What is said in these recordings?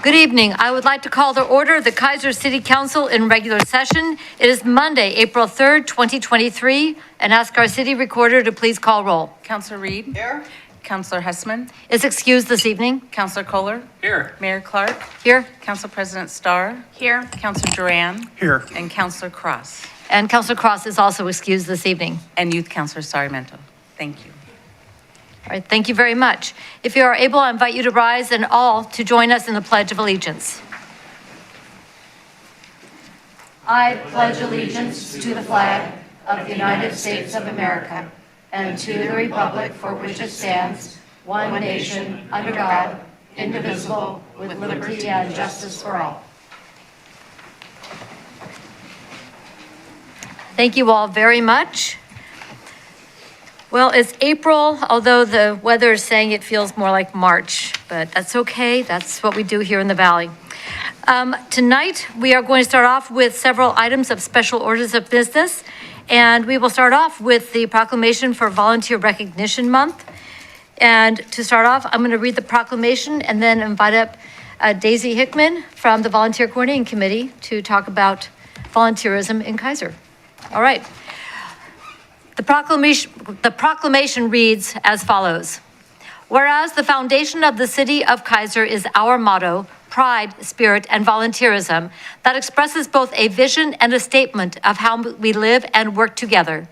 Good evening. I would like to call to order the Keizer City Council in regular session. It is Monday, April 3rd, 2023, and ask our city recorder to please call roll. Councilor Reed? Here. Councilor Hessman? Is excused this evening. Councilor Kohler? Here. Mayor Clark? Here. Council President Starr? Here. Councilor Duran? Here. And Councilor Cross? And Councilor Cross is also excused this evening. And Youth Councilor Sarmiento. Thank you. All right, thank you very much. If you are able, I invite you to rise and all to join us in the Pledge of Allegiance. I pledge allegiance to the flag of the United States of America and to the republic for which it stands, one nation, under God, indivisible, with liberty and justice for all. Thank you all very much. Well, it's April, although the weather is saying it feels more like March, but that's okay. That's what we do here in the Valley. Tonight, we are going to start off with several items of special orders of business, and we will start off with the proclamation for Volunteer Recognition Month. And to start off, I'm going to read the proclamation and then invite up Daisy Hickman from the Volunteer Coordinating Committee to talk about volunteerism in Keizer. All right. The proclamation reads as follows. Whereas the foundation of the city of Keizer is our motto, pride, spirit, and volunteerism, that expresses both a vision and a statement of how we live and work together.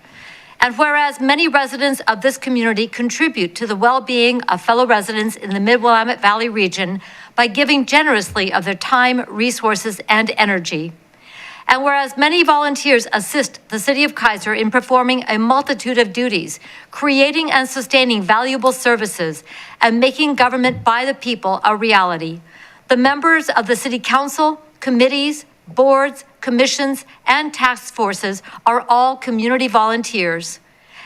And whereas many residents of this community contribute to the well-being of fellow residents in the Mid-Willamette Valley region by giving generously of their time, resources, and energy. And whereas many volunteers assist the city of Keizer in performing a multitude of duties, creating and sustaining valuable services, and making government by the people a reality, the members of the city council, committees, boards, commissions, and task forces are all community volunteers.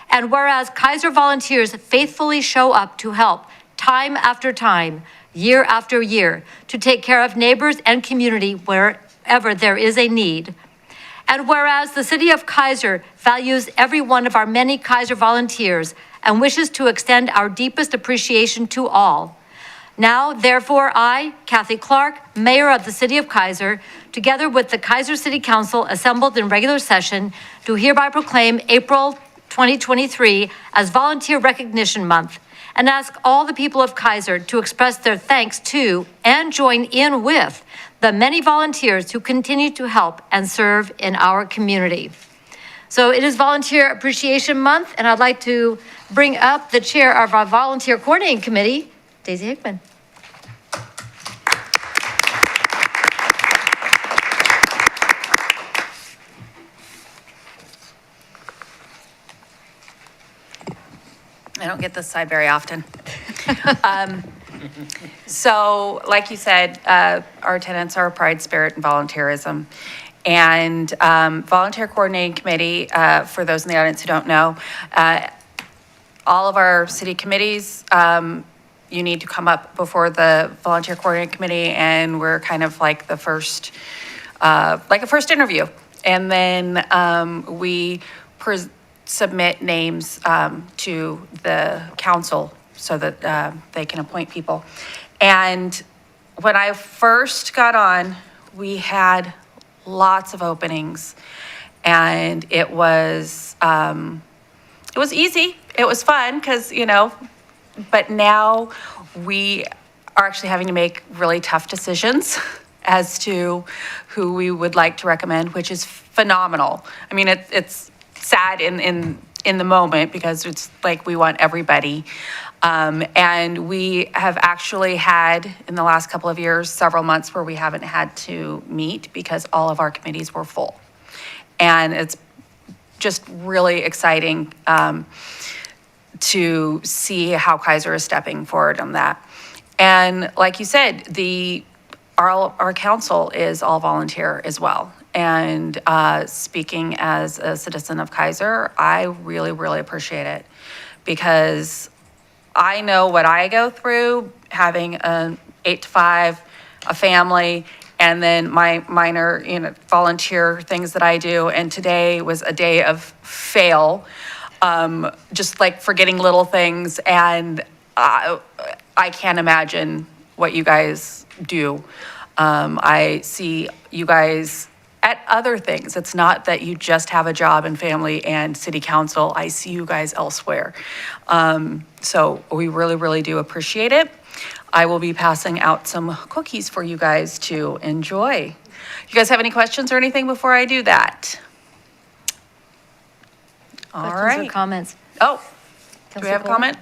And whereas Keizer volunteers faithfully show up to help time after time, year after year, to take care of neighbors and community wherever there is a need. And whereas the city of Keizer values every one of our many Keizer volunteers and wishes to extend our deepest appreciation to all. Now, therefore, I, Kathy Clark, Mayor of the City of Keizer, together with the Keizer City Council assembled in regular session, do hereby proclaim April 2023 as Volunteer Recognition Month and ask all the people of Keizer to express their thanks to and join in with the many volunteers who continue to help and serve in our community. So it is Volunteer Appreciation Month, and I'd like to bring up the chair of our Volunteer Coordinating Committee, Daisy Hickman. I don't get this side very often. So, like you said, our tenets are pride, spirit, and volunteerism. And Volunteer Coordinating Committee, for those in the audience who don't know, all of our city committees, you need to come up before the Volunteer Coordinating Committee, and we're kind of like the first, like a first interview. And then we submit names to the council so that they can appoint people. And when I first got on, we had lots of openings, and it was easy. It was fun because, but now we are actually having to make really tough decisions as to who we would like to recommend, which is phenomenal. I mean, it's sad in the moment because it's like we want everybody. And we have actually had, in the last couple of years, several months where we haven't had to meet because all of our committees were full. And it's just really exciting to see how Keizer is stepping forward on that. And like you said, our council is all volunteer as well. And speaking as a citizen of Keizer, I really, really appreciate it because I know what I go through having an 8 to 5, a family, and then my minor, volunteer things that I do. And today was a day of fail, just like forgetting little things. And I can't imagine what you guys do. I see you guys at other things. It's not that you just have a job and family and city council. I see you guys elsewhere. So we really, really do appreciate it. I will be passing out some cookies for you guys to enjoy. You guys have any questions or anything before I do that? All Questions or right. comments? Oh, do we Councilor have a Cole? comment?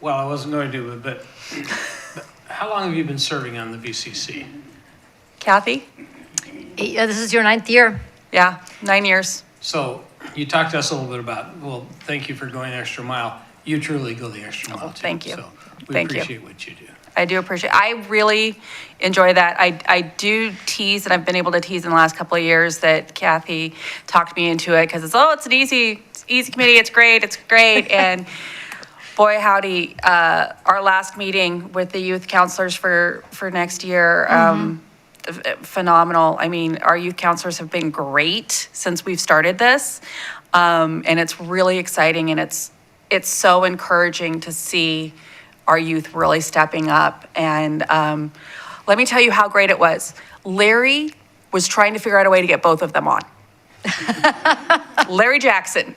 Well, I wasn't going to, but how long have you been serving on the VCC? Kathy? Yeah, this is your 9th year. Yeah, 9 years. So you talked to us a little bit about, well, thank you for going the extra mile. You truly go the extra mile, too. thank you. So we Thank you. appreciate what you do. I do appreciate, I really enjoy that. I do tease, and I've been able to tease in the last couple of years that Kathy talked me into it because it's an easy committee. It's great. And boy, howdy, our last meeting with the youth counselors for next year, phenomenal. I mean, our youth counselors have been great since we've started this. And it's really exciting, and it's so encouraging to see our youth really stepping up. And let me tell you how great it was. Larry was trying to figure out a way to get both of them on. Larry Jackson.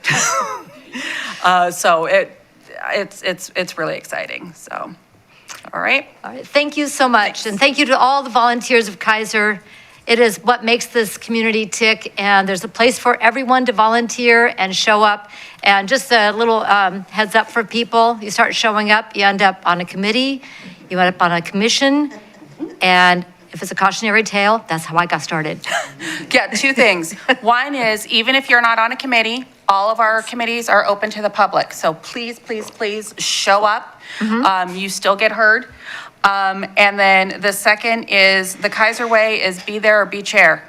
So it's really exciting. So, all right. All right, thank you so much. And thank you to all the volunteers of Keizer. It is what makes this community tick, and there's a place for everyone to volunteer and show up. And just a little heads up for people, you start showing up, you end up on a committee, you end up on a commission, and if it's a cautionary tale, that's how I got started. Yeah, two things. One is, even if you're not on a committee, all of our committees are open to the public. So please, please, please show up. You still get heard. And then the second is, the Keizer way is be there or be chair.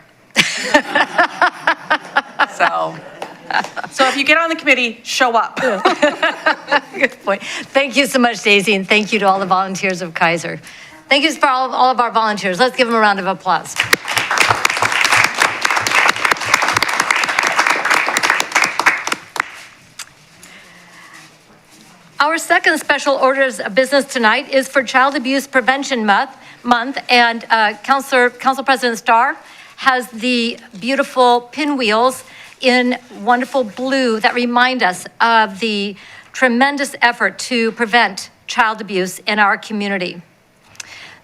So if you get on the committee, show up. Good point. Thank you so much, Daisy, and thank you to all the volunteers of Keizer. Thank you for all of our volunteers. Let's give them a round of applause. Our second special orders of business tonight is for Child Abuse Prevention Month, and Council President Starr has the beautiful pinwheels in wonderful blue that remind us of the tremendous effort to prevent child abuse in our community.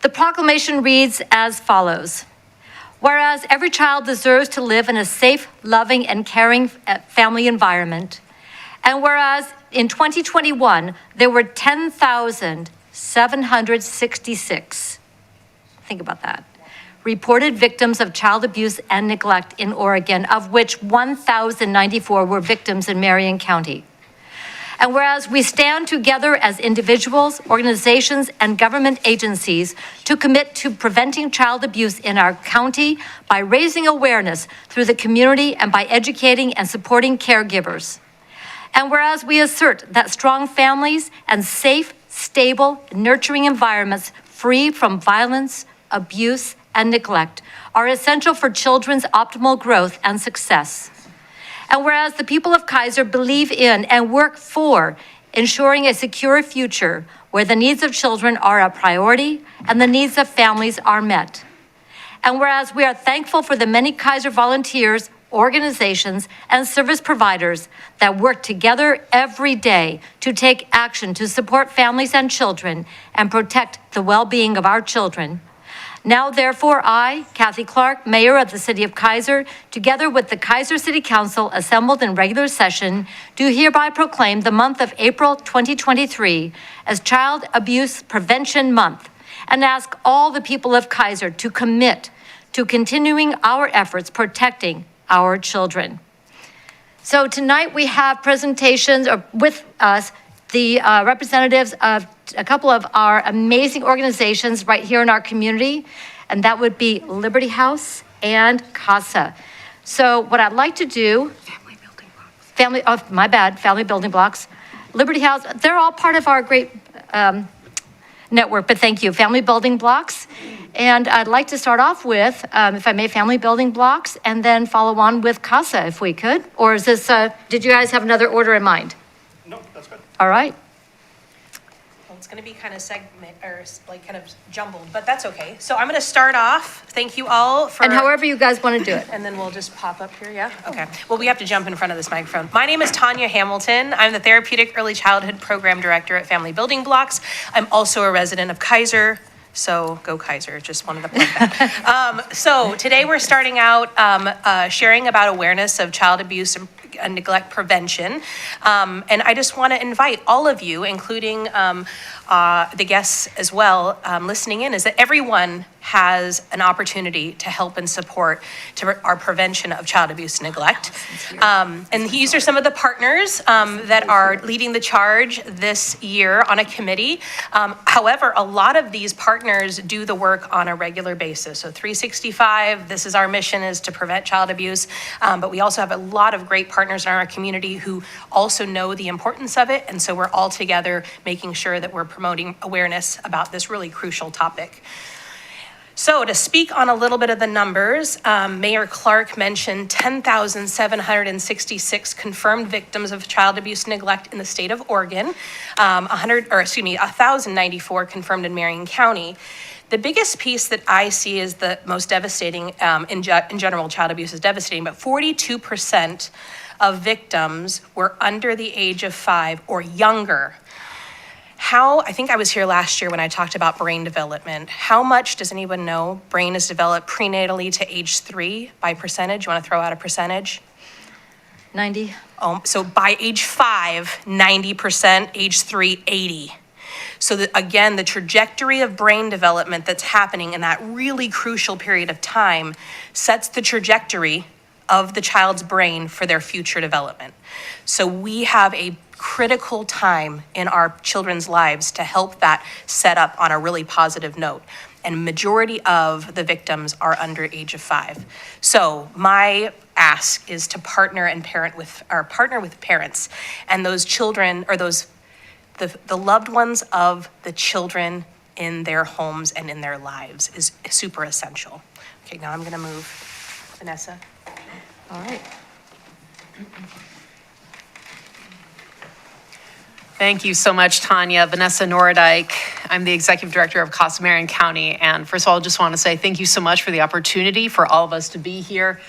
The proclamation reads as follows. Whereas every child deserves to live in a safe, loving, and caring family environment, and whereas in 2021, there were 10,766, think about that, reported victims of child abuse and neglect in Oregon, of which 1,094 were victims in Marion County. And whereas we stand together as individuals, organizations, and government agencies to commit to preventing child abuse in our county by raising awareness through the community and by educating and supporting caregivers. And whereas we assert that strong families and safe, stable, nurturing environments free from violence, abuse, and neglect are essential for children's optimal growth and success. And whereas the people of Keizer believe in and work for ensuring a secure future where the needs of children are a priority and the needs of families are met. And whereas we are thankful for the many Keizer volunteers, organizations, and service providers that work together every day to take action to support families and children and protect the well-being of our children. Now, therefore, I, Kathy Clark, Mayor of the City of Keizer, together with the Keizer City Council assembled in regular session, do hereby proclaim the month of April 2023 as Child Abuse Prevention Month, and ask all the people of Keizer to commit to continuing our efforts protecting our children. So tonight we have presentations with us, the representatives of a couple of our amazing organizations right here in our community, and that would be Liberty House and CASA. So what I'd like to do, Family Building Blocks, Liberty House, they're all part of our great network, but thank you, Family Building Blocks. And I'd like to start off with, if I may, Family Building Blocks, and then follow on with CASA if we could. Or is this, did you guys have another order in mind? No, that's good. All right. it's going to be kind of kind of jumbled, but that's okay. So I'm going to start off. Thank you all for. And however you guys want to do it. And then we'll just pop up here, yeah? Okay. Well, we have to jump in front of this microphone. My name is Tanya Hamilton. I'm the Therapeutic Early Childhood Program Director at Family Building Blocks. I'm also a resident of Keizer. So go Keizer, just wanted to plug that. So today we're starting out sharing about awareness of child abuse and neglect prevention. And I just want to invite all of you, including the guests as well, listening in, is that everyone has an opportunity to help and support to our prevention of child abuse and neglect. And these are some of the partners that are leading the charge this year on a committee. However, a lot of these partners do the work on a regular basis. So 365, this is our mission, is to prevent child abuse. But we also have a lot of great partners in our community who also know the importance of it. And so we're all together making sure that we're promoting awareness about this really crucial topic. So to speak on a little bit of the numbers, Mayor Clark mentioned 10,766 confirmed victims of child abuse and neglect in the state of Oregon, 1,094 confirmed in Marion County. The biggest piece that I see is the most devastating, in general, child abuse is devastating, but 42% of victims were under the age of 5 or younger. I think I was here last year when I talked about brain development. How much does anyone know brain is developed prenatally to age 3 by percentage? You want to throw out a percentage? 90? So by age 5, 90%, age 3, 80. So again, the trajectory of brain development that's happening in that really crucial period of time sets the trajectory of the child's brain for their future development. So we have a critical time in our children's lives to help that set up on a really positive note. And majority of the victims are under age of 5. So my ask is to partner with parents and those children, or the loved ones of the children in their homes and in their lives is super essential. Okay, now I'm gonna move. Vanessa. All right. Thank you so much, Tanya. Vanessa Nordyke. I'm the Executive Director of CASA Marion County. And first of all, I just want to say thank you so much for the opportunity for all of us to be here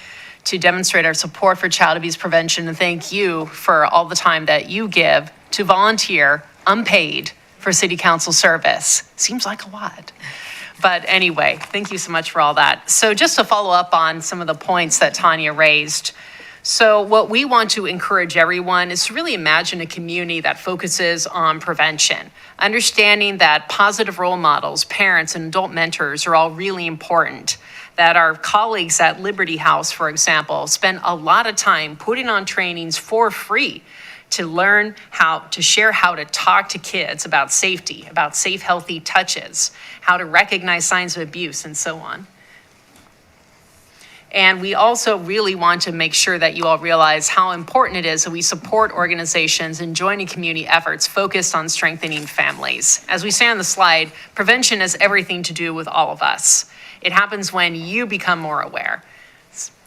to demonstrate our support for child abuse prevention. And thank you for all the time that you give to volunteer, unpaid, for city council service. Seems like a lot. But anyway, thank you so much for all that. So just to follow up on some of the points that Tanya raised. So what we want to encourage everyone is to really imagine a community that focuses on prevention, understanding that positive role models, parents, and adult mentors are all really important, that our colleagues at Liberty House, for example, spend a lot of time putting on trainings for free to learn how to share how to talk to kids about safety, about safe, healthy touches, how to recognize signs of abuse, and so on. And we also really want to make sure that you all realize how important it is that we support organizations and joining community efforts focused on strengthening families. As we say on the slide, prevention has everything to do with all of us. It happens when you become more aware.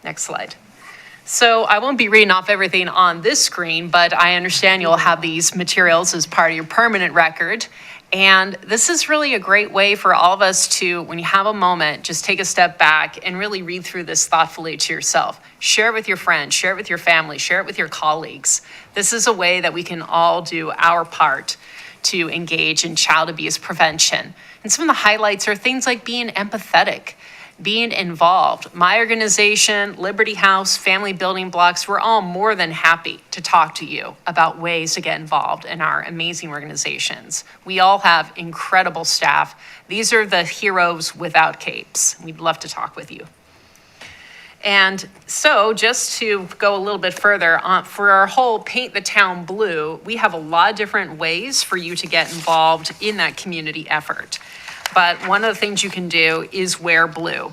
Next slide. So I won't be reading off everything on this screen, but I understand you'll have these materials as part of your permanent record. And this is really a great way for all of us to, when you have a moment, just take a step back and really read through this thoughtfully to yourself. Share it with your friends, share it with your family, share it with your colleagues. This is a way that we can all do our part to engage in child abuse prevention. And some of the highlights are things like being empathetic, being involved. My organization, Liberty House, Family Building Blocks, we're all more than happy to talk to you about ways to get involved in our amazing organizations. We all have incredible staff. These are the heroes without capes. We'd love to talk with you. And so just to go a little bit further, for our whole Paint the Town Blue, we have a lot of different ways for you to get involved in that community effort. But one of the things you can do is wear blue.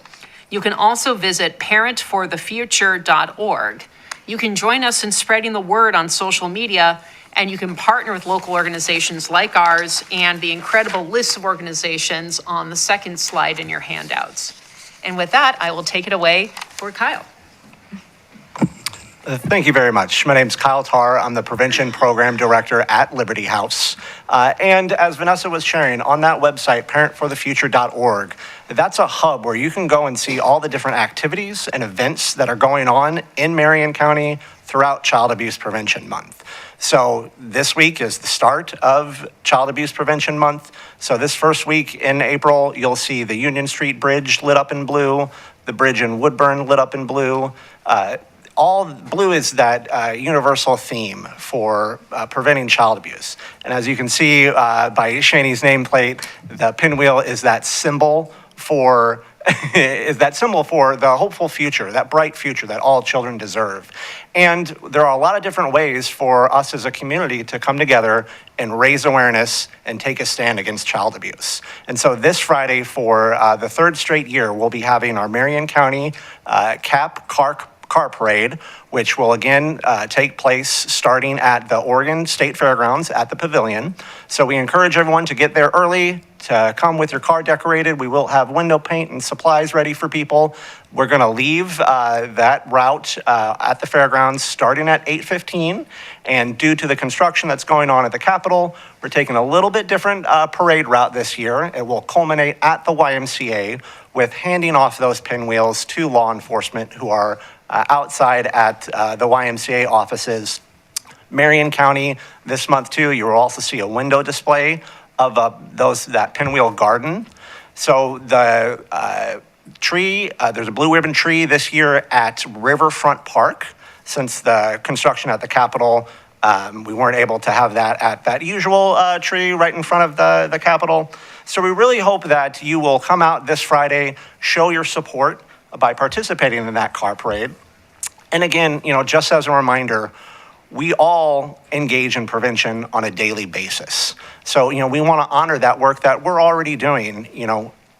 You can also visit parentforthefuture.org. You can join us in spreading the word on social media, and you can partner with local organizations like ours and the incredible list of organizations on the second slide in your handouts. And with that, I will take it away for Kyle. Thank you very much. My name's Kyle Tarr. I'm the Prevention Program Director at Liberty House. And as Vanessa was sharing, on that website, parentforthefuture.org, that's a hub where you can go and see all the different activities and events that are going on in Marion County throughout Child Abuse Prevention Month. So this week is the start of Child Abuse Prevention Month. So this first week in April, you'll see the Union Street Bridge lit up in blue, the bridge in Woodburn lit up in blue. All blue is that universal theme for preventing child abuse. And as you can see by Shani's nameplate, the pinwheel is that symbol for the hopeful future, that bright future that all children deserve. And there are a lot of different ways for us as a community to come together and raise awareness and take a stand against child abuse. And so this Friday, for the third straight year, we'll be having our Marion County CAP Car Parade, which will again take place starting at the Oregon State Fairgrounds at the Pavilion. So we encourage everyone to get there early, to come with your car decorated. We will have window paint and supplies ready for people. We're going to leave that route at the fairgrounds starting at 8:15. And due to the construction that's going on at the Capitol, we're taking a little bit different parade route this year. It will culminate at the YMCA with handing off those pinwheels to law enforcement who are outside at the YMCA offices. Marion County this month too, you will also see a window display of that pinwheel garden. So the tree, there's a blue ribbon tree this year at Riverfront Park. Since the construction at the Capitol, we weren't able to have that at that usual tree right in front of the Capitol. So we really hope that you will come out this Friday, show your support by participating in that car parade. And again, just as a reminder, we all engage in prevention on a daily basis. So, we want to honor that work that we're already doing,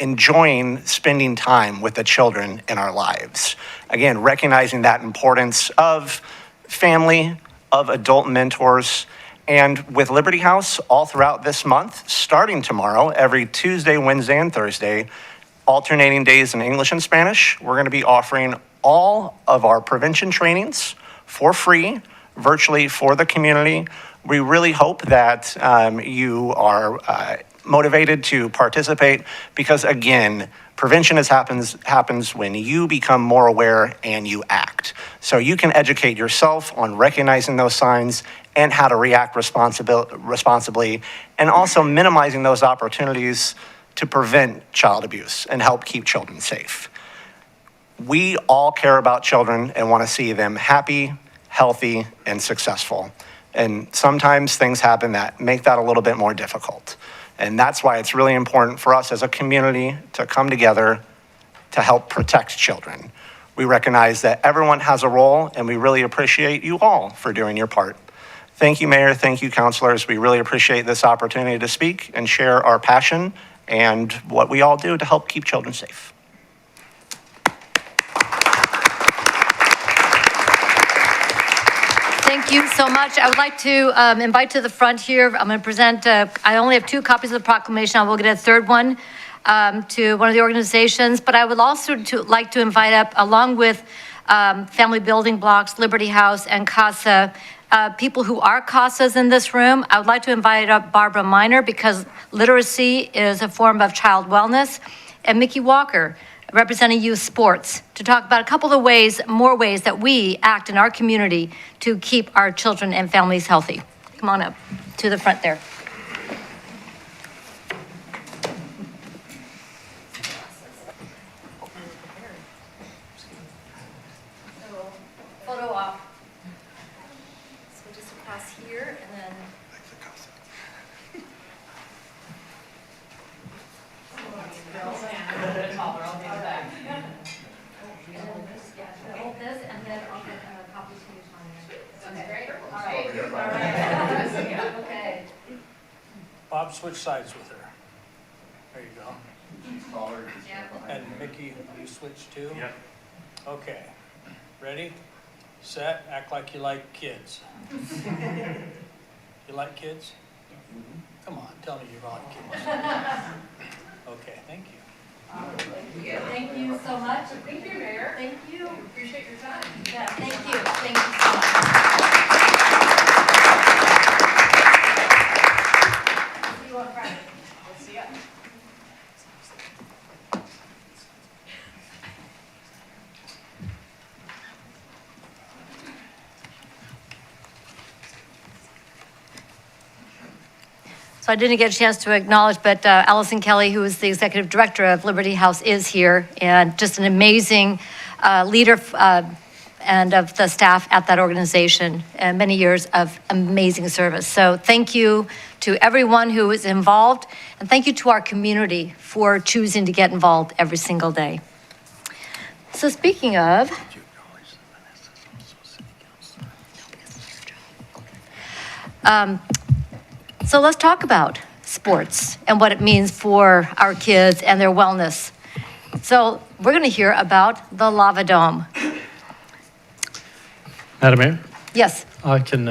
enjoying spending time with the children in our lives. Again, recognizing that importance of family, of adult mentors, and with Liberty House all throughout this month, starting tomorrow, every Tuesday, Wednesday, and Thursday, alternating days in English and Spanish, we're going to be offering all of our prevention trainings for free, virtually for the community. We really hope that you are motivated to participate because, again, prevention happens when you become more aware and you act. So you can educate yourself on recognizing those signs and how to react responsibly, and also minimizing those opportunities to prevent child abuse and help keep children safe. We all care about children and want to see them happy, healthy, and successful. And sometimes things happen that make that a little bit more difficult. And that's why it's really important for us as a community to come together to help protect children. We recognize that everyone has a role, and we really appreciate you all for doing your part. Thank you, Mayor. Thank you, councilors. We really appreciate this opportunity to speak and share our passion and what we all do to help keep children safe. Thank you so much. I would like to invite to the front here, I'm going to present, I only have 2 copies of the proclamation. I will get a third one to one of the organizations, but I would also like to invite up, along with Family Building Blocks, Liberty House, and CASA, people who are CASAs in this room. I would like to invite up Barbara Miner, because literacy is a form of child wellness, and Mickey Walker, representing youth sports, to talk about a couple of more ways that we act in our community to keep our children and families healthy. Come on up to the front there. Photo op. So just across here and then. Hold this and then I'll get a copy to you, Tanya. Okay, great. All right. Okay. Bob, switch sides with her. There you go. And Mickey, you switch too? Yep. Okay. Ready, set, act like you like kids. You like kids? Come on, tell me you like kids. Okay, thank you. Thank you so much. Thank you, Mayor. Thank you. Appreciate your time. Yeah, thank you. Thank you. So I didn't get a chance to acknowledge, but Allison Kelly, who is the executive director of Liberty House, is here, and just an amazing leader and of the staff at that organization, and many years of amazing service. So thank you to everyone who is involved, and thank you to our community for choosing to get involved every single day. So speaking of, so let's talk about sports and what it means for our kids and their wellness. So we're going to hear about the Lava Dome. Madam Mayor, Yes, I can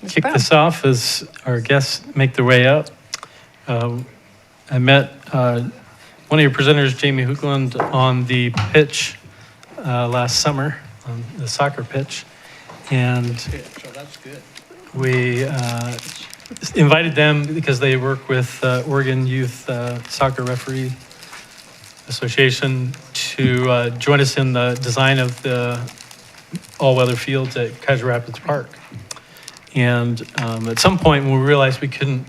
kick Brown. this off as our guests make their way up. I met one of your presenters, Jamie Hoogland, on the pitch last summer, on the soccer pitch. And So that's good. we invited them because they work with Oregon Youth Soccer Referee Association to join us in the design of the all-weather fields at Keizer Rapids Park. And at some point, when we realized we couldn't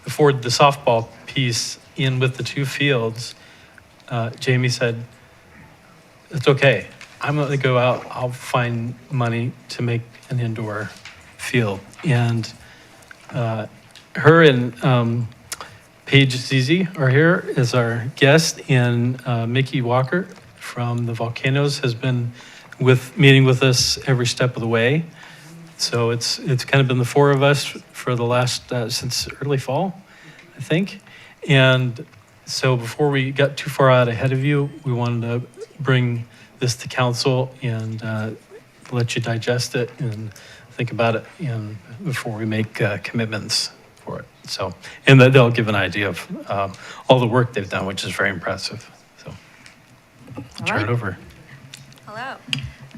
afford the softball piece in with the two fields, Jamie said, "It's okay. I'm going to go out. I'll find money to make an indoor field." And her and Paige Zizi are here as our guest, and Mickey Walker from the Volcanoes has been meeting with us every step of the way. So it's kind of been the four of us for the last since early fall, I think. And so before we got too far out ahead of you, we wanted to bring this to council and let you digest it and think about it and before we make commitments for it. So, and they'll give an idea of all the work they've done, which is very impressive. So, turn it over. Hello.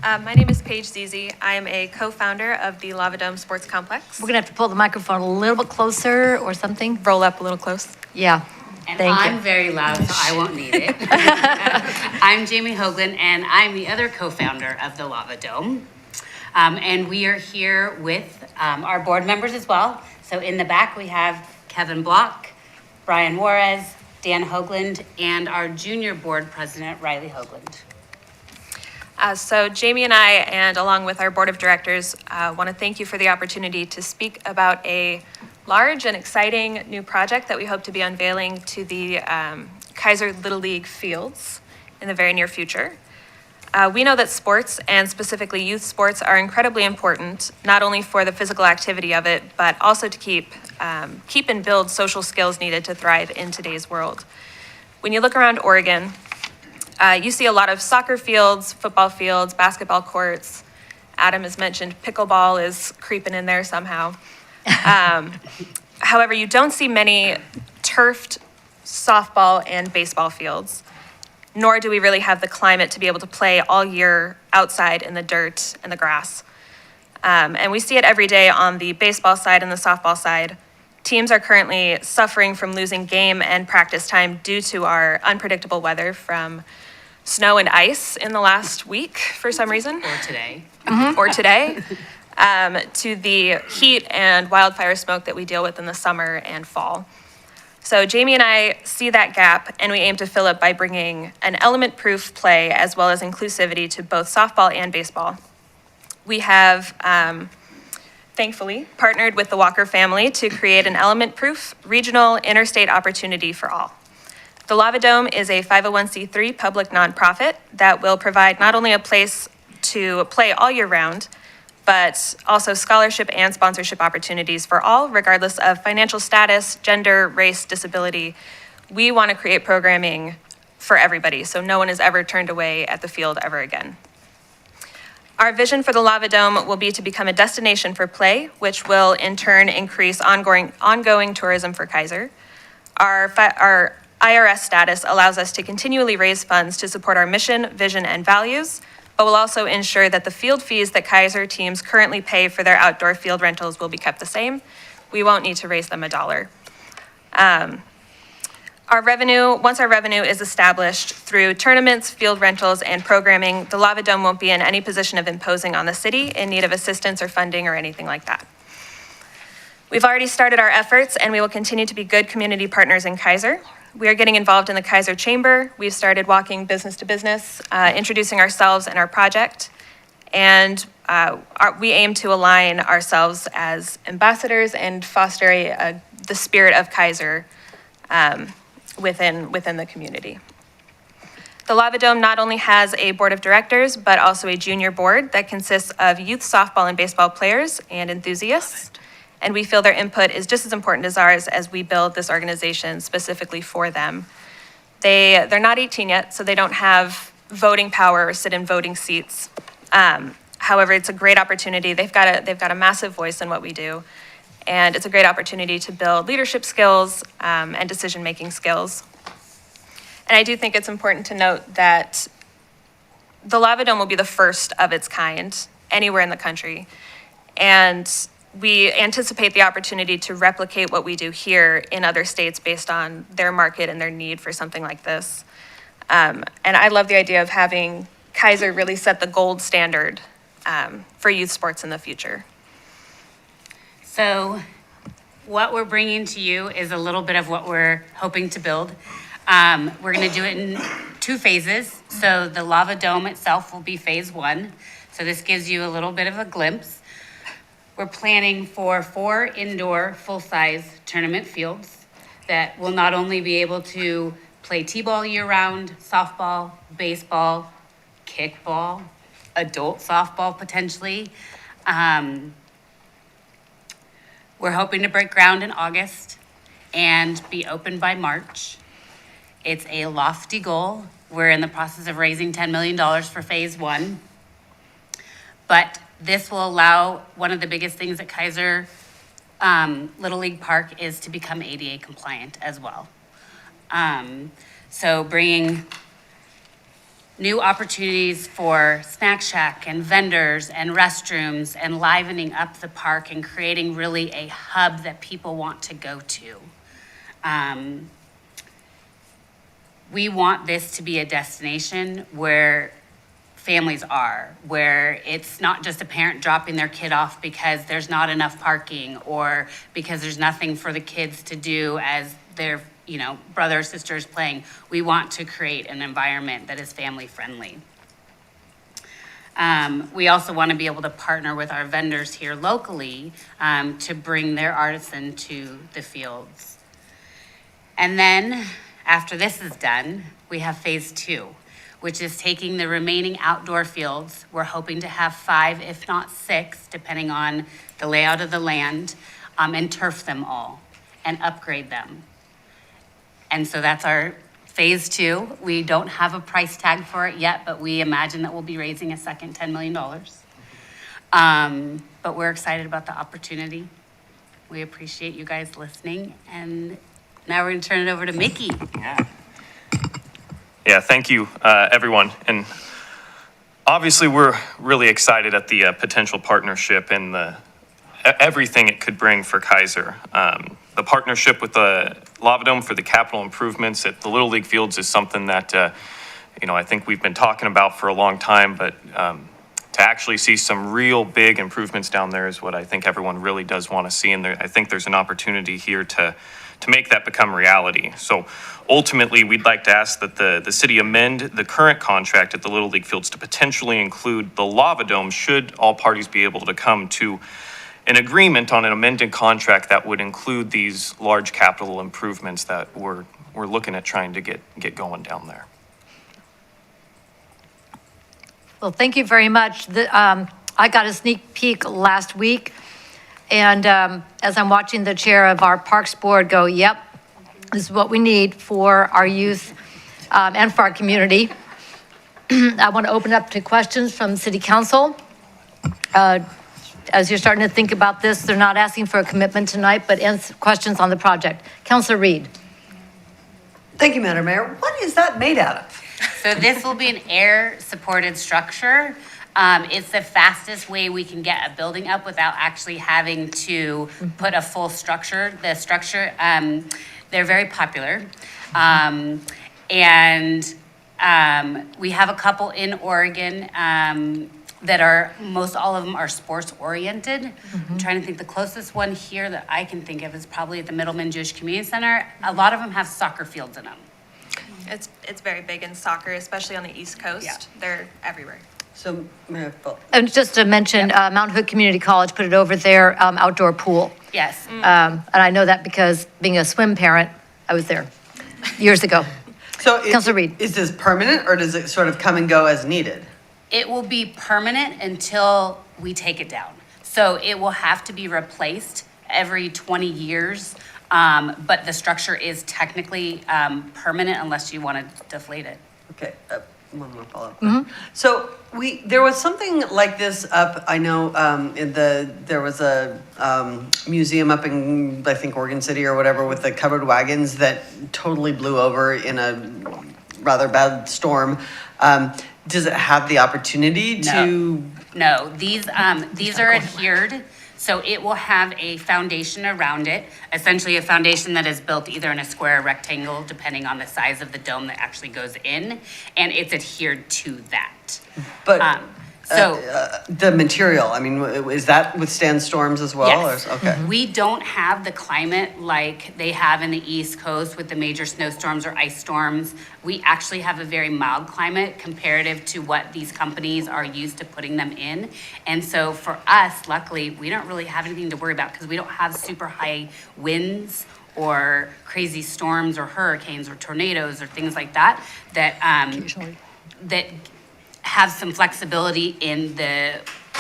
My name is Paige Zizi. I am a co-founder of the Lava Dome Sports Complex. we're going to have to pull the microphone a little bit closer or something. Roll up a little close. Yeah, And thank I'm you. very loud, so I won't need it. I'm Jamie Hoagland, and I'm the other co-founder of the Lava Dome. And we are here with our board members as well. So in the back, we have Kevin Block, Brian Juarez, Dan Hoagland, and our junior board president, Riley Hoagland. So Jamie and I, and along with our board of directors, want to thank you for the opportunity to speak about a large and exciting new project that we hope to be unveiling to the Keizer Little League fields in the very near future. We know that sports, and specifically youth sports, are incredibly important, not only for the physical activity of it, but also to keep and build social skills needed to thrive in today's world. When you look around Oregon, you see a lot of soccer fields, football fields, basketball courts. Adam has mentioned pickleball is creeping in there somehow. However, you don't see many turfed softball and baseball fields, nor do we really have the climate to be able to play all year outside in the dirt and the grass. And we see it every day on the baseball side and the softball side. Teams are currently suffering from losing game and practice time due to our unpredictable weather, from snow and ice in the last week for some reason. Or today. Or today, to the heat and wildfire smoke that we deal with in the summer and fall. So Jamie and I see that gap, and we aim to fill it by bringing an element-proof play as well as inclusivity to both softball and baseball. We have, thankfully, partnered with the Walker family to create an element-proof regional interstate opportunity for all. The Lava Dome is a 501c3 public nonprofit that will provide not only a place to play all year round, but also scholarship and sponsorship opportunities for all, regardless of financial status, gender, race, disability. We want to create programming for everybody, so no one is ever turned away at the field ever again. Our vision for the Lava Dome will be to become a destination for play, which will in turn increase ongoing tourism for Keizer. Our IRS status allows us to continually raise funds to support our mission, vision, and values, but will also ensure that the field fees that Keizer teams currently pay for their outdoor field rentals will be kept the same. We won't need to raise them a dollar. Once our revenue is established through tournaments, field rentals, and programming, the Lava Dome won't be in any position of imposing on the city in need of assistance or funding or anything like that. We've already started our efforts, and we will continue to be good community partners in Keizer. We are getting involved in the Keizer Chamber. We've started walking business to business, introducing ourselves and our project. And we aim to align ourselves as ambassadors and foster the spirit of Keizer within the community. The Lava Dome not only has a board of directors, but also a junior board that consists of youth softball and baseball players and enthusiasts. And we feel their input is just as important as ours as we build this organization specifically for them. They're not 18 yet, so they don't have voting power or sit in voting seats. However, it's a great opportunity. They've got a massive voice in what we do. And it's a great opportunity to build leadership skills and decision-making skills. And I do think it's important to note that the Lava Dome will be the first of its kind anywhere in the country. And we anticipate the opportunity to replicate what we do here in other states based on their market and their need for something like this. And I love the idea of having Keizer really set the gold standard for youth sports in the future. So what we're bringing to you is a little bit of what we're hoping to build. We're going to do it in 2 phases. So the Lava Dome itself will be phase 1. So this gives you a little bit of a glimpse. We're planning for 4 indoor full-size tournament fields that will not only be able to play t-ball year-round, softball, baseball, kickball, adult softball potentially. We're hoping to break ground in August and be open by March. It's a lofty goal. We're in the process of raising $10 million for phase 1. But this will allow, one of the biggest things at Keizer Little League Park is to become ADA compliant as well. So bringing new opportunities for snack shack and vendors and restrooms and livening up the park and creating really a hub that people want to go to. We want this to be a destination where families are, where it's not just a parent dropping their kid off because there's not enough parking or because there's nothing for the kids to do as their brother or sister is playing. We want to create an environment that is family friendly. We also want to be able to partner with our vendors here locally to bring their artisan to the fields. And then after this is done, we have phase 2, which is taking the remaining outdoor fields. We're hoping to have 5, if not 6, depending on the layout of the land, and turf them all and upgrade them. And so that's our phase 2. We don't have a price tag for it yet, but we imagine that we'll be raising a second $10 million. But we're excited about the opportunity. We appreciate you guys listening. And now we're going to turn it over to Mickey. Yeah, thank you, everyone. And obviously, we're really excited at the potential partnership and everything it could bring for Keizer. The partnership with the Lava Dome for the capital improvements at the Little League fields is something that, I think we've been talking about for a long time, but to actually see some real big improvements down there is what I think everyone really does want to see. And I think there's an opportunity here to make that become reality. So ultimately, we'd like to ask that the city amend the current contract at the Little League fields to potentially include the Lava Dome should all parties be able to come to an agreement on an amended contract that would include these large capital improvements that we're looking at trying to get going down there. Well, thank you very much. I got a sneak peek last week, and as I'm watching the chair of our Parks Board go, yep, this is what we need for our youth and for our community. I want to open up to questions from City Council. As you're starting to think about this, they're not asking for a commitment tonight, but questions on the project. Councilor Reed. Thank you, Madam Mayor. What is that made out of? So this will be an air-supported structure. It's the fastest way we can get a building up without actually having to put a full structure. The structure, they're very popular. And we have a couple in Oregon that are, most all of them are sports oriented. I'm trying to think, the closest one here that I can think of is probably at the Middleman Jewish Community Center. A lot of them have soccer fields in them. It's very big in soccer, especially on the East Coast. Yeah. They're everywhere. So, Mayor, And just to mention, Mount Hood Community College put it over their outdoor pool. Yes. And I know that because being a swim parent, I was there years ago. so Councilor Reed. is this permanent or does it sort of come and go as needed? It will be permanent until we take it down. So it will have to be replaced every 20 years. But the structure is technically permanent unless you want to deflate it. Okay, one more follow-up. So there was something like this up, I know, there was a museum up in, I think, Oregon City or whatever, with the covered wagons that totally blew over in a rather bad storm. Does it have the opportunity to? No, these are adhered, so it will have a foundation around it, essentially a foundation that is built either in a square or rectangle, depending on the size of the dome that actually goes in, and it's adhered to that. But So the material, I mean, is that withstand storms as well? yes, Or- Okay. we don't have the climate like they have in the East Coast with the major snowstorms or ice storms. We actually have a very mild climate comparative to what these companies are used to putting them in. And so for us, luckily, we don't really have anything to worry about because we don't have super high winds or crazy storms or hurricanes or tornadoes or things like that, that have some flexibility in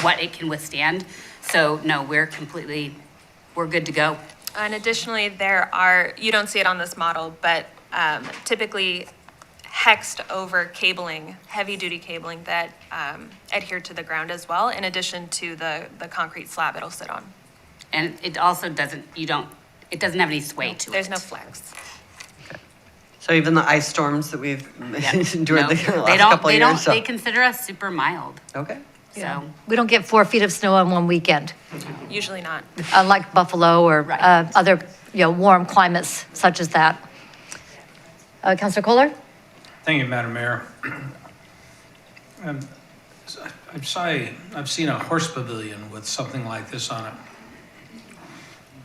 what it can withstand. So no, we're good to go. And additionally, you don't see it on this model, but typically hexed over cabling, heavy-duty cabling that adhere to the ground as well, in addition to the concrete slab it'll sit on. And it also doesn't have any sway to it. There's no flex. So even the ice storms that we've Yeah. endured No, the they last don't- couple of they years, don't- so. They consider us super mild, Okay. so. We don't get 4 feet of snow on one weekend, Usually not. unlike Buffalo or Right. other, warm climates such as that. Councilor Kohler? Thank you, Madam Mayor. I've seen a horse pavilion with something like this on it.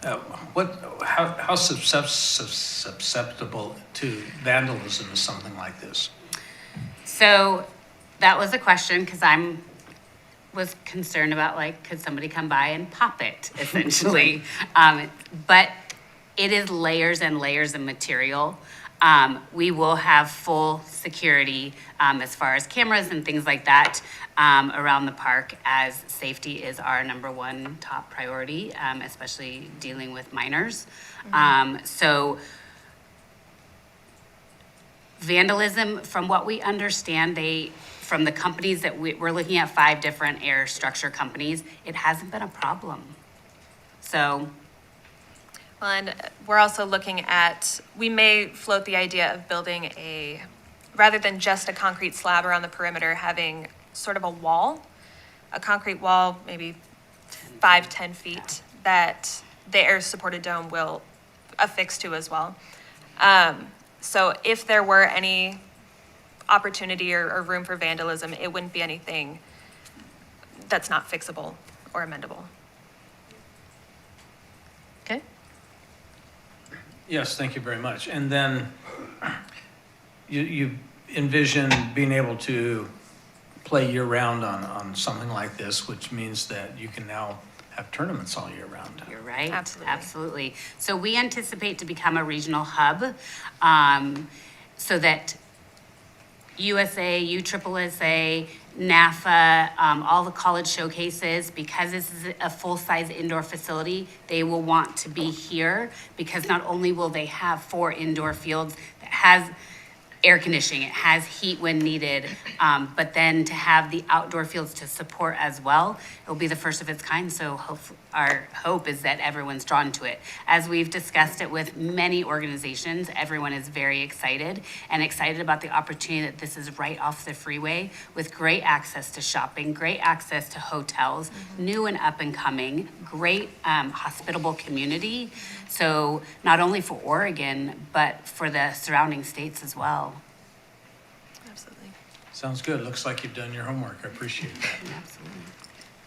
How susceptible to vandalism is something like this? So that was a question, because was concerned about, like, could somebody come by and pop it, essentially? But it is layers and layers of material. We will have full security as far as cameras and things like that around the park, as safety is our #1 top priority, especially dealing with minors. So vandalism, from what we understand, from the companies that we're looking at 5 different air structure companies, it hasn't been a problem. So, Well, and we're also looking at, we may float the idea of building rather than just a concrete slab around the perimeter, having sort of a concrete wall, maybe 5-10 feet, that the air-supported dome will affix to as well. So if there were any opportunity or room for vandalism, it wouldn't be anything that's not fixable or amendable. Okay. Yes, thank you very much. And then you envision being able to play year-round on something like this, which means that you can now have tournaments all year round. you're right. Absolutely. Absolutely. So we anticipate to become a regional hub, so that USA, USSSA, NAFA, all the college showcases, because this is a full-size indoor facility, they will want to be here, because not only will they have 4 indoor fields that has air conditioning, it has heat when needed, but then to have the outdoor fields to support as well, it'll be the first of its kind, so our hope is that everyone's drawn to it. As we've discussed it with many organizations, everyone is very excited about the opportunity that this is right off the freeway with great access to shopping, great access to hotels, new and up and coming, great hospitable community. So not only for Oregon, but for the surrounding states as well. Absolutely. Sounds good. Looks like you've done your homework. I appreciate that.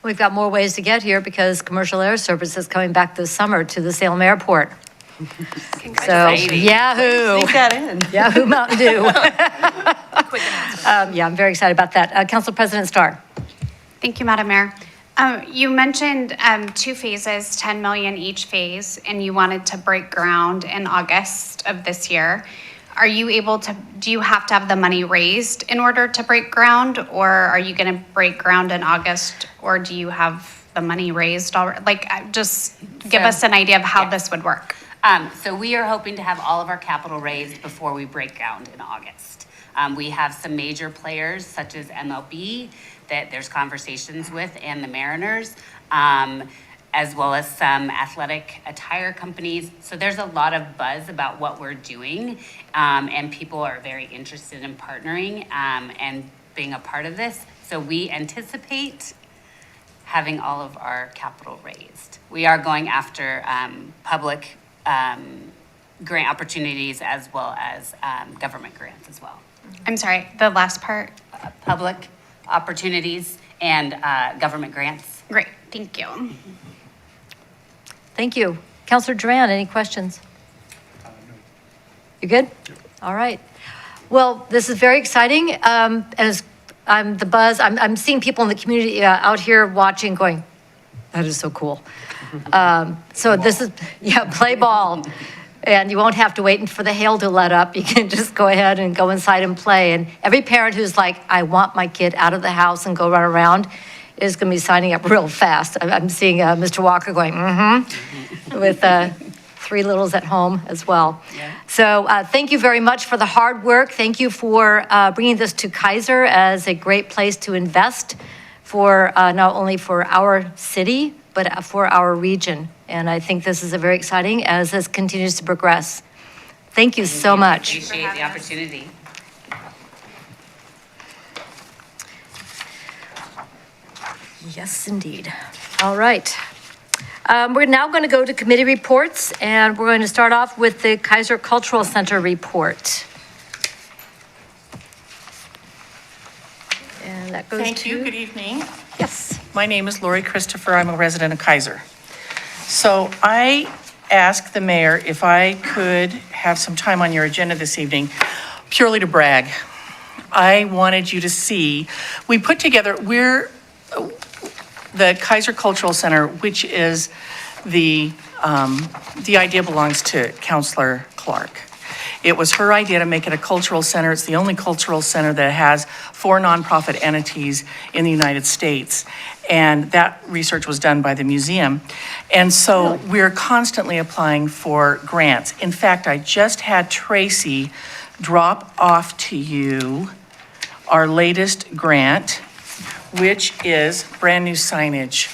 We've got more ways to get here because commercial air service is coming back this summer to the Salem Airport. So, Yahoo! Sneak that in. Yahoo Mountain Dew. Yeah, I'm very excited about that. Council President Starr. Thank you, Madam Mayor. You mentioned 2 phases, 10 million each phase, and you wanted to break ground in August of this year. Are you able to, do you have to have the money raised in order to break ground, or are you going to break ground in August, or do you have the money raised already? Like, just give us an idea of how this would work. So we are hoping to have all of our capital raised before we break ground in August. We have some major players such as MLB that there's conversations with, and the Mariners, as well as some athletic attire companies. So there's a lot of buzz about what we're doing, and people are very interested in partnering and being a part of this. So we anticipate having all of our capital raised. We are going after public grant opportunities as well as government grants as well. I'm sorry, the last part? Public opportunities and government grants. Great, thank you. Thank you. Councilor Duran, any questions? You good? All right. Well, this is very exciting. As I'm the buzz, I'm seeing people in the community out here watching going, that is so cool. So this is, yeah, play ball. And you won't have to wait for the hail to let up. You can just go ahead and go inside and play. And every parent who's like, I want my kid out of the house and go run around is going to be signing up real fast. I'm seeing Mr. Walker going, with 3 littles at home as well. Yeah. So thank you very much for the hard work. Thank you for bringing this to Keizer as a great place to invest for not only for our city, but for our region. And I think this is a very exciting as this continues to progress. Thank you so much. Appreciate the opportunity. Yes, indeed. All right. We're now going to go to committee reports, and we're going to start off with the Keizer Cultural Center report. And that goes Thank you. Good evening. Yes. My name is Lori Christopher. I'm a resident of Keizer. So I asked the mayor if I could have some time on your agenda this evening, purely to brag. I wanted you to see, we put together, we're the Keizer Cultural Center, which is the idea belongs to Councilor Clark. It was her idea to make it a cultural center. It's the only cultural center that has 4 nonprofit entities in the United States. And that research was done by the museum. And so we're constantly applying for grants. In fact, I just had Tracy drop off to you our latest grant, which is brand new signage.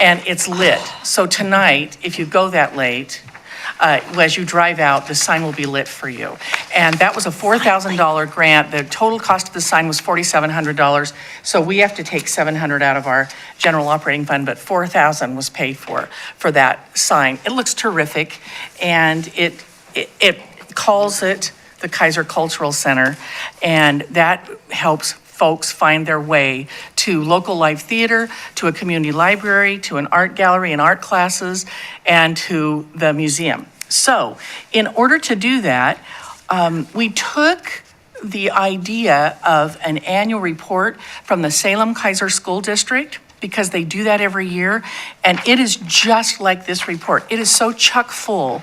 And it's lit. So tonight, if you go that late, as you drive out, the sign will be lit for you. And that was a $4,000 grant. The total cost of the sign was $4,700. So we have to take $700 out of our general operating fund, but $4,000 was paid for that sign. It looks terrific, and it calls it the Keizer Cultural Center, and that helps folks find their way to local live theater, to a community library, to an art gallery and art classes, and to the museum. So in order to do that, we took the idea of an annual report from the Salem Keizer School District, because they do that every year, and it is just like this report. It is so chock full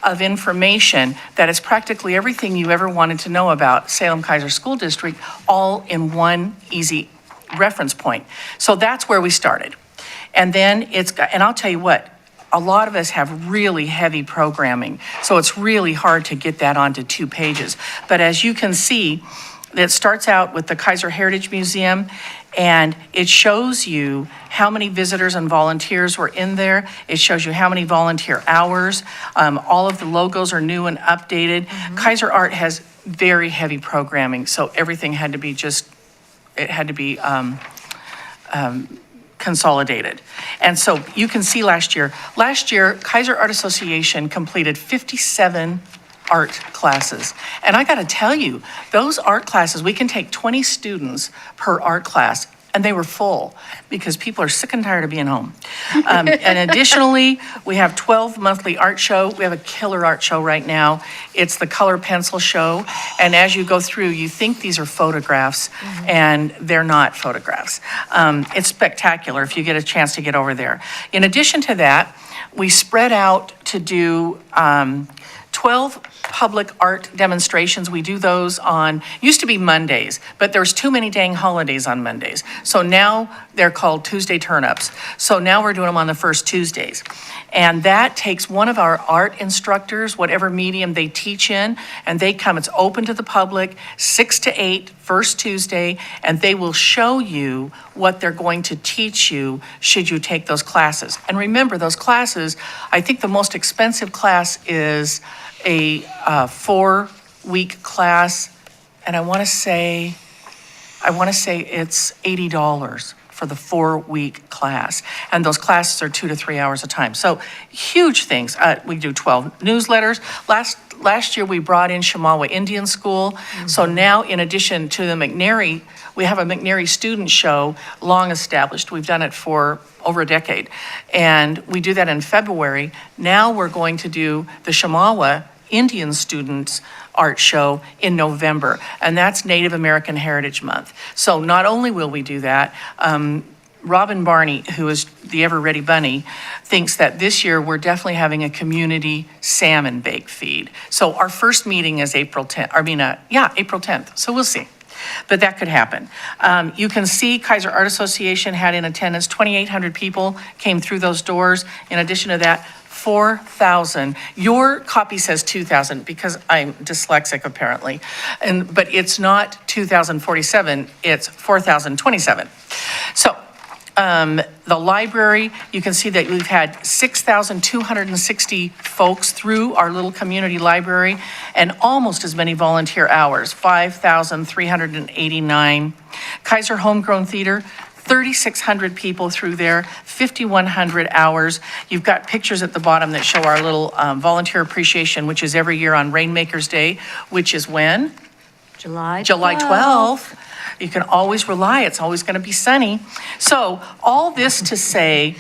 of information that it's practically everything you ever wanted to know about Salem Keizer School District, all in one easy reference point. So that's where we started. And then and I'll tell you what, a lot of us have really heavy programming, so it's really hard to get that onto 2 pages. But as you can see, it starts out with the Keizer Heritage Museum, and it shows you how many visitors and volunteers were in there. It shows you how many volunteer hours. All of the logos are new and updated. Keizer Art has very heavy programming, so everything had to be consolidated. And so you can see last year, Keizer Art Association completed 57 art classes. And I got to tell you, those art classes, we can take 20 students per art class, and they were full because people are sick and tired of being home. And additionally, we have 12 monthly art show. We have a killer art show right now. It's the color pencil show. And as you go through, you think these are photographs, and they're not photographs. It's spectacular if you get a chance to get over there. In addition to that, we spread out to do 12 public art demonstrations. We do those on, used to be Mondays, but there's too many dang holidays on Mondays. So now they're called Tuesday turn-ups. So now we're doing them on the first Tuesdays. And that takes one of our art instructors, whatever medium they teach in, and they come, it's open to the public, 6 to 8, first Tuesday, and they will show you what they're going to teach you should you take those classes. And remember, those classes, I think the most expensive class is a 4-week class, and I want to say it's $80 for the 4-week class. And those classes are 2 to 3 hours a time. So huge things. We do 12 newsletters. Last year, we brought in Shamawa Indian School. So now, in addition to the McNary, we have a McNary student show, long established. We've done it for over a decade. And we do that in February. Now we're going to do the Shamawa Indian students art show in November, and that's Native American Heritage Month. So not only will we do that, Robin Barney, who is the Ever Ready Bunny, thinks that this year we're definitely having a community salmon bake feed. So our first meeting is April 10th, April 10th, so we'll see. But that could happen. You can see Keizer Art Association had in attendance 2,800 people came through those doors. In addition to that, 4,000. Your copy says 2,000 because I'm dyslexic apparently, but it's not 2,047, it's 4,027. So the library, you can see that we've had 6,260 folks through our little community library and almost as many volunteer hours, 5,389. Keizer Homegrown Theater, 3,600 people through there, 5,100 hours. You've got pictures at the bottom that show our little volunteer appreciation, which is every year on Rainmakers Day, which is when? July 12th. You can always rely, it's always going to be sunny. So all this to say,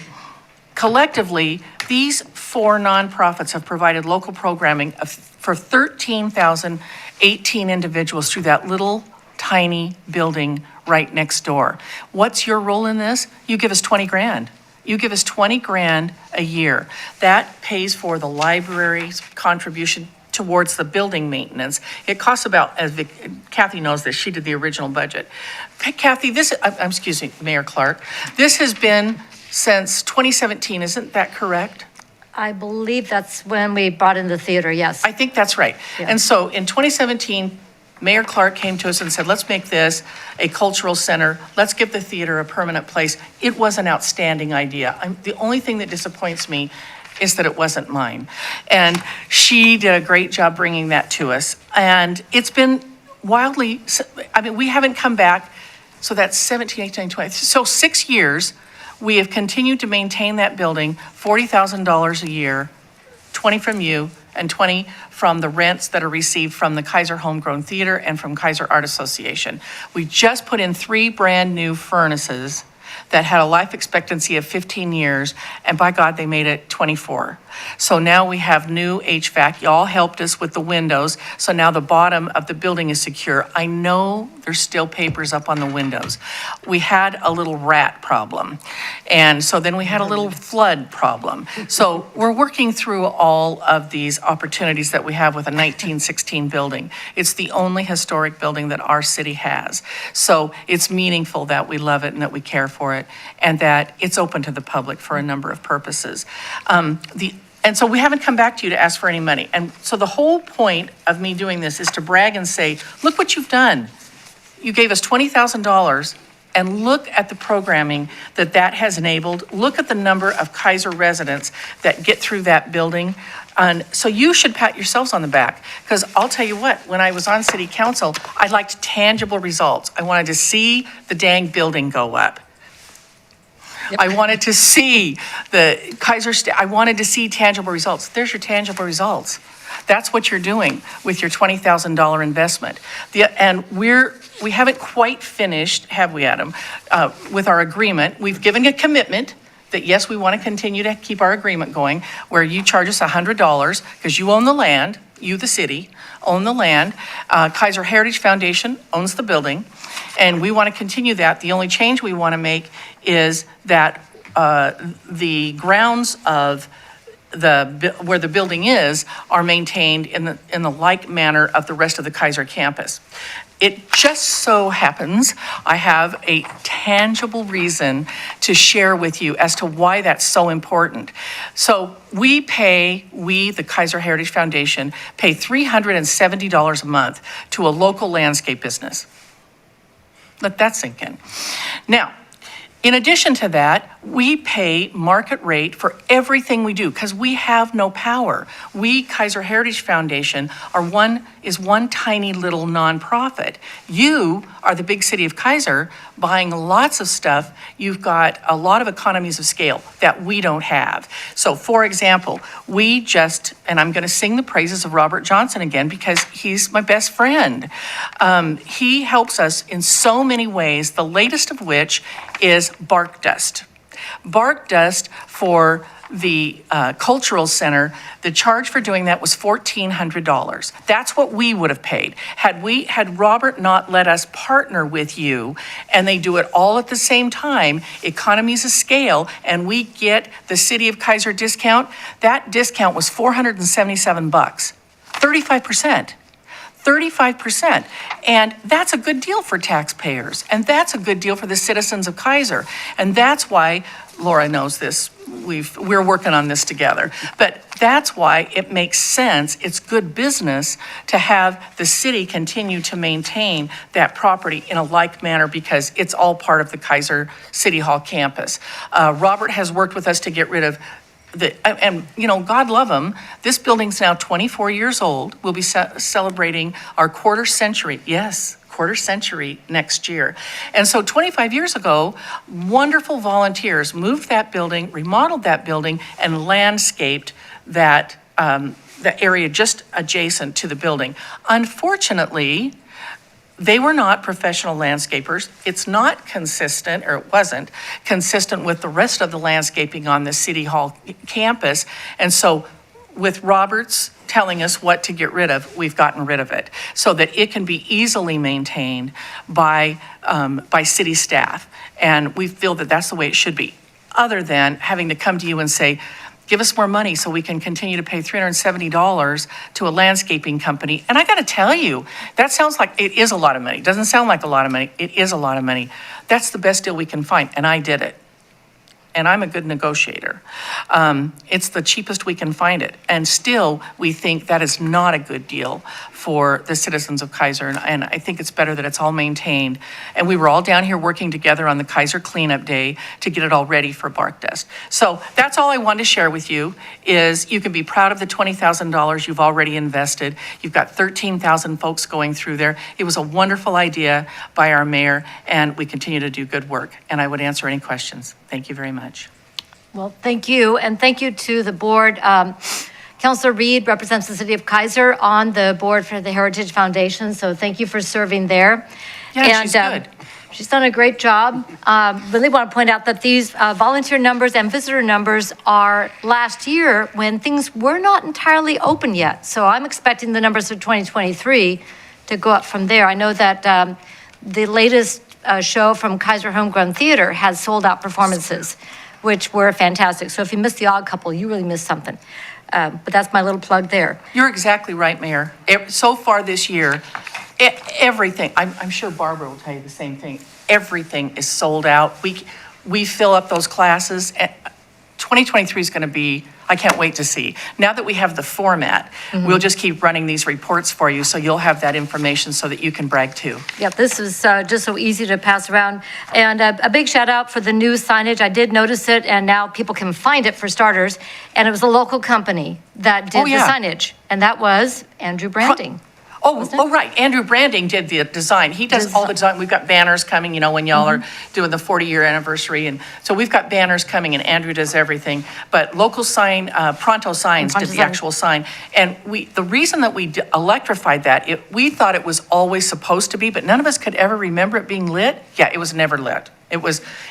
collectively, these 4 nonprofits have provided local programming for 13,018 individuals through that little tiny building right next door. What's your role in this? You give us 20 grand. You give us 20 grand a year. That pays for the library's contribution towards the building maintenance. It costs about, as Kathy knows this, she did the original budget. Kathy, excuse me, Mayor Clark, this has been since 2017, isn't that correct? I believe that's when we brought in the theater, yes. I think that's right. Yeah. And so in 2017, Mayor Clark came to us and said, let's make this a cultural center. Let's give the theater a permanent place. It was an outstanding idea. The only thing that disappoints me is that it wasn't mine. And she did a great job bringing that to us. And it's been wildly, we haven't come back. So that's 17, 18, 20. So 6 years, we have continued to maintain that building, $40,000 a year, 20 from you, and 20 from the rents that are received from the Keizer Homegrown Theater and from Keizer Art Association. We just put in 3 brand new furnaces that had a life expectancy of 15 years, and by God, they made it 24. So now we have new HVAC. Y'all helped us with the windows, so now the bottom of the building is secure. I know there's still papers up on the windows. We had a little rat problem, and so then we had a little flood problem. So we're working through all of these opportunities that we have with a 1916 building. It's the only historic building that our city has. So it's meaningful that we love it and that we care for it, and that it's open to the public for a number of purposes. And so we haven't come back to you to ask for any money. And so the whole point of me doing this is to brag and say, look what you've done. You gave us $20,000, and look at the programming that has enabled. Look at the number of Keizer residents that get through that building. And so you should pat yourselves on the back, because I'll tell you what, when I was on city council, I liked tangible results. I wanted to see the dang building go up. I wanted to see the Keizer, I wanted to see tangible results. There's your tangible results. That's what you're doing with your $20,000 investment. And we haven't quite finished, have we, Adam, with our agreement. We've given a commitment that, yes, we want to continue to keep our agreement going, where you charge us $100 because you own the land, you, the city, own the land. Keizer Heritage Foundation owns the building, and we want to continue that. The only change we want to make is that the grounds of where the building is are maintained in the like manner of the rest of the Keizer campus. It just so happens I have a tangible reason to share with you as to why that's so important. So we, the Keizer Heritage Foundation, pay $370 a month to a local landscape business. Let that sink in. Now, in addition to that, we pay market rate for everything we do because we have no power. We, Keizer Heritage Foundation, is one tiny little nonprofit. You are the big city of Keizer buying lots of stuff. You've got a lot of economies of scale that we don't have. So for example, and I'm going to sing the praises of Robert Johnson again because he's my best friend. He helps us in so many ways, the latest of which is bark dust. Bark dust for the cultural center, the charge for doing that was $1,400. That's what we would have paid. Had Robert not let us partner with you and they do it all at the same time, economies of scale, and we get the City of Keizer discount, that discount was $477, 35%. 35%. And that's a good deal for taxpayers. And that's a good deal for the citizens of Keizer. And that's why, Laura knows this, we're working on this together. But that's why it makes sense, it's good business to have the city continue to maintain that property in a like manner because it's all part of the Keizer City Hall campus. Robert has worked with us to get rid of and God love him, this building's now 24 years old. We'll be celebrating our quarter century next year. And so 25 years ago, wonderful volunteers moved that building, remodeled that building, and landscaped the area just adjacent to the building. Unfortunately, they were not professional landscapers. It's not consistent, or it wasn't consistent with the rest of the landscaping on the City Hall campus. And so with Robert's telling us what to get rid of, we've gotten rid of it so that it can be easily maintained by city staff. And we feel that that's the way it should be, other than having to come to you and say, give us more money so we can continue to pay $370 to a landscaping company. And I got to tell you, that sounds like it is a lot of money. It doesn't sound like a lot of money. It is a lot of money. That's the best deal we can find, and I did it. And I'm a good negotiator. It's the cheapest we can find it. And still, we think that is not a good deal for the citizens of Keizer. And I think it's better that it's all maintained. And we were all down here working together on the Keizer cleanup day to get it all ready for bark dust. So that's all I wanted to share with you is you can be proud of the $20,000 you've already invested. You've got 13,000 folks going through there. It was a wonderful idea by our mayor, and we continue to do good work. And I would answer any questions. Thank you very much. Well, thank you, and thank you to the board. Councilor Reed represents the city of Keizer on the board for the Heritage Foundation, so thank you for serving there. Yeah, she's good. She's done a great job. Really want to point out that these volunteer numbers and visitor numbers are last year when things were not entirely open yet. So I'm expecting the numbers for 2023 to go up from there. I know that the latest show from Keizer Homegrown Theater has sold out performances, which were fantastic. So if you missed The Odd Couple, you really missed something. But that's my little plug there. You're exactly right, Mayor. So far this year, everything, I'm sure Barbara will tell you the same thing. Everything is sold out. We fill up those classes. 2023 is going to be, I can't wait to see. Now that we have the format, we'll just keep running these reports for you so you'll have that information so that you can brag too. Yep, this is just so easy to pass around. And a big shout out for the new signage. I did notice it, and now people can find it for starters. And it was a local company that did the signage, and that was Andrew Branding. Oh, right. Andrew Branding did the design. He does all the design. We've got banners coming, when y'all are doing the 40-year anniversary. And so we've got banners coming and Andrew does everything. But local sign, Pronto Signs did the actual sign. And the reason that we electrified that, we thought it was always supposed to be, but none of us could ever remember it being lit. Yeah, it was never lit.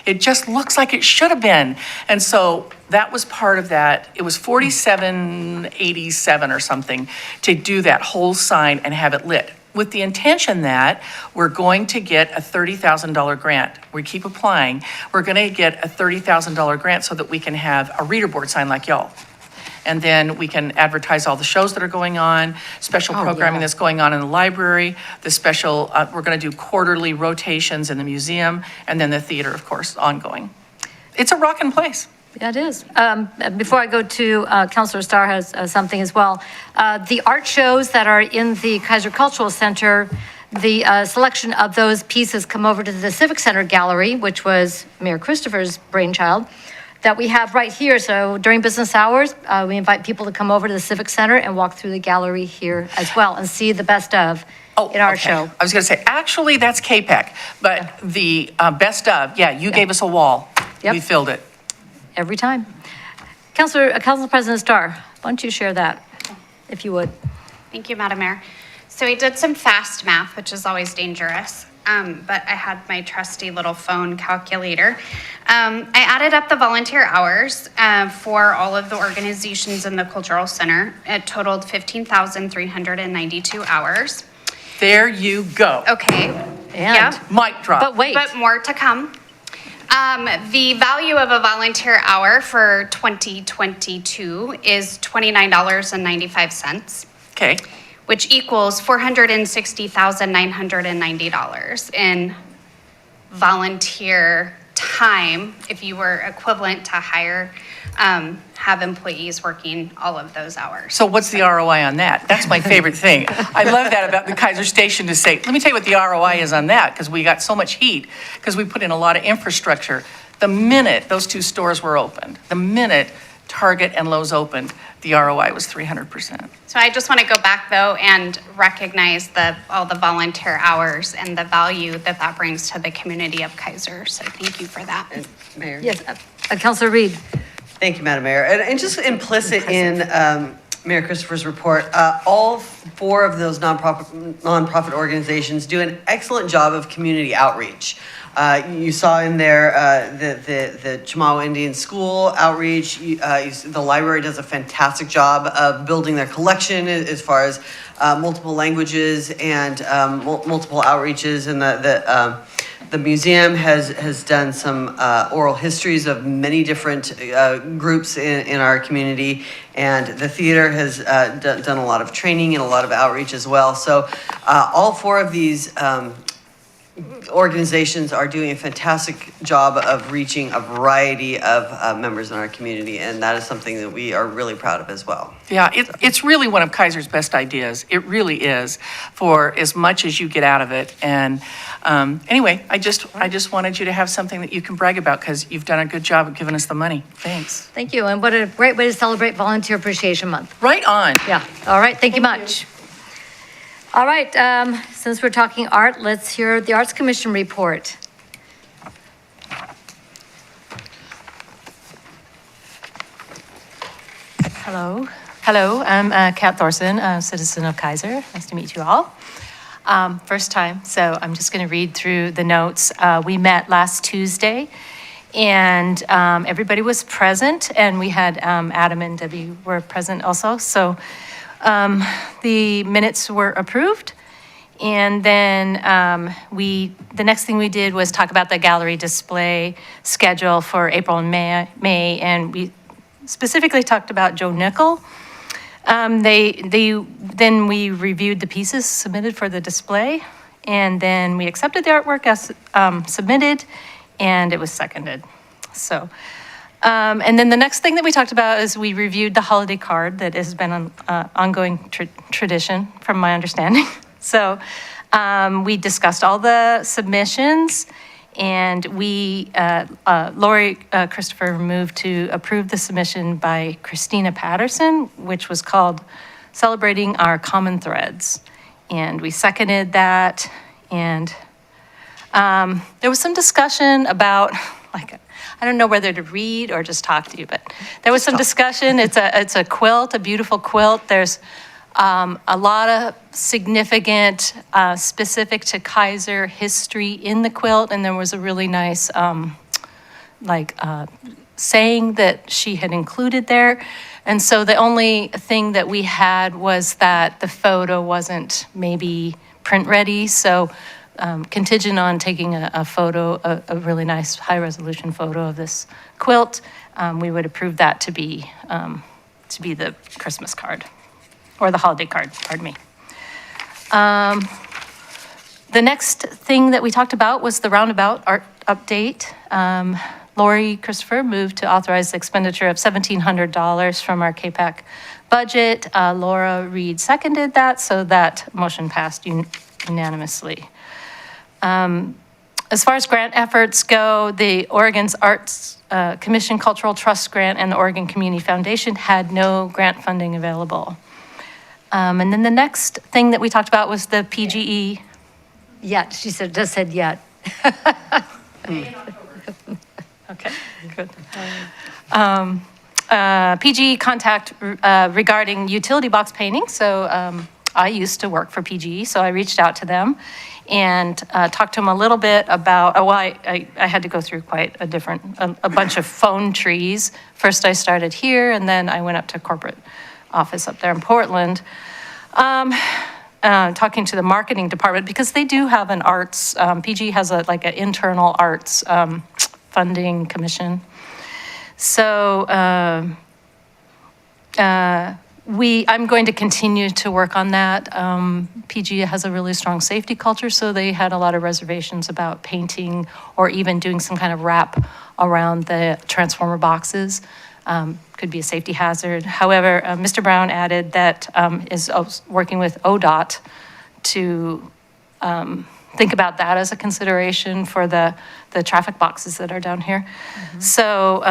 It just looks like it should have been. And so that was part of that. It was $47.87 or something to do that whole sign and have it lit, with the intention that we're going to get a $30,000 grant. We keep applying. We're going to get a $30,000 grant so that we can have a reader board sign like y'all. And then we can advertise all the shows that are going on, special programming that's going on in the library, the special, we're going to do quarterly rotations in the museum, and then the theater, of course, ongoing. It's a rockin' place. Yeah, it is. Before I go to Councilor Starr has something as well. The art shows that are in the Keizer Cultural Center, the selection of those pieces come over to the Civic Center Gallery, which was Mayor Christopher's brainchild, that we have right here. So during business hours, we invite people to come over to the Civic Center and walk through the gallery here as well and see the best of in our show. I was going to say, actually, that's KPEC, but the best of, you gave us a wall. Yep. We filled it. Every time. Council President Starr, why don't you share that, if you would? Thank you, Madam Mayor. So I did some fast math, which is always dangerous, but I had my trusty little phone calculator. I added up the volunteer hours for all of the organizations in the Cultural Center. It totaled 15,392 hours. There you go. Okay. And mic drop. But wait. But more to come. The value of a volunteer hour for 2022 is $29.95. Okay. Which equals $460,990 in volunteer time if you were equivalent to have employees working all of those hours. So what's the ROI on that? That's my favorite thing. I love that about the Keizer Station to say, let me tell you what the ROI is on that, because we got so much heat, because we put in a lot of infrastructure. The minute those two stores were opened, the minute Target and Lowe's opened, the ROI was 300%. So I just want to go back though and recognize all the volunteer hours and the value that brings to the community of Keizer. So thank you for that. Mayor? Yes, Councilor Reed. Thank you, Madam Mayor. And just implicit in Mayor Christopher's report, all four of those nonprofit organizations do an excellent job of community outreach. You saw in there the Chamawa Indian School outreach. The library does a fantastic job of building their collection as far as multiple languages and multiple outreaches, and the museum has done some oral histories of many different groups in our community, and the theater has done a lot of training and a lot of outreach as well. So all four of these organizations are doing a fantastic job of reaching a variety of members in our community, and that is something that we are really proud of as well. Yeah, it's really one of Keizer's best ideas. It really is, for as much as you get out of it. And anyway, I just wanted you to have something that you can brag about, because you've done a good job of giving us the money. Thanks. Thank you, and what a great way to celebrate Volunteer Appreciation Month. Right on. Yeah, all right, thank you much. All right, since we're talking art, let's hear the Arts Commission report. Hello, I'm Kat Thorson, a citizen of Keizer. Nice to meet you all. First time, so I'm just going to read through the notes. We met last Tuesday, and everybody was present, and we had Adam and Debbie were present also. So the minutes were approved, and then the next thing we did was talk about the gallery display schedule for April and May, and we specifically talked about Joe Nickel. Then we reviewed the pieces submitted for the display, and then we accepted the artwork as submitted, and it was seconded. So. And then the next thing that we talked about is we reviewed the holiday card that has been an ongoing tradition, from my understanding. So we discussed all the submissions, and Lori Christopher moved to approve the submission by Christina Patterson, which was called Celebrating Our Common Threads. and we seconded that. And there was some discussion about, like, I don't know whether to read or just talk to you, but there was some discussion. It's a quilt, a beautiful quilt. There's a lot of significant, specific to Keizer history in the quilt, and there was a really nice, saying that she had included there. And so the only thing that we had was that the photo wasn't maybe print ready, so contingent on taking a photo, a really nice high-resolution photo of this quilt, we would approve that to be the Christmas card, or the holiday card, pardon me. The next thing that we talked about was the roundabout art update. Lori Christopher moved to authorize the expenditure of $1,700 from our KPAC budget. Laura Reed seconded that, so that motion passed unanimously. As far as grant efforts go, the Oregon's Arts Commission Cultural Trust Grant and the Oregon Community Foundation had no grant funding available. And then the next thing that we talked about was the PGE. Yet, she just said yet. Okay, good. PGE contact regarding utility box painting. So I used to work for PGE, so I reached out to them and talked to them a little bit about, I had to go through quite a bunch of phone trees. First I started here, and then I went up to corporate office up there in Portland. Talking to the marketing department, because they do have an arts, PG has an internal arts funding commission. So I'm going to continue to work on that. PG has a really strong safety culture, so they had a lot of reservations about painting or even doing some kind of wrap around the transformer boxes. Could be a safety hazard. However, Mr. Brown added that is working with ODOT to think about that as a consideration for the traffic boxes that are down here. So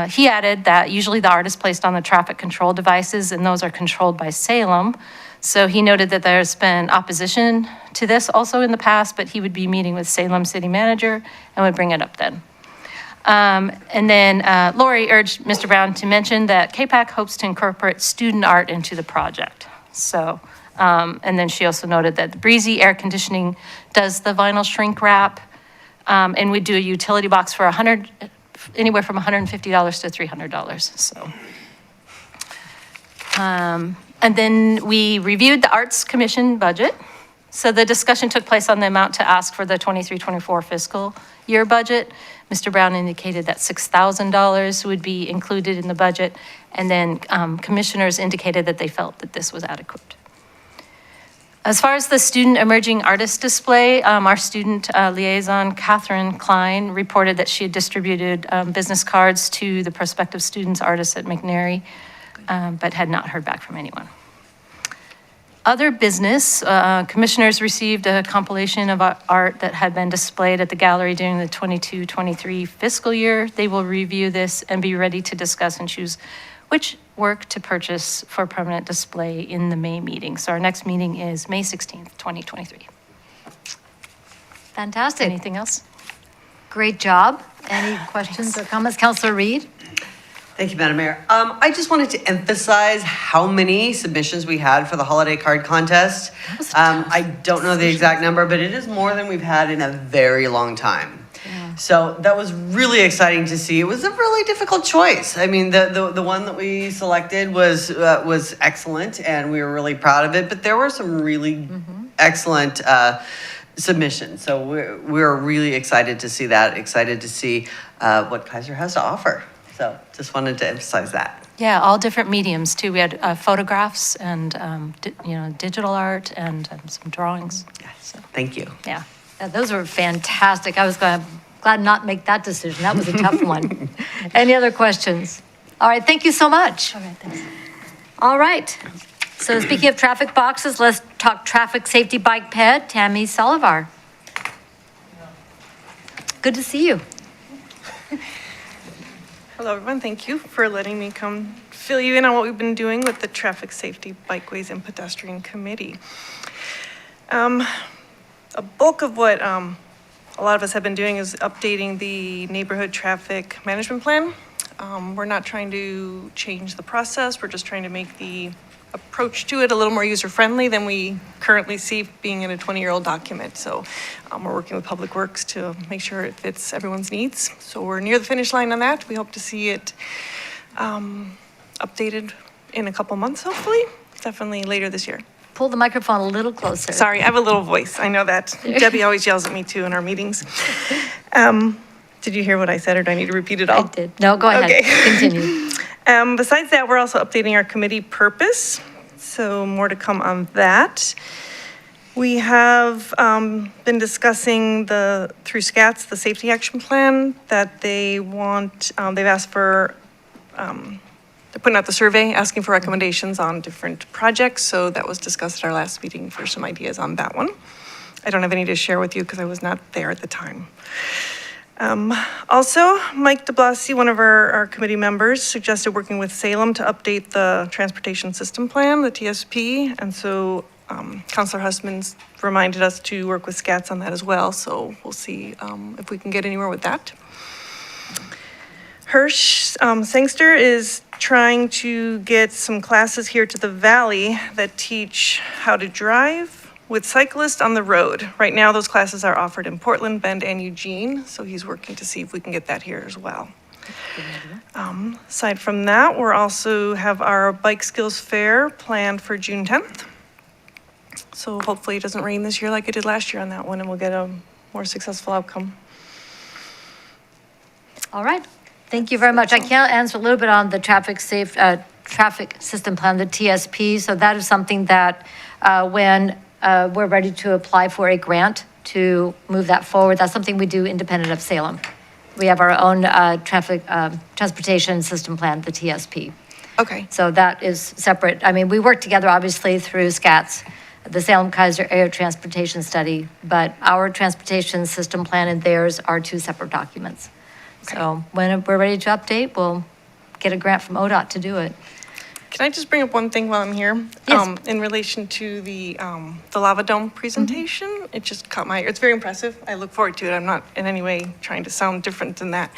he added that usually the art is placed on the traffic control devices, and those are controlled by Salem. So he noted that there's been opposition to this also in the past, but he would be meeting with Salem city manager and would bring it up then. And then Lori urged Mr. Brown to mention that KPAC hopes to incorporate student art into the project. So, and then she also noted that the Breezy Air Conditioning does the vinyl shrink wrap, and we do a utility box for anywhere from $150 to $300. So, and then we reviewed the Arts Commission budget. So the discussion took place on the amount to ask for the 23-24 fiscal year budget. Mr. Brown indicated that $6,000 would be included in the budget, and then commissioners indicated that they felt that this was adequate. As far as the student emerging artist display, our student liaison, Catherine Klein, reported that she had distributed business cards to the prospective students, artists at McNary, but had not heard back from anyone. Other business, commissioners received a compilation of art that had been displayed at the gallery during the 22-23 fiscal year. They will review this and be ready to discuss and choose which work to purchase for permanent display in the May meeting. So our next meeting is May 16th, 2023. Fantastic. Anything else? Great job. Any questions or comments? Councilor Reed? Thank you, Madam Mayor. I just wanted to emphasize how many submissions we had for the holiday card contest. I don't know the exact number, but it is more than we've had in a very long time. Yeah. So that was really exciting to see. It was a really difficult choice. I mean, the one that we selected was excellent, and we were really proud of it. But there were some really excellent submissions. So we're really excited to see that. Excited to see what Keizer has to offer. So just wanted to emphasize that. Yeah, all different mediums too. We had photographs and digital art and some drawings. Yes. So, thank you. Yeah. Those were fantastic. I was glad not make that decision. That was a tough one. Any other questions? All right, thank you so much. All right, thanks. All right. So speaking of traffic boxes, let's talk traffic safety bike ped. Tammy Solivar. Good to see you. Hello, everyone. Thank you for letting me come fill you in on what we've been doing with the Traffic Safety Bikeways and Pedestrian Committee. A bulk of what a lot of us have been doing is updating the neighborhood traffic management plan. We're not trying to change the process, we're just trying to make the approach to it a little more user-friendly than we currently see being in a 20-year-old document. So we're working with Public Works to make sure it fits everyone's needs. So we're near the finish line on that. We hope to see it updated in a couple months, hopefully. Definitely later this year. Pull the microphone a little closer. Sorry, I have a little voice. I know that. Debbie always yells at me too in our meetings. Did you hear what I said, or do I need to repeat it all? I did. No, go ahead. Okay. Continue. Besides that, we're also updating our committee purpose, so more to come on that. We have been discussing through SCATS, the safety action plan that they want, they've asked for, they're putting out the survey, asking for recommendations on different projects, so that was discussed at our last meeting for some ideas on that one. I don't have any to share with you because I was not there at the time. Also, Mike DeBlasi, one of our committee members, suggested working with Salem to update the transportation system plan, the TSP. And so Councilor Hussman's reminded us to work with SCATS on that as well. So we'll see if we can get anywhere with that. Hirsch Sangster is trying to get some classes here to the Valley that teach how to drive with cyclists on the road. Right now, those classes are offered in Portland, Bend, and Eugene, so he's working to see if we can get that here as well. Aside from that, we're also have our Bike Skills Fair planned for June 10th. So hopefully it doesn't rain this year like it did last year on that one, and we'll get a more successful outcome. All right. Thank you very much. I can answer a little bit on the traffic system plan, the TSP. So that is something that when we're ready to apply for a grant to move that forward. That's something we do independent of Salem. We have our own transportation system plan, the TSP. Okay. So that is separate. I mean, we work together obviously through SCATS, the Salem Keizer Area Transportation Study, but our transportation system plan and theirs are two separate documents. Okay. So when we're ready to update, we'll get a grant from ODOT to do it. Can I just bring up one thing while I'm here? Yes. In relation to the Lava Dome presentation, It just caught my ear. It's very impressive. I look forward to it. I'm not in any way trying to sound different than that.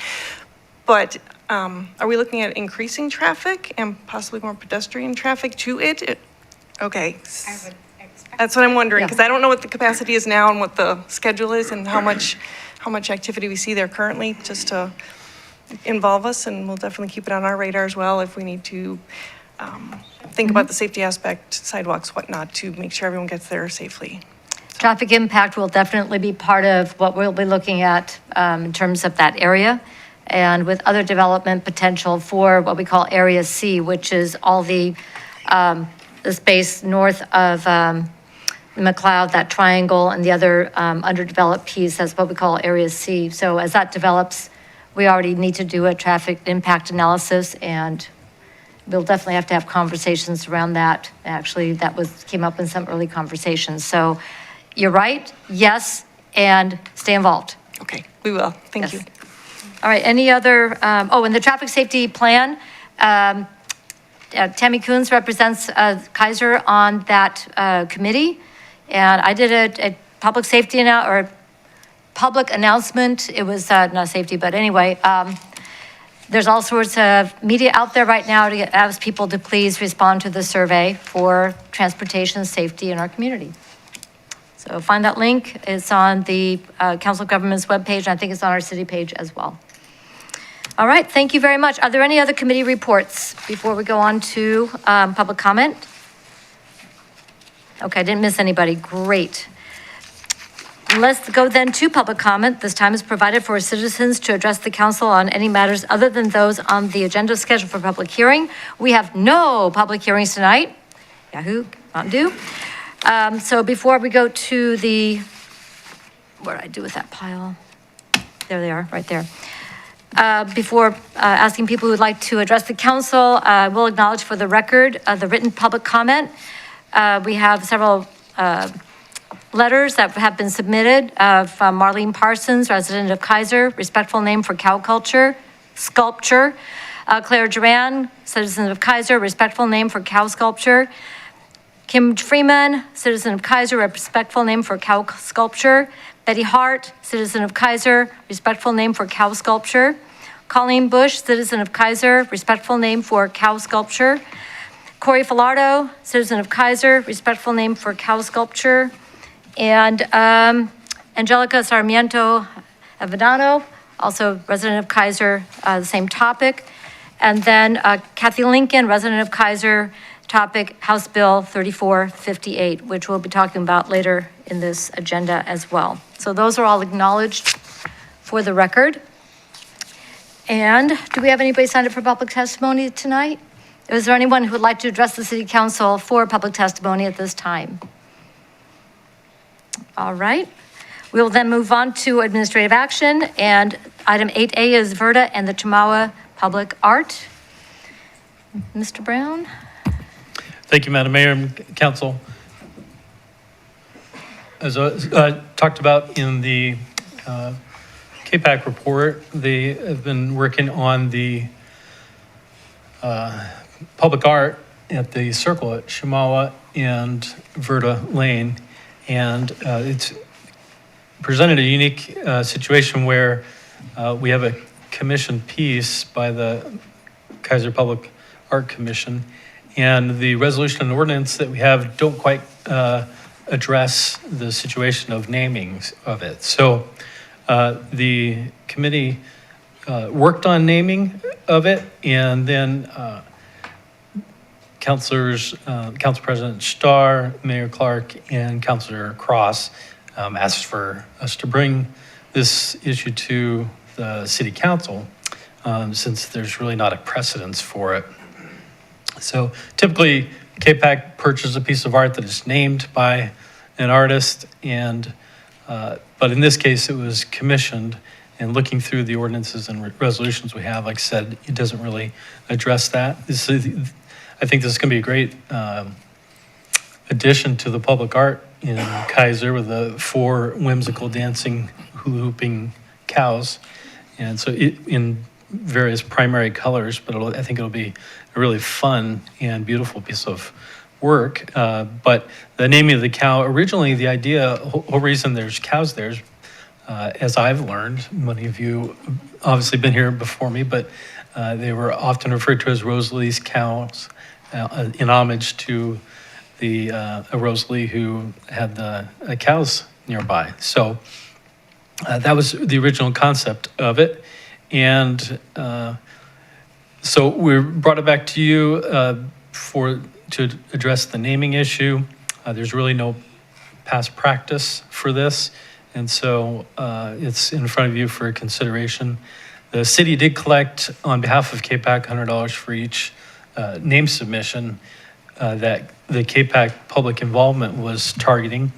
But are we looking at increasing traffic and possibly more pedestrian traffic to it? Okay. That's what I'm wondering, because I don't know what the capacity is now and what the schedule is and how much activity we see there currently, just to involve us, and we'll definitely keep it on our radar as well if we need to think about the safety aspect, sidewalks, whatnot, to make sure everyone gets there safely. Traffic impact will definitely be part of what we'll be looking at in terms of that area, and with other development potential for what we call Area C, which is all the space north of McLeod, that triangle, and the other underdeveloped piece. That's what we call Area C. So as that develops, we already need to do a traffic impact analysis, and we'll definitely have to have conversations around that. Actually, that came up in some early conversations. So you're right, yes, and stay involved. Okay, we will. Thank you. All right, any other, in the traffic safety plan, Tammy Coons represents Keizer on that committee, and I did a public safety public announcement. It was not safety, but anyway, there's all sorts of media out there right now to ask people to please respond to the survey for transportation safety in our community. So find that link. It's on the Council of Governments webpage, and I think it's on our city page as well. All right, thank you very much. Are there any other committee reports before we go on to public comment? Okay, I didn't miss anybody. Great. Let's go then to public comment. This time is provided for citizens to address the council on any matters other than those on the agenda scheduled for public hearing. We have no public hearings tonight. Yahoo, Mountain Dew. So before we go to what did I do with that pile? There they are, right there. Before asking people who would like to address the council, we'll acknowledge for the record the written public comment. We have several letters that have been submitted from Marlene Parsons, resident of Keizer, respectful name for cow culture, sculpture. Claire Duran, citizen of Keizer, respectful name for cow sculpture. Kim Freeman, citizen of Keizer, respectful name for cow sculpture. Betty Hart, citizen of Keizer, respectful name for cow sculpture. Colleen Bush, citizen of Keizer, respectful name for cow sculpture. Corey Filardo, citizen of Keizer, respectful name for cow sculpture. And Angelica Sarmiento Avedano, also resident of Keizer, the same topic. And then Kathy Lincoln, resident of Keizer, topic House Bill 3458, which we'll be talking about later in this agenda as well. So those are all acknowledged for the record. And do we have anybody signed up for public testimony tonight? Is there anyone who would like to address the City Council for public testimony at this time? All right. We will then move on to administrative action, and item 8A is Verda and the Chemawa Public Art. Mr. Brown? Thank you, Madam Mayor and Council. As I talked about in the KPAC report, they have been working on the public art at the Circle at Chemawa and Verda Lane. And it's presented a unique situation where we have a commission piece by the Keizer Public Art Commission, and the resolution and ordinance that we have don't quite address the situation of namings of it. So the committee worked on naming of it, and then Council President Starr, Mayor Clark, and Councilor Cross asked for us to bring this issue to the City Council since there's really not a precedence for it. So typically, KPAC purchases a piece of art that is named by an artist, and but in this case, it was commissioned. And looking through the ordinances and resolutions we have, like I said, it doesn't really address that. I think this is going to be a great addition to the public art in Keizer with the 4 whimsical dancing hula hooping cows, and so in various primary colors. But I think it'll be a really fun and beautiful piece of work. But the naming of the cow, originally the whole reason there's cows there is, as I've learned, many of you obviously been here before me, but they were often referred to as Rosalie's cows in homage to the Rosalie who had the cows nearby. So that was the original concept of it. And so we brought it back to you to address the naming issue. There's really no past practice for this. And so it's in front of you for consideration. The city did collect, on behalf of KPAC, $100 for each name submission that the KPAC public involvement was targeting.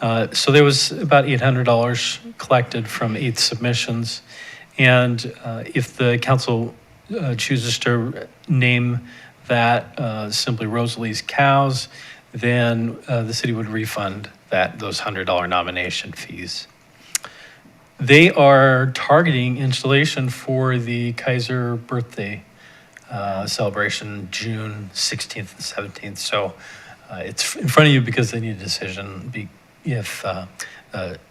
So there was about $800 collected from 8 submissions. And if the council chooses to name that simply Rosalie's Cows, then the city would refund those $100 nomination fees. They are targeting installation for the Keizer birthday celebration, June 16th and 17th. So it's in front of you because they need a decision if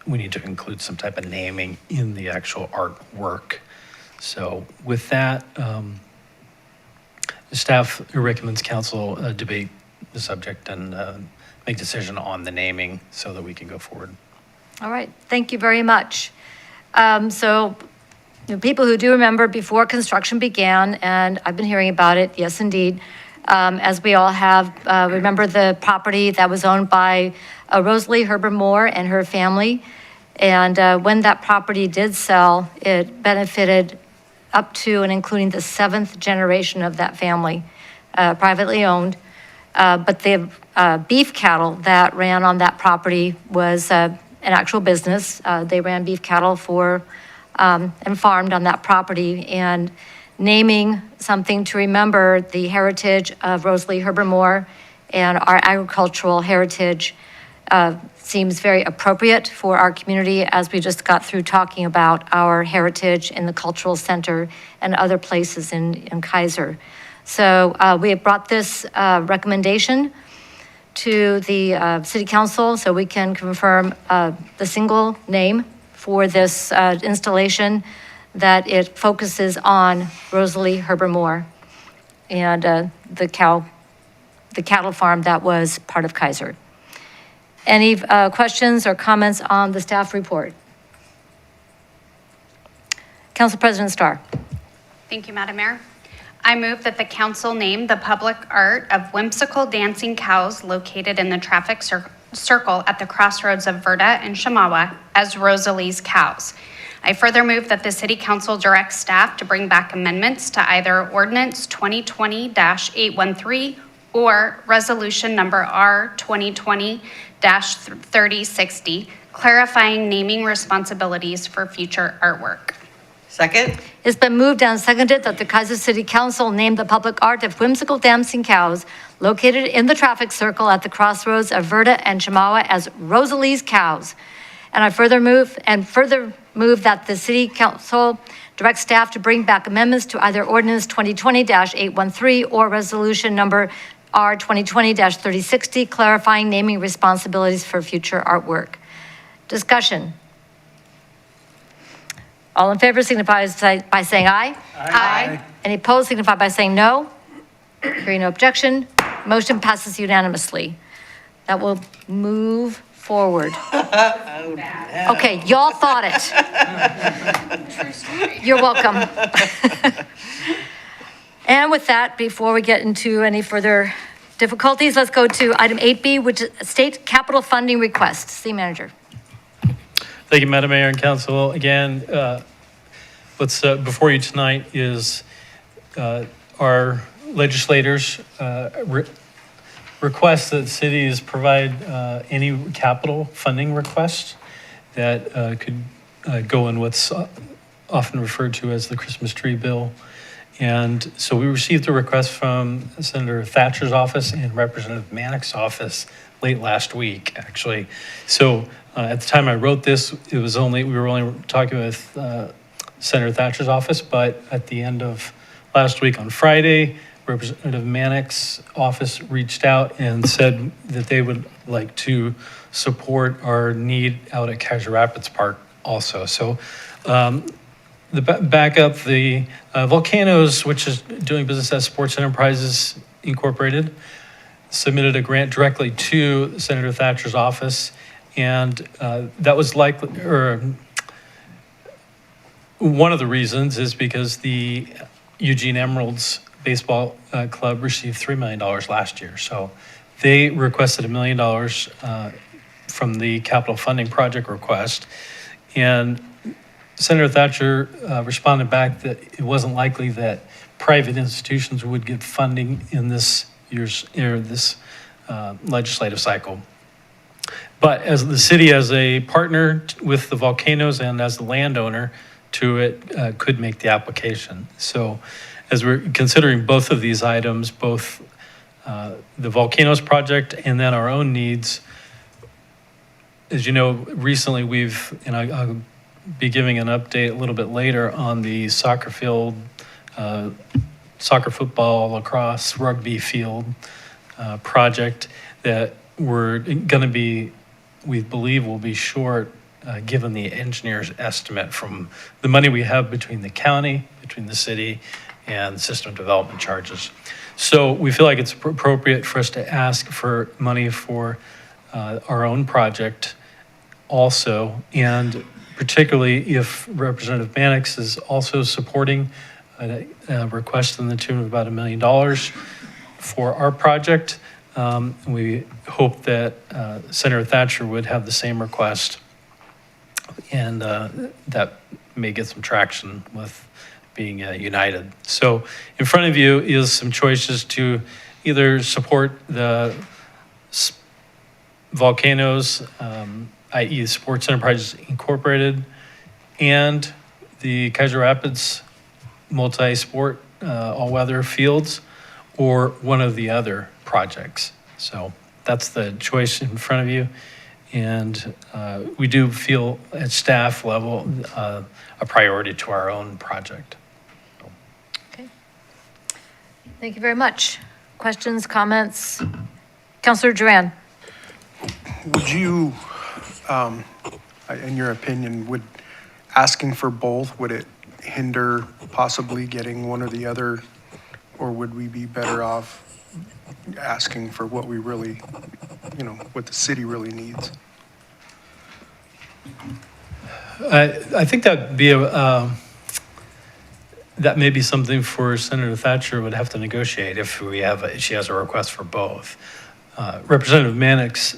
we need to include some type of naming in the actual artwork. So with that, the staff recommends council debate the subject and make decision on the naming so that we can go forward. All right, thank you very much. So people who do remember before construction began, and I've been hearing about it, yes, indeed, as we all have, remember the property that was owned by Rosalie Herbert Moore and her family. And when that property did sell, it benefited up to and including the 7th generation of that family, privately owned. But the beef cattle that ran on that property was an actual business. They ran beef cattle for and farmed on that property, and naming something to remember the heritage of Rosalie Herbert Moore and our agricultural heritage seems very appropriate for our community as we just got through talking about our heritage in the cultural center and other places in Keizer. So we have brought this recommendation to the city council so we can confirm the single name for this installation, that it focuses on Rosalie Herbert Moore and the cattle farm that was part of Keizer. Any questions or comments on the staff report? Council President Starr. Thank you, Madam Mayor. I move that the council name the public art of whimsical dancing cows located in the traffic circle at the crossroads of Verda and Shamawa as Rosalie's Cows. I further move that the city council direct staff to bring back amendments to either ordinance 2020-813 or resolution number R 2020-3060, clarifying naming responsibilities for future artwork. Second? It's been moved and seconded that the Keizer City Council name the public art of whimsical dancing cows located in the traffic circle at the crossroads of Verda and Shamawa as Rosalie's Cows. And I further move that the city council direct staff to bring back amendments to either ordinance 2020-813 or resolution number R 2020-3060, clarifying naming responsibilities for future artwork. Discussion. All in favor signify by saying aye. Aye. Any opposed signify by saying no. Hearing no objection, motion passes unanimously. That will move forward. Okay, y'all thought it. You're welcome. And with that, before we get into any further difficulties, let's go to item 8B, which is state capital funding request. City Manager. Thank you, Madam Mayor and Council. Again, before you tonight is our legislators request that cities provide any capital funding requests that could go in what's often referred to as the Christmas tree bill. And so we received a request from Senator Thatcher's office and Representative Manick's office late last week, actually. So at the time I wrote this, we were only talking with Senator Thatcher's office, but at the end of last week on Friday, Representative Manick's office reached out and said that they would like to support our need out at Keizer Rapids Park also. So back up, the Volcanoes, which is doing business as Sports Enterprises Incorporated, submitted a grant directly to Senator Thatcher's office, and that was likely, or one of the reasons is because the Eugene Emeralds Baseball Club received $3 million last year. So they requested $1 million from the capital funding project request, and Senator Thatcher responded back that it wasn't likely that private institutions would get funding in this legislative cycle. But as the city, as a partner with the Volcanoes and as the landowner to it, could make the application. So as we're considering both of these items, both the Volcanoes project and then our own needs, as you know, recently I'll be giving an update a little bit later on the soccer field, soccer, football, lacrosse, rugby field project that we're going to be, we believe will be short given the engineer's estimate from the money we have between the county, between the city, and system development charges. So we feel like it's appropriate for us to ask for money for our own project also, and particularly if Representative Mannix is also supporting a request in the tune of about $1 million for our project. We hope that Senator Thatcher would have the same request, and that may get some traction with being united. So in front of you is some choices to either support the Volcanoes, i.e. Sports Enterprises Incorporated, and the Keizer Rapids multi-sport all-weather fields, or one of the other projects. So that's the choice in front of you. And we do feel at staff level a priority to our own project. Okay. Thank you very much. Questions, comments? Counselor Duran? Would you, in your opinion, would asking for both, would it hinder possibly getting one or the other? Or would we be better off asking for what we really, what the city really needs? I think that'd be that may be something for Senator Thatcher would have to negotiate if she has a request for both. Representative Manick's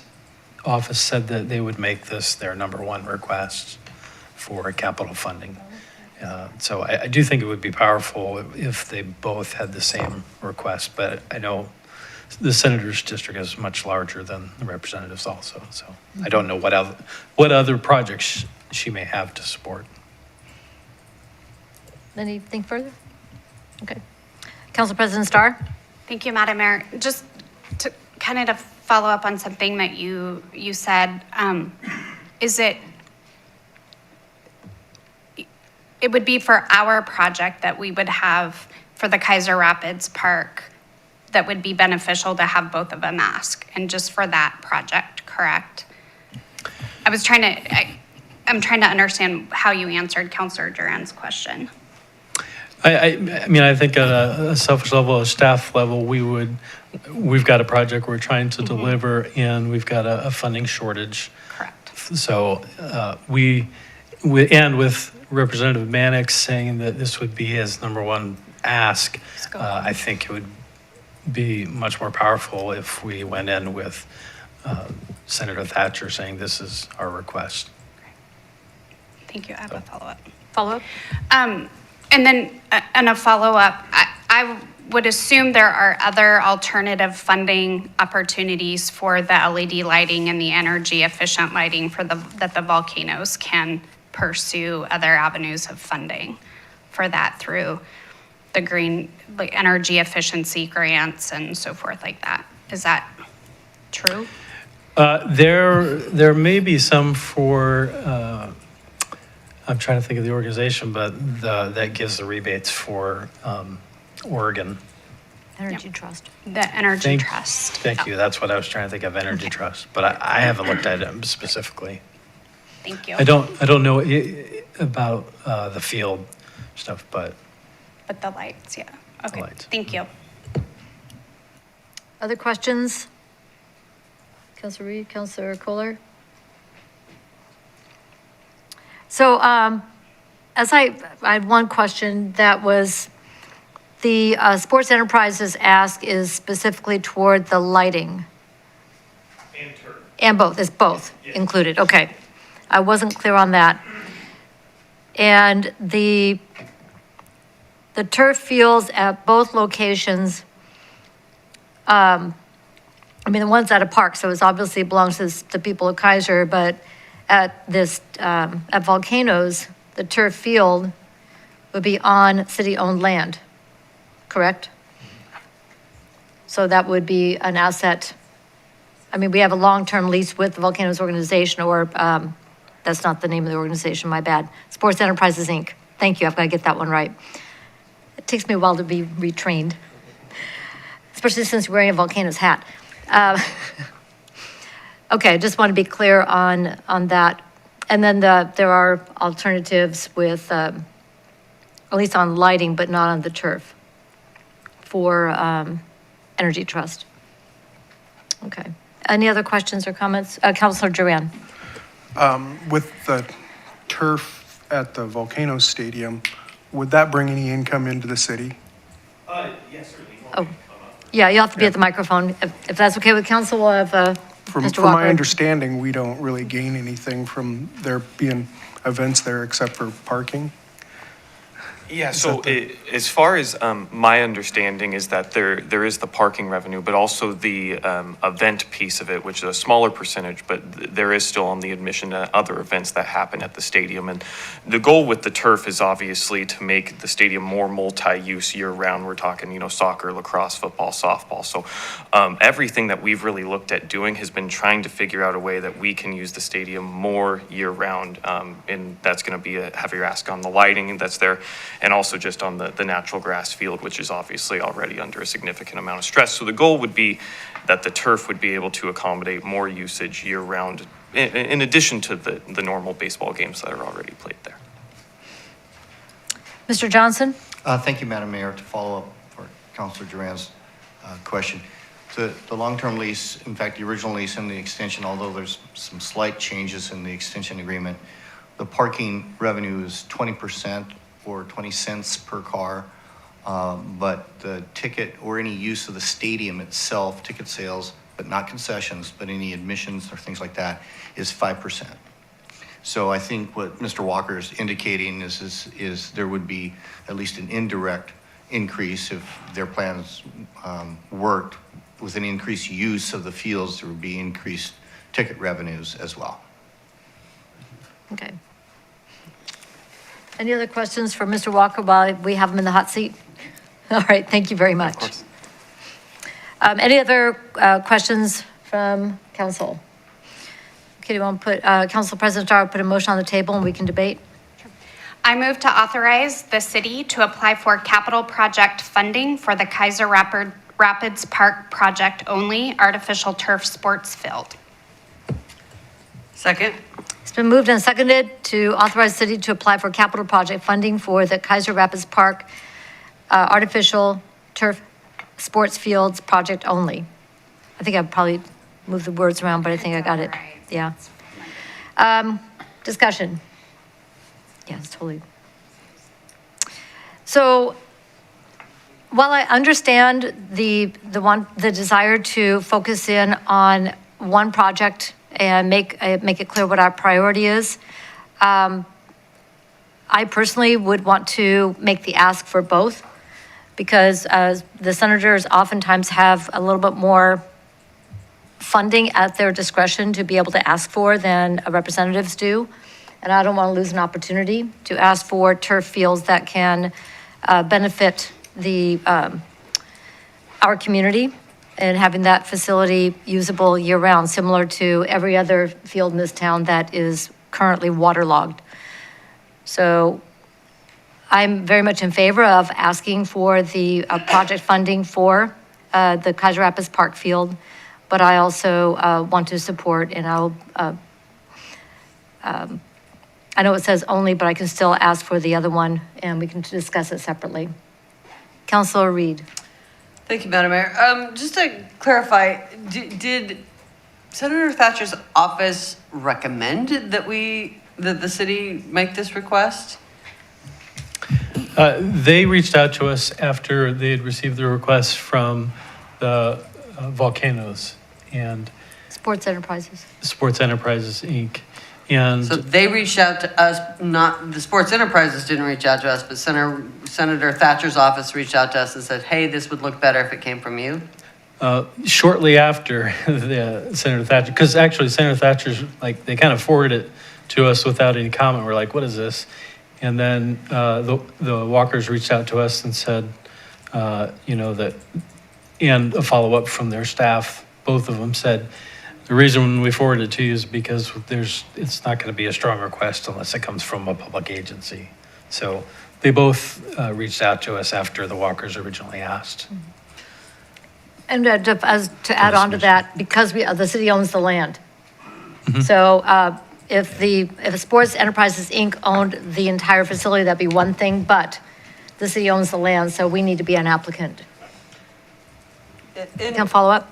office said that they would make this their number one request for capital funding. So I do think it would be powerful if they both had the same request, but I know the senator's district is much larger than the representatives also. So I don't know what other projects she may have to support. Anything further? Okay. Council President Starr? Thank you, Madam Mayor. Just to kind of follow up on something that you said, it would be for our project that we would have for the Keizer Rapids Park that would be beneficial to have both of them ask, and just for that project, correct? I'm trying to understand how you answered Councilor Duran's question. I mean, I think at a selfish level, a staff level, we've got a project we're trying to deliver, and we've got a funding shortage. Correct. So with Representative Mannix saying that this would be his number one ask, I think it would be much more powerful if we went in with Senator Thatcher saying this is our request. Thank you. I have a follow-up. Follow-up? And then, and a follow-up, I would assume there are other alternative funding opportunities for the LED lighting and the energy efficient lighting that the volcanoes can pursue other avenues of funding for that through the green, like energy efficiency grants and so forth like that. Is that true? There may be some for, I'm trying to think of the organization, but that gives the rebates for Oregon. Energy Trust. The Energy Trust. Thank you. That's what I was trying to think of, Energy Trust. But I haven't looked at it specifically. Thank you. I don't know about the field stuff, but. But the lights, yeah. Okay, lights. thank you. Other questions? Councilor Reed, Councilor Kohler? So as I had one question that was the Sports Enterprises ask is specifically toward the lighting. And turf. And both, it's both included, okay. I wasn't clear on that. And the turf fields at both locations, I mean, the one's at a park, so it obviously belongs to the people of Keizer, but at Volcanoes, the turf field would be on city-owned land, correct? So that would be an asset. I mean, we have a long-term lease with the Volcanoes organization, or that's not the name of the organization, my bad. Sports Enterprises, Inc. Thank you, I've got to get that one right. It takes me a while to be retrained, especially since you're wearing a Volcanoes hat. Okay, just want to be clear on that. And then there are alternatives with, at least on lighting, but not on the turf for Energy Trust. Okay. Any other questions or comments? Councilor Duran. With the turf at the Volcano Stadium, would that bring any income into the city? Yes, certainly. Oh, yeah, you'll have to be at the microphone. If that's okay with council, we'll have From Mr. Walker. my understanding, we don't really gain anything from there being events there except for parking. Yeah, so as far as my understanding is that there is the parking revenue, but also the event piece of it, which is a smaller percentage, but there is still on the admission to other events that happen at the stadium. And the goal with the turf is obviously to make the stadium more multi-use year-round. We're talking, soccer, lacrosse, football, softball. So everything that we've really looked at doing has been trying to figure out a way that we can use the stadium more year-round. And that's going to be a heavier ask on the lighting that's there. and also just on the natural grass field, which is obviously already under a significant amount of stress. So the goal would be that the turf would be able to accommodate more usage year-round, in addition to the normal baseball games that are already played there. Mr. Johnson? Thank you, Madam Mayor. To follow up for Councilor Duran's question, the long-term lease, in fact, the original lease and the extension, although there's some slight changes in the extension agreement, the parking revenue is 20% or 20 cents per car, but the ticket or any use of the stadium itself, ticket sales, but not concessions, but any admissions or things like that, is 5%. So I think what Mr. Walker is indicating is there would be at least an indirect increase if their plans worked. With an increased use of the fields, there would be increased ticket revenues as well. Okay. Any other questions for Mr. Walker while we have him in the hot seat? All right, thank you very much. Of course. Any other questions from council? Okay, do you want to put, Council President Starr, put a motion on the table and we can debate? I move to authorize the city to apply for capital project funding for the Keizer Rapids Park project only artificial turf sports field. Second? It's been moved and seconded to authorize the city to apply for capital project funding for the Keizer Rapids Park artificial turf sports fields project only. I think I probably moved the words around, but I think I got it. Yeah. Discussion. Yes, totally. So while I understand the desire to focus in on one project and make it clear what our priority is, I personally would want to make the ask for both, because the senators oftentimes have a little bit more funding at their discretion to be able to ask for than representatives do. And I don't want to lose an opportunity to ask for turf fields that can benefit our community and having that facility usable year-round, similar to every other field in this town that is currently waterlogged. So I'm very much in favor of asking for the project funding for the Keizer Rapids Park field, but I also want to support, and I'll, I know it says only, but I can still ask for the other one, and we can discuss it separately. Councilor Reed. Thank you, Madam Mayor. Just to clarify, did Senator Thatcher's office recommend that the city make this request? They reached out to us after they had received the request from the volcanoes and Sports Enterprises. Sports Enterprises, Inc. And So they reached out to us, not, the Sports Enterprises didn't reach out to us, but Senator Thatcher's office reached out to us and said, hey, this would look better if it came from you? shortly after the Senator Thatcher, because actually Senator Thatcher's, like, they kind of forwarded it to us without any comment. We're like, what is this? And then the Walkers reached out to us and said, that, and a follow-up from their staff, both of them said, the reason we forwarded it to you is because it's not going to be a strong request unless it comes from a public agency. So they both reached out to us after the Walkers originally asked. And to add on to that, because the city owns the land. So if Sports Enterprises Inc. owned the entire facility, that'd be one thing, but the city owns the land, so we need to be an applicant. Can I follow up?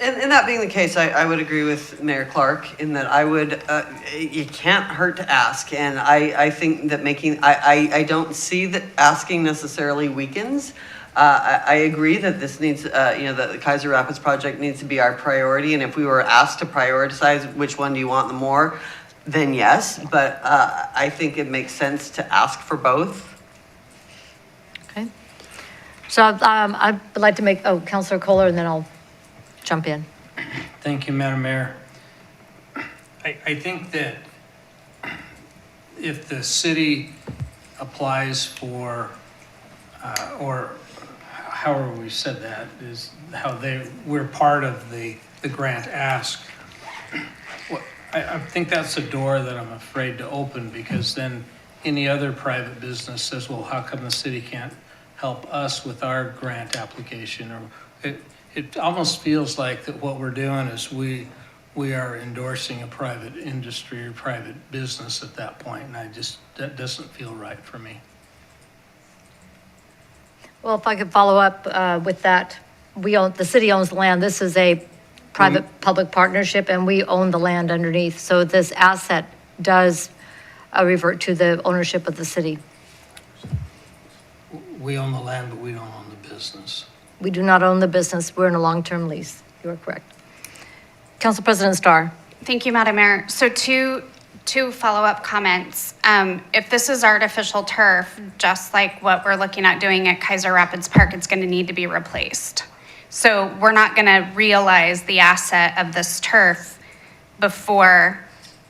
And that being the case, I would agree with Mayor Clark in that it can't hurt to ask. And I think that I don't see that asking necessarily weakens. I agree that this needs, that the Keizer Rapids project needs to be our priority. And if we were asked to prioritize which one do you want the more, then yes. But I think it makes sense to ask for both. Okay. So I would like to make, Councilor Kohler, and then I'll jump in. Thank you, Madam Mayor. I think that if the city applies for, or however we said that, is how we're part of the grant ask. I think that's a door that I'm afraid to open, because then any other private business says, well, how come the city can't help us with our grant application? Or it almost feels like that what we're doing is we are endorsing a private industry or private business at that point, and that doesn't feel right for me. Well, if I could follow up with that, the city owns the land. This is a private-public partnership, and we own the land underneath. So this asset does revert to the ownership of the city. We own the land, but we don't own the business. We do not own the business. We're in a long-term lease. You are correct. Council President Starr. Thank you, Madam Mayor. So two follow-up comments. If this is artificial turf, just like what we're looking at doing at Keizer Rapids Park, it's going to need to be replaced. So we're not going to realize the asset of this turf before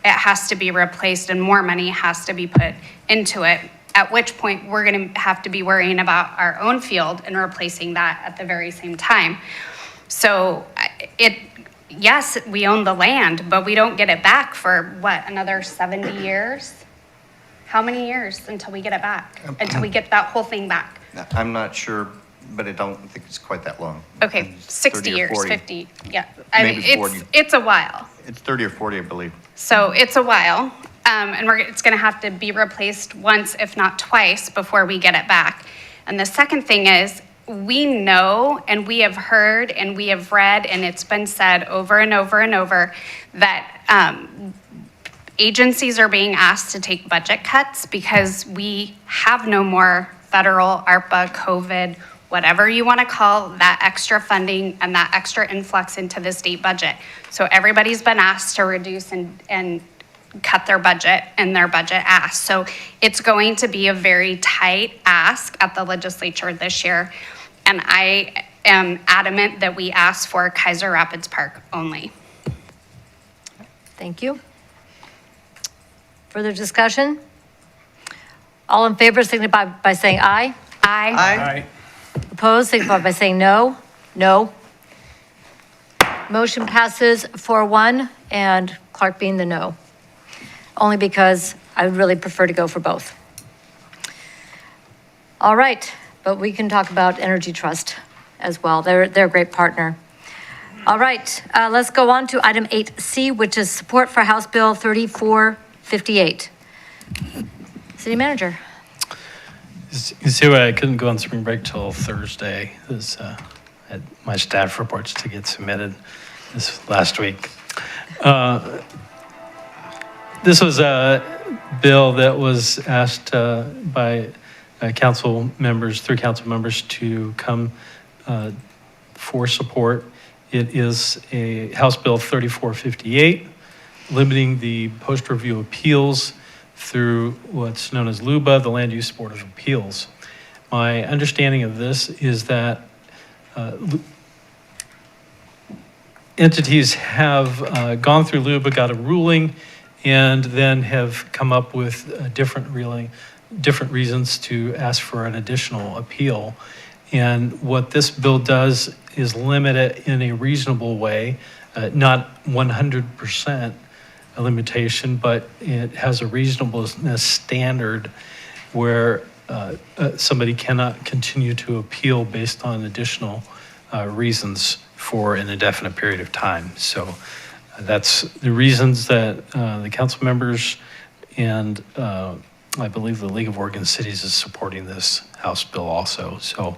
it has to be replaced and more money has to be put into it, at which point we're going to have to be worrying about our own field and replacing that at the very same time. So yes, we own the land, but we don't get it back for what, another 70 years? How many years until we get it back? Until we get that whole thing back? I'm not sure, but I don't think it's quite that long. Okay, 60 30 or years, 40. 50, yeah. I mean, Maybe 40. it's a while. It's 30 or 40, I believe. So it's a while, and it's gonna have to be replaced once, if not twice, before we get it back. And the second thing is, we know, and we have heard, and we have read, and it's been said over and over and over, that agencies are being asked to take budget cuts because we have no more federal, ARPA, COVID, whatever you want to call that extra funding and that extra influx into the state budget. So everybody's been asked to reduce and cut their budget, and their budget ask. So it's going to be a very tight ask at the legislature this year. And I am adamant that we ask for Keizer Rapids Park only. Thank you. Further discussion? All in favor signify by saying aye. Aye. Aye. Opposed signify by saying no. No. Motion passes 4-1, and Clark being the no. Only because I would really prefer to go for both. All right, but we can talk about Energy Trust as well. They're a great partner. All right, let's go on to item 8C, which is support for House Bill 3458. City Manager. You see why I couldn't go on spring break till Thursday, is I had my staff reports to get submitted this last week. This was a bill that was asked by council members, through council members, to come for support. It is a House Bill 3458, limiting the post-review appeals through what's known as LUBA, the Land Use Board of Appeals. My understanding of this is that entities have gone through LUBA, got a ruling, and then have come up with different reasons to ask for an additional appeal. And what this bill does is limit it in a reasonable way, not 100% a limitation, but it has a reasonableness standard where somebody cannot continue to appeal based on additional reasons for an indefinite period of time. So that's the reasons that the council members and I believe the League of Oregon Cities is supporting this House bill also. So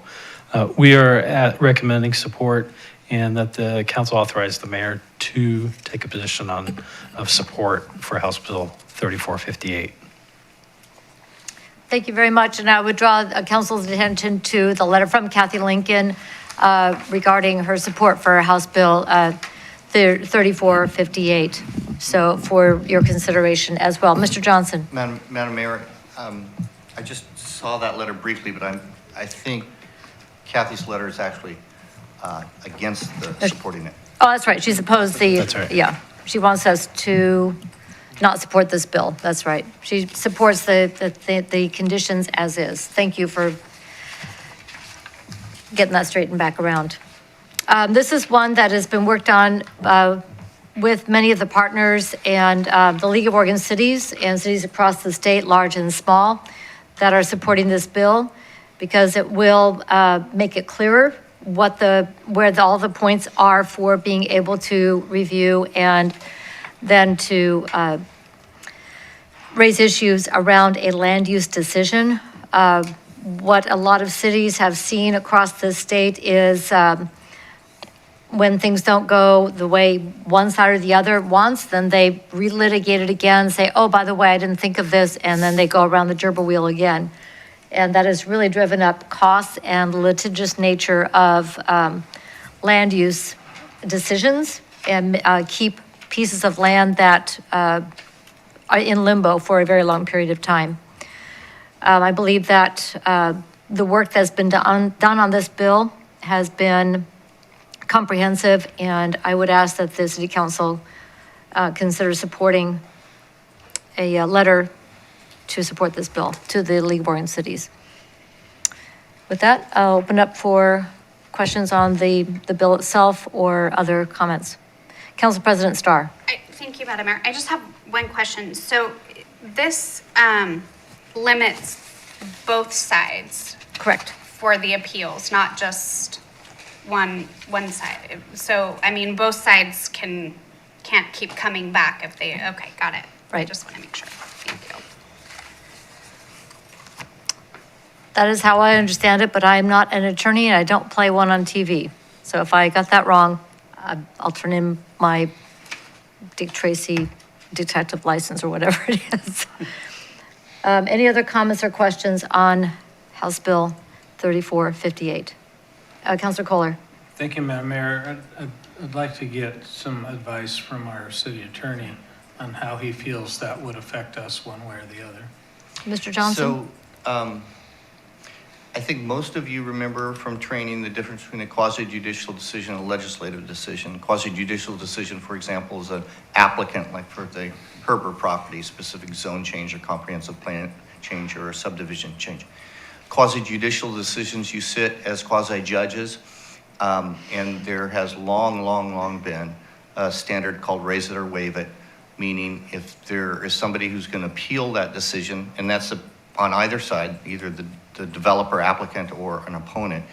we are recommending support, and that the council authorize the mayor to take a position of support for House Bill 3458. Thank you very much, and I would draw council's attention to the letter from Kathy Lincoln regarding her support for House Bill 3458. So for your consideration as well. Mr. Johnson. Madam Mayor, I just saw that letter briefly, but I think Kathy's letter is actually against the supporting it. Oh, that's right. She's opposed the. That's right. Yeah. She wants us to not support this bill. That's right. She supports the conditions as is. Thank you for getting that straightened back around. This is one that has been worked on with many of the partners and the League of Oregon Cities and cities across the state, large and small, that are supporting this bill, because it will make it clearer where all the points are for being able to review and then to raise issues around a land use decision. What a lot of cities have seen across the state is when things don't go the way one side or the other wants, then they relitigate it again, say, oh, by the way, I didn't think of this, and then they go around the gerbil wheel again. And that has really driven up costs and the litigious nature of land use decisions and keep pieces of land that are in limbo for a very long period of time. I believe that the work that's been done on this bill has been comprehensive, and I would ask that the City Council consider supporting a letter to support this bill to the League of Oregon Cities. With that, I'll open up for questions on the bill itself or other comments. Council President Starr. Thank you, Madam Mayor. I just have one question. So this limits both sides. Correct. For the appeals, not just one side. So, I mean, both sides can't keep coming back if they, okay, got it. Right. I just want to make sure. Thank you. That is how I understand it, but I'm not an attorney and I don't play one on TV. So if I got that wrong, I'll turn in my Dick Tracy detective license or whatever it is. Any other comments or questions on House Bill 3458? Councilor Kohler. Thank you, Madam Mayor. I'd like to get some advice from our city attorney on how he feels that would affect us one way or the other. Mr. Johnson? So, I think most of you remember from training the difference between a quasi-judicial decision and a legislative decision. Quasi-judicial decision, for example, is an applicant, like for the Herbert property, specific zone change or comprehensive plan change or a subdivision change. Quasi-judicial decisions, you sit as quasi-judges, and there has long been a standard called raise it or waive it, meaning if there is somebody who's going to appeal that decision, and that's on either side, either the developer, applicant, or an opponent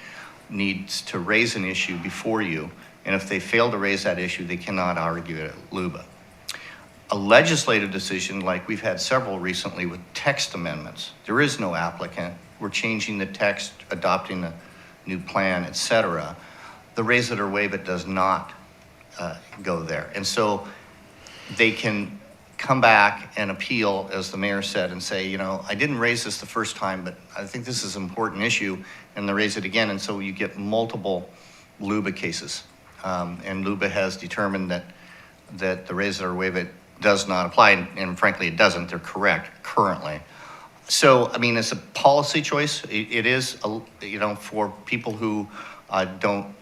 needs to raise an issue before you, and if they fail to raise that issue, they cannot argue it at LUBA. A legislative decision, like we've had several recently with text amendments, there is no applicant. We're changing the text, adopting a new plan, et cetera. The raise it or waive it does not go there. And so they can come back and appeal, as the mayor said, and say, you know, I didn't raise this the first time, but I think this is an important issue, and they raise it again, and so you get multiple LUBA cases. And LUBA has determined that the raise it or waive it does not apply, and frankly, it doesn't. They're correct currently. So, I mean, it's a policy choice. It is, you know, for people who don't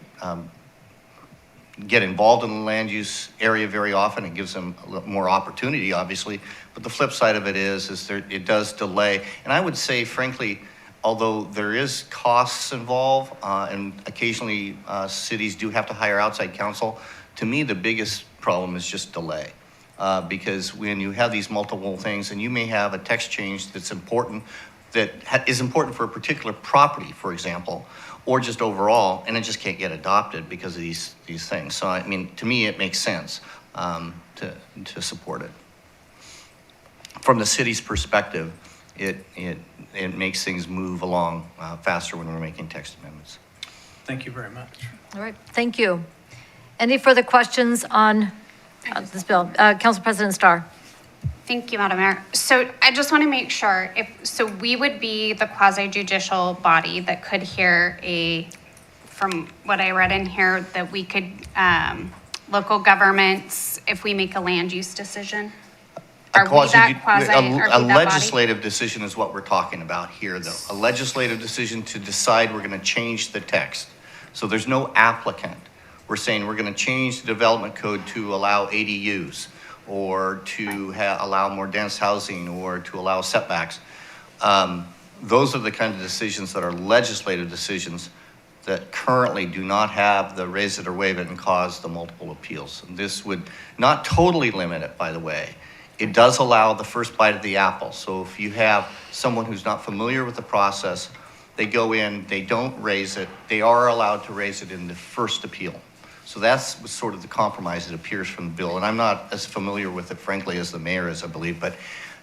get involved in the land use area very often. It gives them a little more opportunity, obviously. But the flip side of it is it does delay. And I would say, frankly, although there is costs involved, and occasionally cities do have to hire outside counsel, to me, the biggest problem is just delay. Because when you have these multiple things, and you may have a text change that's important, that is important for a particular property, for example, or just overall, and it just can't get adopted because of these things. So, I mean, to me, it makes sense to support it. From the city's perspective, it makes things move along faster when we're making text amendments. Thank you very much. All right, thank you. Any further questions on this bill? Council President Starr. Thank you, Madam Mayor. So I just want to make sure, so we would be the quasi-judicial body that could hear from what I read in here, that we could, local governments, if we make a land use decision? Are we that quasi, are we that A body? legislative decision is what we're talking about here, though. A legislative decision to decide we're going to change the text. So there's no applicant. We're saying we're going to change the development code to allow ADUs, or to allow more dense housing, or to allow setbacks. Those are the kind of decisions that are legislative decisions that currently do not have the raise it or waive it and cause the multiple appeals. And this would not totally limit it, by the way. It does allow the first bite of the apple. So if you have someone who's not familiar with the process, they go in, they don't raise it, they are allowed to raise it in the first appeal. So that's sort of the compromise that appears from the bill. And I'm not as familiar with it, frankly, as the mayor is, I believe, but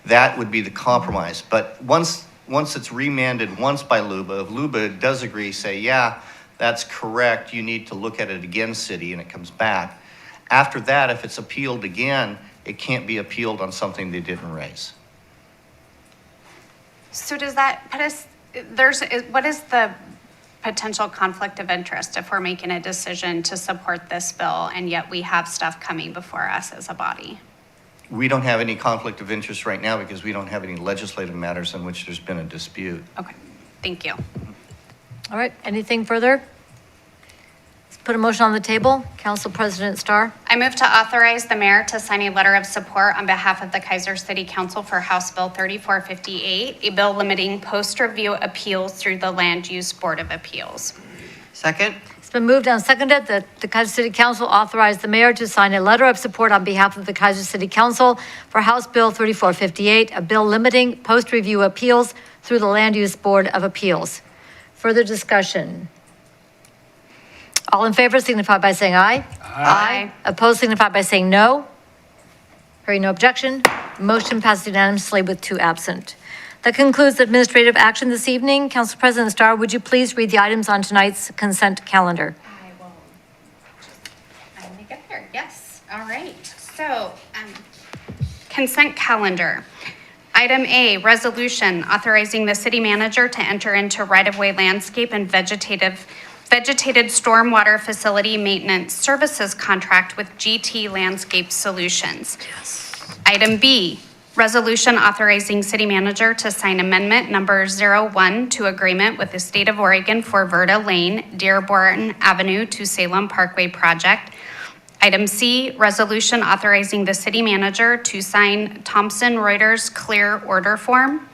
that would be the compromise. But once it's remanded once by LUBA, if LUBA does agree, say, yeah, that's correct, you need to look at it again, city, and it comes back. After that, if it's appealed again, it can't be appealed on something they didn't raise. So does that put us, what is the potential conflict of interest if we're making a decision to support this bill and yet we have stuff coming before us as a body? We don't have any conflict of interest right now because we don't have any legislative matters in which there's been a dispute. Okay, thank you. All right, anything further? Let's put a motion on the table. Council President Starr. I move to authorize the mayor to sign a letter of support on behalf of the Keizer City Council for House Bill 3458, a bill limiting post-review appeals through the Land Use Board of Appeals. Second? It's been moved and seconded that the Keizer City Council authorize the mayor to sign a letter of support on behalf of the Keizer City Council for House Bill 3458, a bill limiting post-review appeals through the Land Use Board of Appeals. Further discussion? All in favor signify by saying aye. Aye. Opposed signify by saying no. Hearing no objection, motion passes unanimously with 2 absent. That concludes administrative action this evening. Council President Starr, would you please read the items on tonight's consent calendar? I will. Let me get there. Yes. All right. So, consent calendar. Item A, resolution authorizing the city manager to enter into right-of-way landscape and vegetated stormwater facility maintenance services contract with GT Landscape Solutions. Yes. Item B, resolution authorizing city manager to sign amendment number 01 to agreement with the state of Oregon for Verda Lane, Dearborn Avenue to Salem Parkway project. Item C, resolution authorizing the city manager to sign Thomson Reuters clear order form.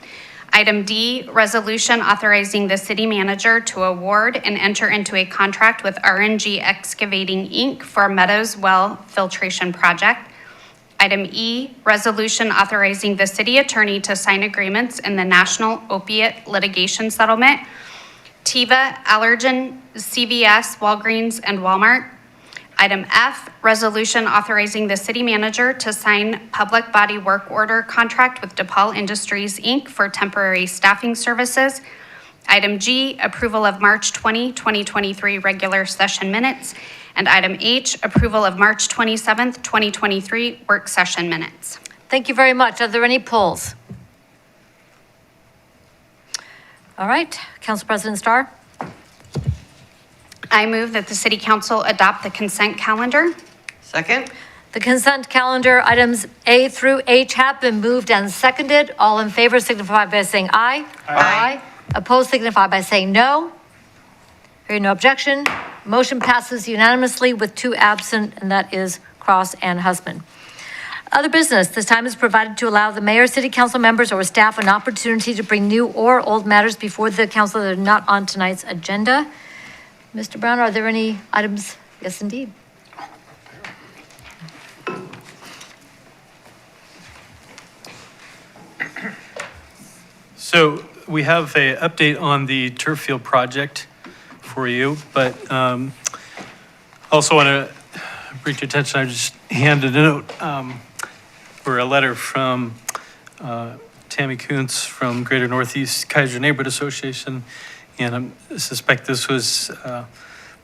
Item D, resolution authorizing the city manager to award and enter into a contract with RNG Excavating, Inc. for Meadows Well Filtration Project. Item E, resolution authorizing the city attorney to sign agreements in the National Opiate Litigation Settlement, Teva, Allergen, CVS, Walgreens, and Walmart. Item F, resolution authorizing the city manager to sign public body work order contract with DePaul Industries, Inc. for temporary staffing services. Item G, approval of March 20, 2023 regular session minutes. And item H, approval of March 27th, 2023 work session minutes. Thank you very much. Are there any polls? All right, Council President Starr. I move that the city council adopt the consent calendar. Second? The consent calendar, items A through H have been moved and seconded. All in favor signify by saying aye. Aye. Opposed signify by saying no. Hearing no objection, motion passes unanimously with 2 absent, and that is Cross and Husband. Other business, this time is provided to allow the mayor, city council members, or staff an opportunity to bring new or old matters before the council that are not on tonight's agenda. Mr. Brown, are there any items? Yes, indeed. So we have an update on the turf field project for you, but also want to bring to your attention, I just handed a note or a letter from Tammy Kuntz from Greater Northeast Keizer Neighborhood Association, and I suspect this was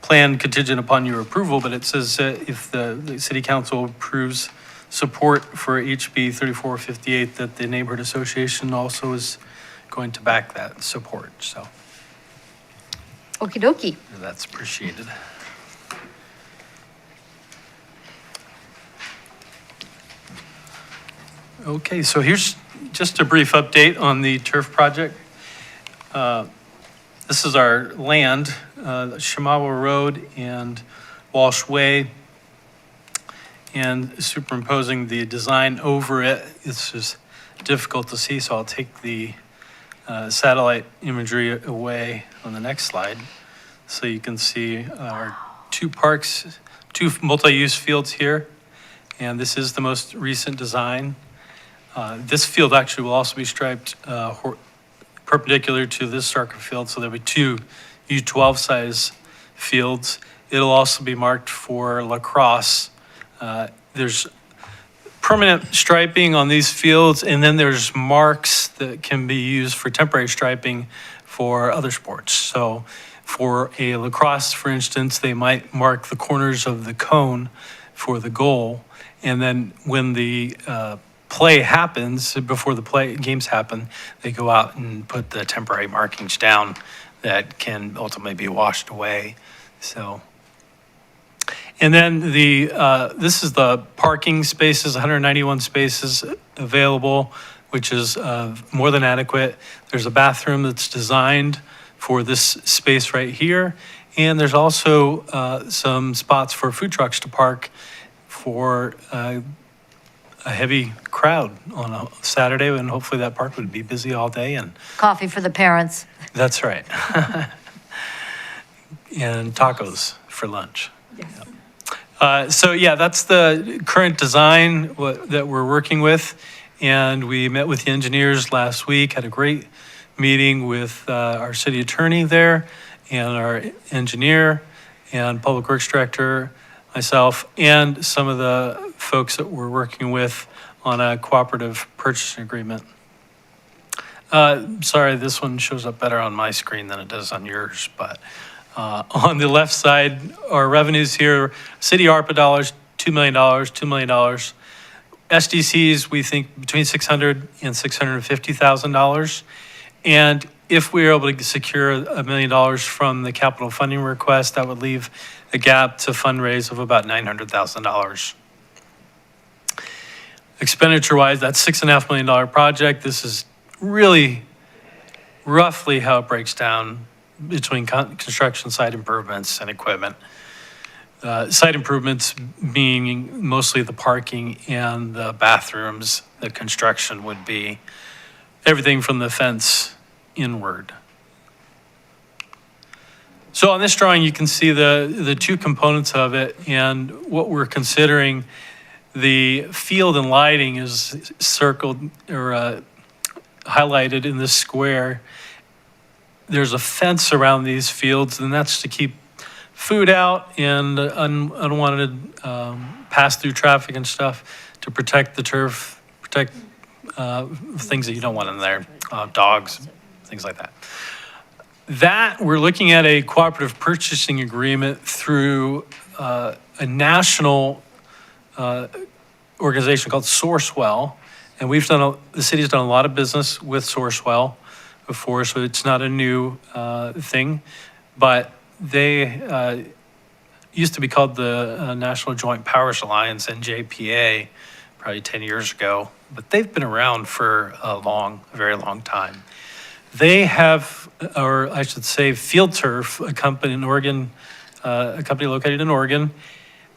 planned contingent upon your approval, but it says if the city council approves support for HB 3458, that the neighborhood association also is going to back that support, so. Okie dokie. That's appreciated. Okay, so here's just a brief update on the turf project. This is our land, Shamawa Road and Walsh Way, and superimposing the design over it. It's just difficult to see, so I'll take the satellite imagery away on the next slide. So you can see our two parks, two multi-use fields here. And this is the most recent design. This field actually will also be striped perpendicular to this soccer field, so there'll be two U12 size fields. It'll also be marked for lacrosse. There's permanent striping on these fields, and then there's marks that can be used for temporary striping for other sports. So for a lacrosse, for instance, they might mark the corners of the cone for the goal, and then when the play happens, before the games happen, they go out and put the temporary markings down that can ultimately be washed away. So, and then this is the parking spaces, 191 spaces available, which is more than adequate. There's a bathroom that's designed for this space right here, and there's also some spots for food trucks to park for a heavy crowd on a Saturday, and hopefully that park would be busy all day. And Coffee for the parents. that's right. And tacos for lunch. Yes. So yeah, that's the current design that we're working with. And we met with the engineers last week, had a great meeting with our city attorney there and our engineer and public works director, myself, and some of the folks that we're working with on a cooperative purchasing agreement. Sorry, this one shows up better on my screen than it does on yours, but on the left side, our revenues here, city ARPA dollars, $2 million, $2 million. SDCs, we think between $600,000 and $650,000. And if we were able to secure $1 million from the capital funding request, that would leave a gap to fundraise of about $900,000. Expenditure-wise, that's $6.5 million project. This is really roughly how it breaks down between construction, site improvements, and equipment. Site improvements being mostly the parking and the bathrooms. The construction would be everything from the fence inward. So on this drawing, you can see the two components of it, and what we're considering. The field and lighting is circled or highlighted in this square. There's a fence around these fields, and that's to keep food out and unwanted pass-through traffic and stuff, to protect the turf, protect things that you don't want in there, dogs, things like that. That, we're looking at a cooperative purchasing agreement through a national organization called Sourcewell, and the city's done a lot of business with Sourcewell before, so it's not a new thing, but they used to be called the National Joint Powers Alliance, NJPA, probably 10 years ago, but they've been around for a very long time. They have, or I should say, Field Turf, a company in Oregon, a company located in Oregon,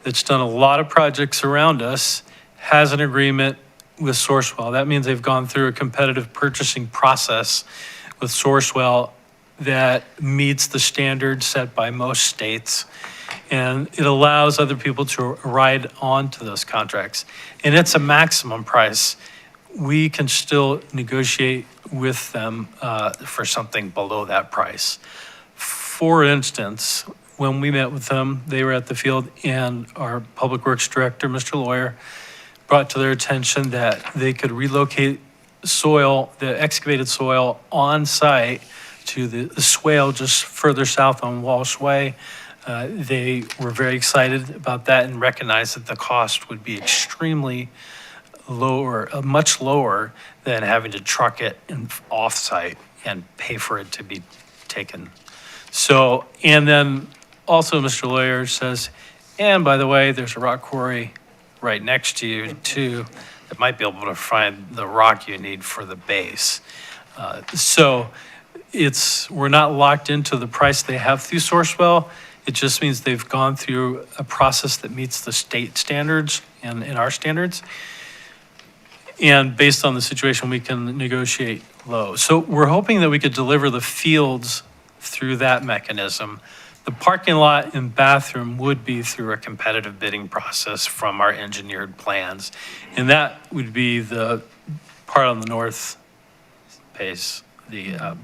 that's done a lot of projects around us, has an agreement with Sourcewell. That means they've gone through a competitive purchasing process with Sourcewell that meets the standards set by most states. And it allows other people to ride onto those contracts. And it's a maximum price. We can still negotiate with them for something below that price. For instance, when we met with them, they were at the field, and our public works director, Mr. Lawyer, brought to their attention that they could relocate soil, the excavated soil, on site to the swale just further south on Walsh Way. They were very excited about that and recognized that the cost would be extremely lower, much lower than having to truck it off-site and pay for it to be taken. So, and then also Mr. Lawyer says, and by the way, there's a rock quarry right next to you too that might be able to find the rock you need for the base. So we're not locked into the price they have through Sourcewell. It just means they've gone through a process that meets the state standards and our standards. And based on the situation, we can negotiate low. So we're hoping that we could deliver the fields through that mechanism The parking lot and bathroom would be through a competitive bidding process from our engineered plans. And that would be the part on the north face, the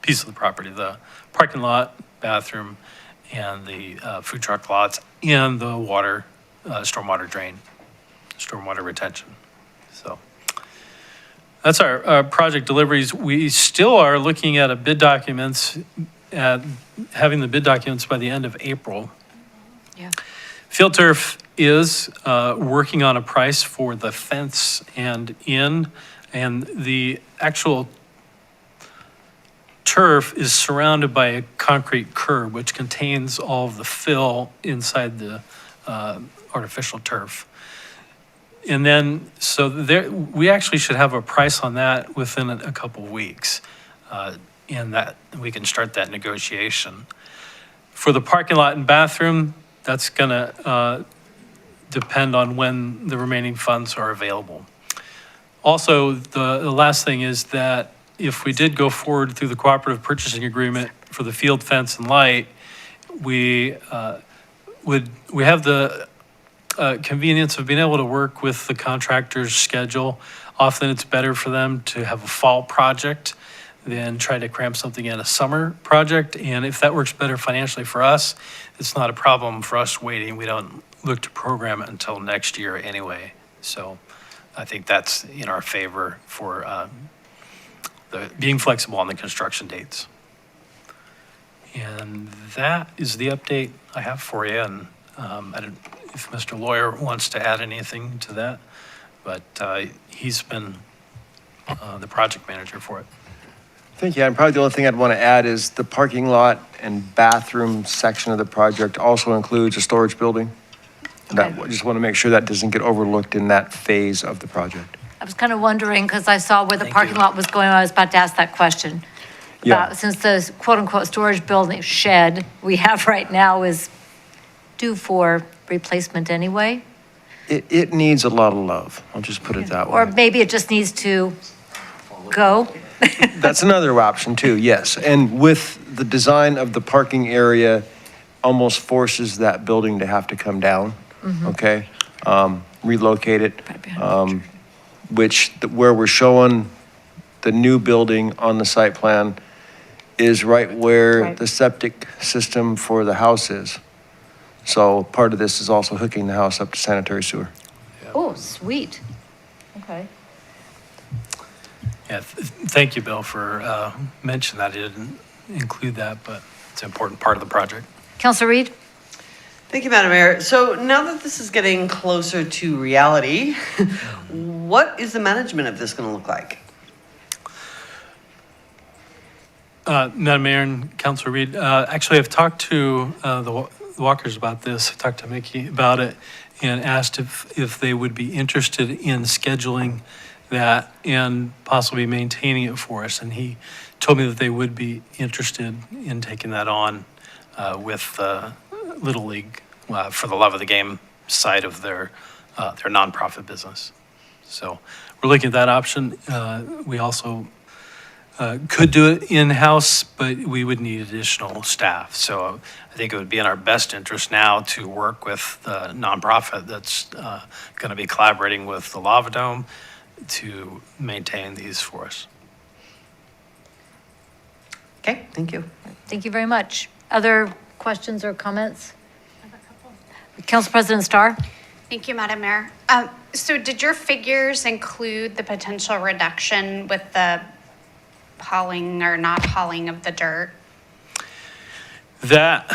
piece of the property, the parking lot, bathroom, and the food truck lots, and the water, stormwater drain, stormwater retention. So that's our project deliveries. We still are looking at having the bid documents by the end of April. Yeah. Field Turf is working on a price for the fence and the actual turf is surrounded by a concrete curb, which contains all of the fill inside the artificial turf. And then, so there, we actually should have a price on that within a couple of weeks. And that we can start that negotiation. For the parking lot and bathroom, that's gonna depend on when the remaining funds are available. Also, the last thing is that if we did go forward through the cooperative purchasing agreement for the field fence and light, we have the convenience of being able to work with the contractor's schedule. Often it's better for them to have a fall project than try to cram something in a summer project. And if that works better financially for us, it's not a problem for us waiting. We don't look to program it until next year anyway. So I think that's in our favor for being flexible on the construction dates. And that is the update I have for you. And I don't, if Mr. Lawyer wants to add anything to that, but he's been the project manager for it. Thank you. And probably the only thing I'd want to add is the parking lot and bathroom section of the project also includes a storage building. I just want to make sure that doesn't get overlooked in that phase of the project. I was kind of wondering, because I saw where the parking lot was going, I was about to ask that question. Yeah. About, since the quote-unquote storage building shed we have right now is due for replacement anyway, It needs a lot of love. I'll just put it that or way. maybe it just needs to go. That's another option too, yes. And with the design of the parking area, almost forces that building to have to come down, okay? Relocate it, where we're showing the new building on the site plan is right where the septic system for the house is. So part of this is also hooking the house up to sanitary sewer. Oh, sweet. Okay. Yeah, thank you, Bill, for mentioning that. I didn't include that, but it's an important part of the project. Councilor Reed? Thank you, Madam Mayor. So now that this is getting closer to reality, what is the management of this going to look like? Madam Mayor and Councilor Reed, actually, I've talked to the Walkers about this. I talked to Mickey about it and asked if they would be interested in scheduling that and possibly maintaining it for us. And he told me that they would be interested in taking that on with Little League for the Love of the Game side of their nonprofit business. So we're looking at that option. We also could do it in-house, but we would need additional staff. So I think it would be in our best interest now to work with the nonprofit that's going to be collaborating with the Lava Dome to maintain these for us. Okay, thank you. Thank you very much. Other questions or comments? Council President Starr? Thank you, Madam Mayor. So did your figures include the potential reduction with the hauling or not hauling of the dirt? That,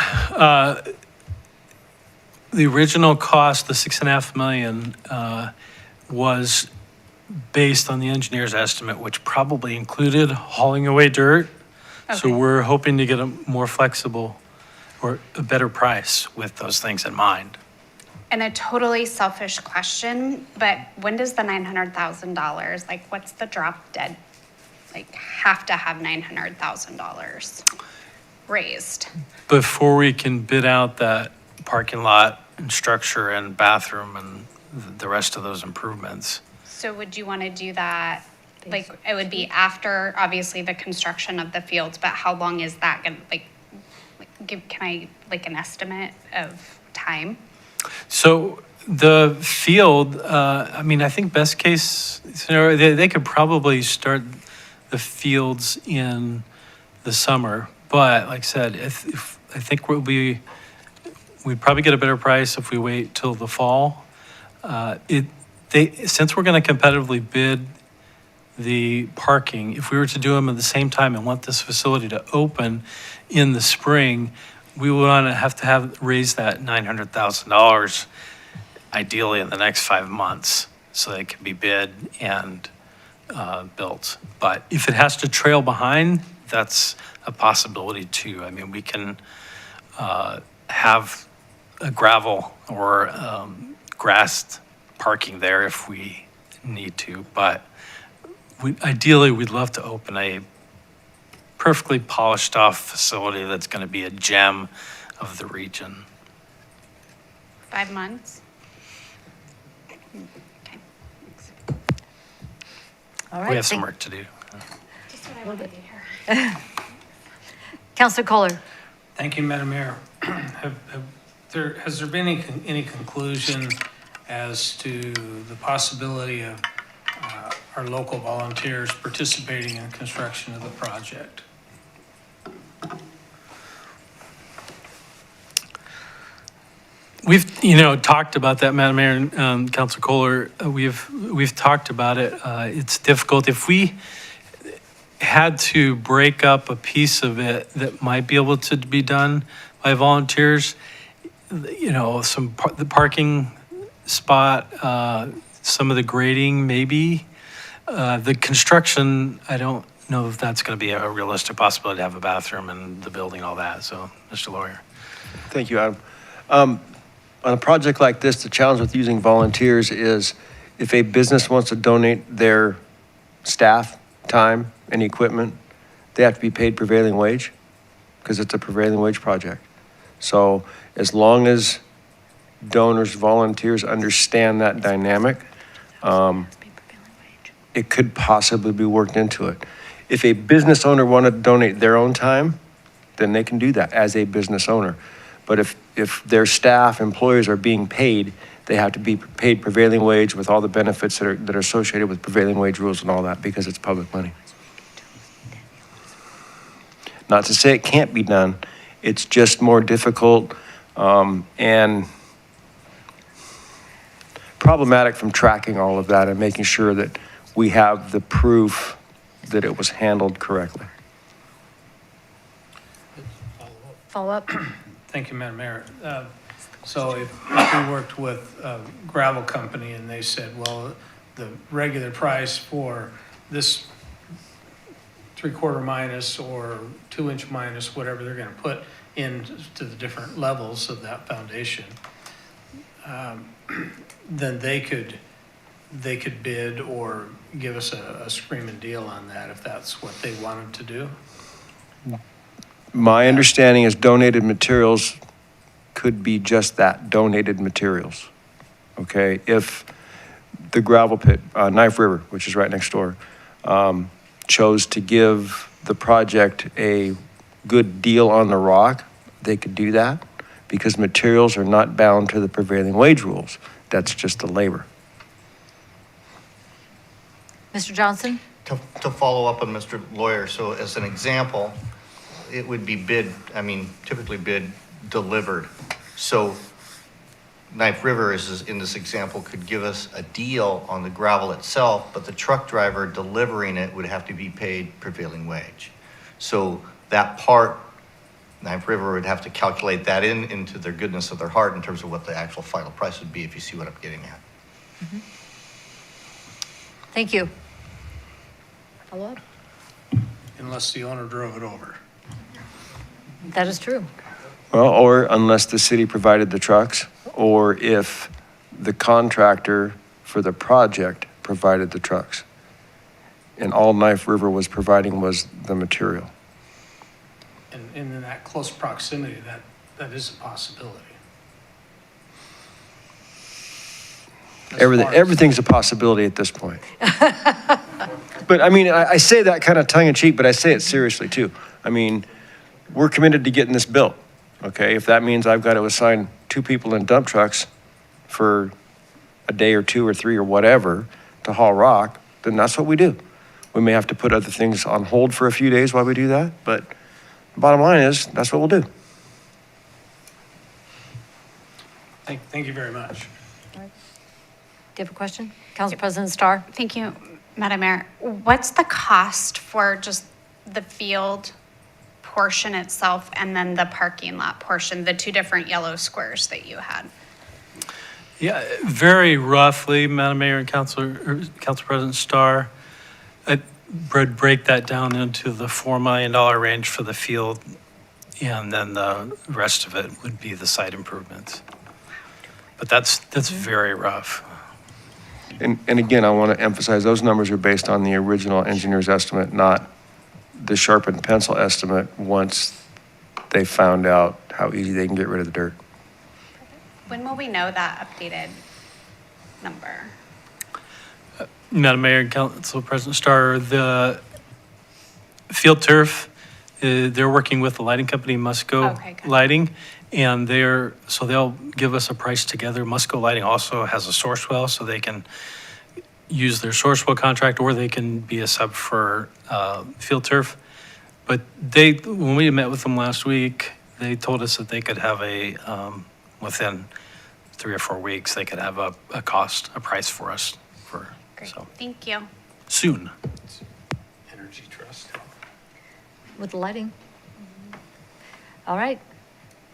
the original cost, the 6.5 million, was based on the engineer's estimate, which probably included hauling away dirt. So we're hoping to get a more flexible or a better price with those things in mind. And a totally selfish question, but when does the $900,000, like what's the drop dead? Like have to have $900,000 raised? Before we can bid out that parking lot and structure and bathroom and the rest of those improvements. So would you want to do that? Like it would be after, obviously, the construction of the fields, but how long is that going to, like like an estimate of time? So the field, I mean, I think best case scenario, they could probably start the fields in the summer. But like I said, if I think we'd probably get a better price if we wait till the fall. Since we're going to competitively bid the parking, if we were to do them at the same time and want this facility to open in the spring, we would want to have raise that $900,000 ideally in the next 5 months so they can be bid and built. But if it has to trail behind, that's a possibility too. I mean, we can have a gravel or grassed parking there if we need to, but ideally we'd love to open a perfectly polished off facility that's going to be a gem of the region. 5 months? All right. We have some work to do. Just what I wanted to hear. Counselor Kohler. Thank you, Madam Mayor. Has there been any conclusion as to the possibility of our local volunteers participating in construction of the project? We've, talked about that, Madam Mayor and Councilor Kohler. We've talked about it. It's difficult. If we had to break up a piece of it that might be able to be done by volunteers, the parking spot, some of the grading, maybe. The construction, I don't know if that's going to be a realistic possibility to have a bathroom and the building, all that. So, Mr. Lawyer. Thank you, Adam. On a project like this, the challenge with using volunteers is if a business wants to donate their staff, time, and equipment, they have to be paid prevailing wage because it's a prevailing wage project. So as long as donors, volunteers understand that dynamic, it could possibly be worked into it. If a business owner wanted to donate their own time, then they can do that as a business owner. But if their staff, employees are being paid, they have to be paid prevailing wage with all the benefits that are associated with prevailing wage rules and all that because it's public money. Not to say it can't be done, it's just more difficult and problematic from tracking all of that and making sure that we have the proof that it was handled correctly. Follow up. Thank you, Madam Mayor. So if we worked with a gravel company and they said, well, the regular price for this 3/4 minus or 2-inch minus, whatever they're going to put into the different levels of that foundation, then they could bid or give us a screaming deal on that if that's what they wanted to do. My understanding is donated materials could be just that, donated materials. Okay, if the gravel pit, Knife River, which is right next door, chose to give the project a good deal on the rock, they could do that because materials are not bound to the prevailing wage rules. That's just the labor. Mr. Johnson? To follow up on Mr. Lawyer, so as an example, it would be typically bid delivered. So Knife River in this example could give us a deal on the gravel itself, but the truck driver delivering it would have to be paid prevailing wage. So that part, Knife River would have to calculate that into their goodness of their heart in terms of what the actual final price would be, if you see what I'm getting at. Mm-hmm. Thank you. Follow up? Unless the owner drove it over. That is true. Well, or unless the city provided the trucks, or if the contractor for the project provided the trucks. And all Knife River was providing was the material. And in that close proximity, that is a possibility. Everything's a possibility at this point. But I mean, I say that kind of tongue in cheek, but I say it seriously too. I mean, we're committed to getting this built. okay? If that means I've got to assign 2 people in dump trucks for a day or 2 or 3 or whatever to haul rock, then that's what we do. We may have to put other things on hold for a few days while we do that, but the bottom line is, that's what we'll do. Thank you very much. Do you have a question? Council President Starr? Thank you, Madam Mayor. What's the cost for just the field portion itself and then the parking lot portion, the 2 different yellow squares that you had? Yeah, very roughly, Madam Mayor and Council President Starr, I'd break that down into the $4 million range for the field, and then the rest of it would be the site improvements. But that's very rough. And again, I want to emphasize, those numbers are based on the original engineer's estimate, not the sharpened pencil estimate once they found out how easy they can get rid of the dirt. When will we know that updated number? Madam Mayor and Council President Starr, the field turf, they're working with the lighting company, Musco Lighting, and they'll give us a price together. Musco Lighting also has a source well, so they can use their source well contract, or they can be a sub for field turf. But when we met with them last week, they told us that they could have within 3 or 4 weeks, they could have a price for us for. Great, so thank you. soon. Energy Trust. With the lighting. All right.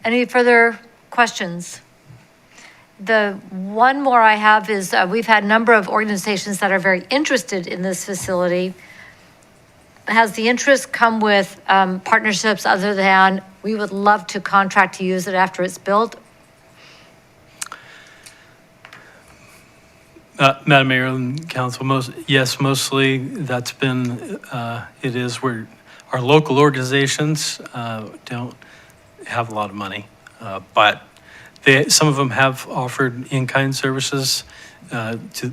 Any further questions? The one more I have is we've had a number of organizations that are very interested in this facility. Has the interest come with partnerships other than we would love to contract to use it after it's built? Madam Mayor and Council, mostly that's been, it is where our local organizations don't have a lot of money, but some of them have offered in-kind services to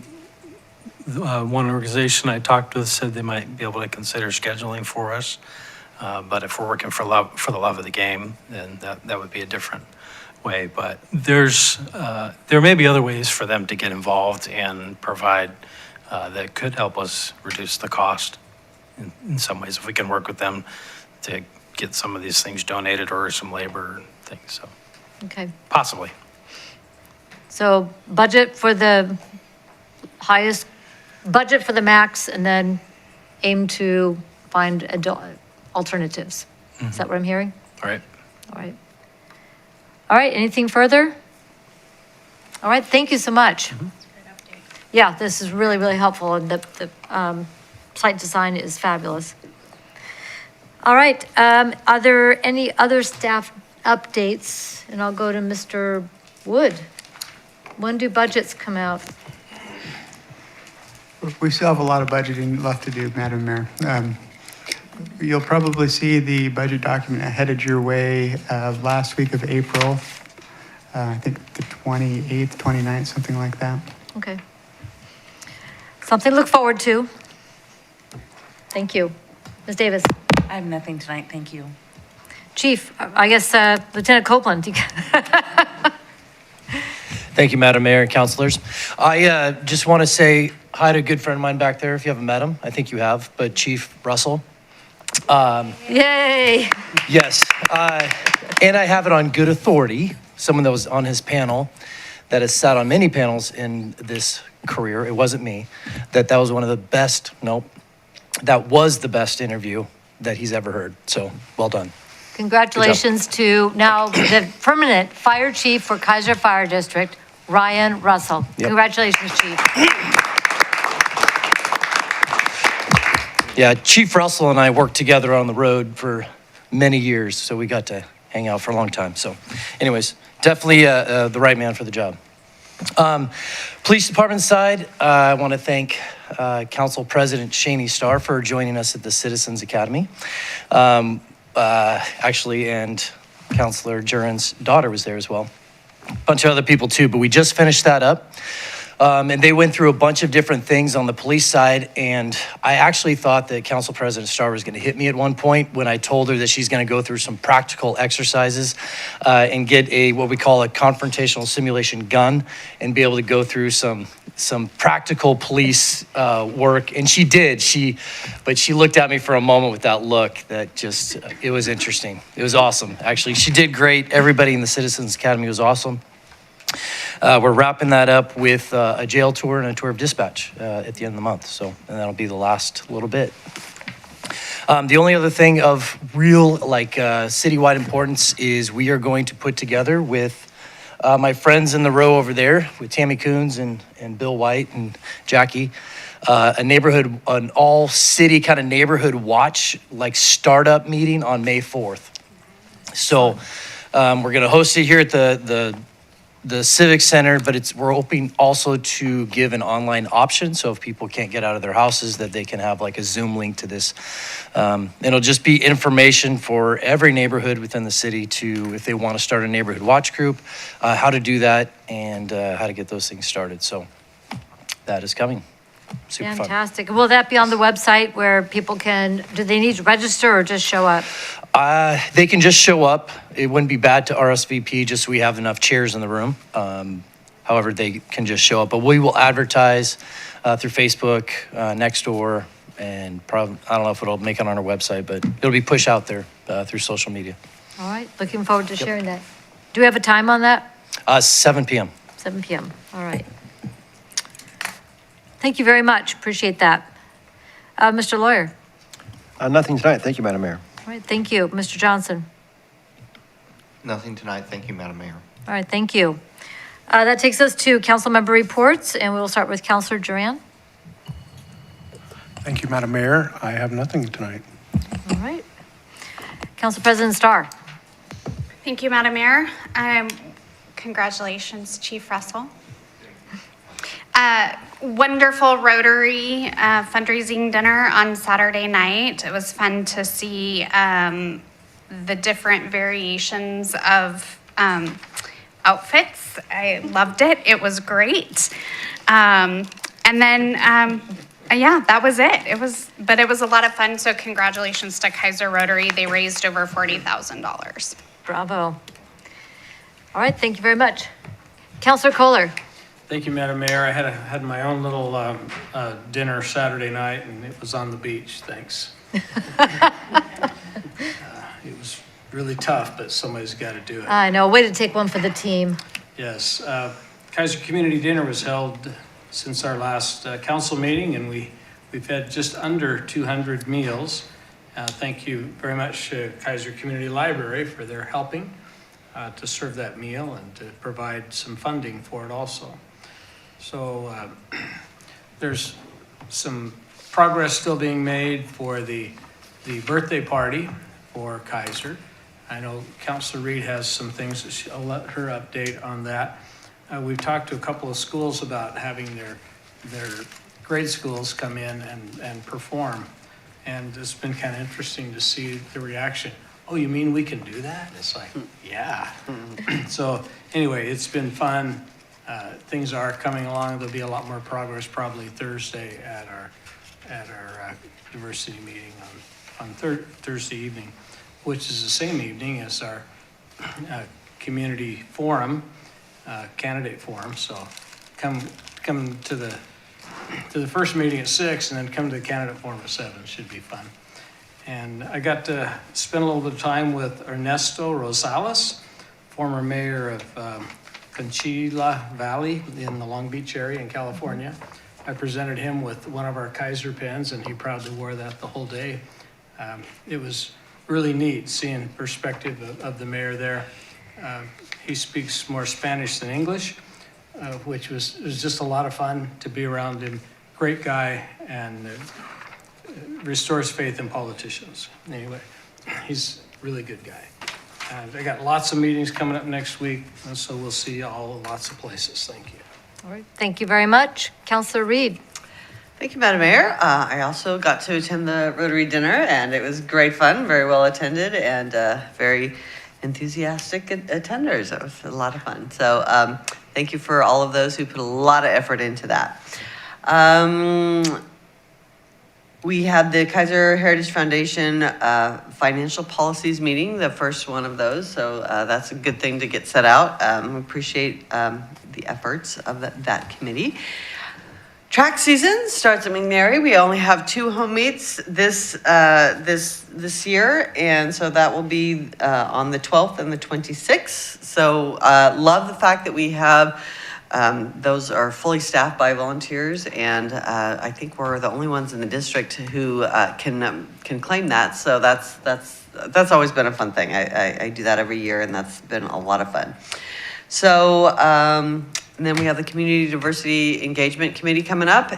one organization I talked with said they might be able to consider scheduling for us. But if we're working for the love of the game, then that would be a different way. But there may be other ways for them to get involved and provide that could help us reduce the cost in some ways if we can work with them to get some of these things donated or some labor and things. So Okay. possibly. So budget for the highest, budget for the max, and then aim to find alternatives. Is that what I'm hearing? All right. All right. All right, anything further? All right, thank you so much. Yeah, this is really, really helpful, and the site design is fabulous. All right, are there any other staff updates? And I'll go to Mr. Wood. When do budgets come out? We still have a lot of budgeting left to do, Madam Mayor. You'll probably see the budget document headed your way last week of April. I think the 28th, 29th, something like that. Okay. Something to look forward to. Thank you. Ms. Davis? I have nothing tonight, thank you. Chief, I guess Lieutenant Copeland. Thank you, Madam Mayor and councilors. I just want to say hi to a good friend of mine back there, if you haven't met him. I think you have, but Chief Russell. Yay! Yes, and I have it on good authority, someone that was on his panel, that has sat on many panels in this career, it wasn't me, that was one of the best, that was the best interview that he's ever heard. So, well done. Congratulations to now the permanent fire chief for Keizer Fire District, Ryan Russell. Yep. Congratulations, Chief. Yeah, Chief Russell and I worked together on the road for many years, so we got to hang out for a long time. So anyways, definitely the right man for the job. Police department side, I want to thank Council President Shaney Starr for joining us at the Citizens Academy. Actually, and Councilor Juren's daughter was there as well. A bunch of other people too, but we just finished that up. And they went through a bunch of different things on the police side. And I actually thought that Council President Starr was going to hit me at one point when I told her that she's going to go through some practical exercises and get what we call a confrontational simulation gun and be able to go through some practical police work. And she did. But she looked at me for a moment with that look that just, it was interesting. It was awesome. Actually, she did great. Everybody in the Citizens Academy was awesome. We're wrapping that up with a jail tour and a tour of dispatch at the end of the month. So, and that'll be the last little bit. The only other thing of real citywide importance is we are going to put together with my friends in the row over there with Tammy Coons and Bill White and Jackie, an all city kind of neighborhood watch startup meeting on May 4th. So we're going to host it here at the Civic Center, but we're hoping also to give an online option. So if people can't get out of their houses, that they can have a Zoom link to this. It'll just be information for every neighborhood within the city if they want to start a neighborhood watch group, how to do that and how to get those things started. So that is coming. Super fun. Fantastic. Will that be on the website where people do they need to register or just show up? They can just show up. It wouldn't be bad to RSVP just so we have enough chairs in the room. However, they can just show up. But we will advertise through Facebook, Nextdoor, and probably, I don't know if it'll make it on our website, but it'll be pushed out there through social media. All right, looking forward to sharing that. Do we have a time on that? 7 p.m. 7 p.m., all right. Thank you very much, appreciate that. Mr. Lawyer? Nothing tonight. Thank you, Madam Mayor. All right, thank you. Mr. Johnson? Nothing tonight. Thank you, Madam Mayor. All right, thank you. That takes us to council member reports, and we'll start with Councilor Duran. Thank you, Madam Mayor. I have nothing tonight. All right. Council President Starr. Thank you, Madam Mayor. Congratulations, Chief Russell. Wonderful Rotary fundraising dinner on Saturday night. It was fun to see the different variations of outfits. I loved it. It was great. And then, yeah, that was it. But it was a lot of fun. So congratulations to Keizer Rotary. They raised over $40,000. Bravo. All right, thank you very much. Councilor Kohler. Thank you, Madam Mayor. I had my own little dinner Saturday night, and it was on the beach. Thanks. It was really tough, but somebody's got to do it. I know, way to take one for the team. Yes. Keizer Community Dinner was held since our last council meeting, and we've had just under 200 meals. Thank you very much, Keizer Community Library, for their helping to serve that meal and to provide some funding for it also. So there's some progress still being made for the birthday party for Keizer. I know Councilor Reed has some things that I'll let her update on that. We've talked to a couple of schools about having their grade schools come in and perform. And it's been kind of interesting to see the reaction. Oh, you mean we can do that? It's like, yeah. So anyway, it's been fun. Things are coming along. There'll be a lot more progress probably Thursday at our diversity meeting on Thursday evening, which is the same evening as our community forum, candidate forum. So come to the first meeting at 6 and then come to the candidate forum at 7. Should be fun. And I got to spend a little bit of time with Ernesto Rosales, former mayor of Conchila Valley in the Long Beach area in California. I presented him with one of our Keizer pens, and he proudly wore that the whole day. It was really neat seeing perspective of the mayor there. He speaks more Spanish than English, which was just a lot of fun to be around him. Great guy, and restores faith in politicians. Anyway, he's a really good guy. I got lots of meetings coming up next week, and so we'll see y'all in lots of places. Thank you. All right, thank you very much. Councilor Reed. Thank you, Madam Mayor. I also got to attend the Rotary dinner, and it was great fun, very well attended, and very enthusiastic attenders. It was a lot of fun. So Thank you for all of those who put a lot of effort into that. We had the Keizer Heritage Foundation Financial Policies meeting, the first one of those, so that's a good thing to get set out. We appreciate the efforts of that committee. Track season starts at McNary. We only have 2 home meets this year, and so that will be on the 12th and the 26th. So love the fact that we have those are fully staffed by volunteers, and I think we're the only ones in the district who can claim that. So that's always been a fun thing. I do that every year, and that's been a lot of fun. So. And then we have the Community Diversity Engagement Committee coming up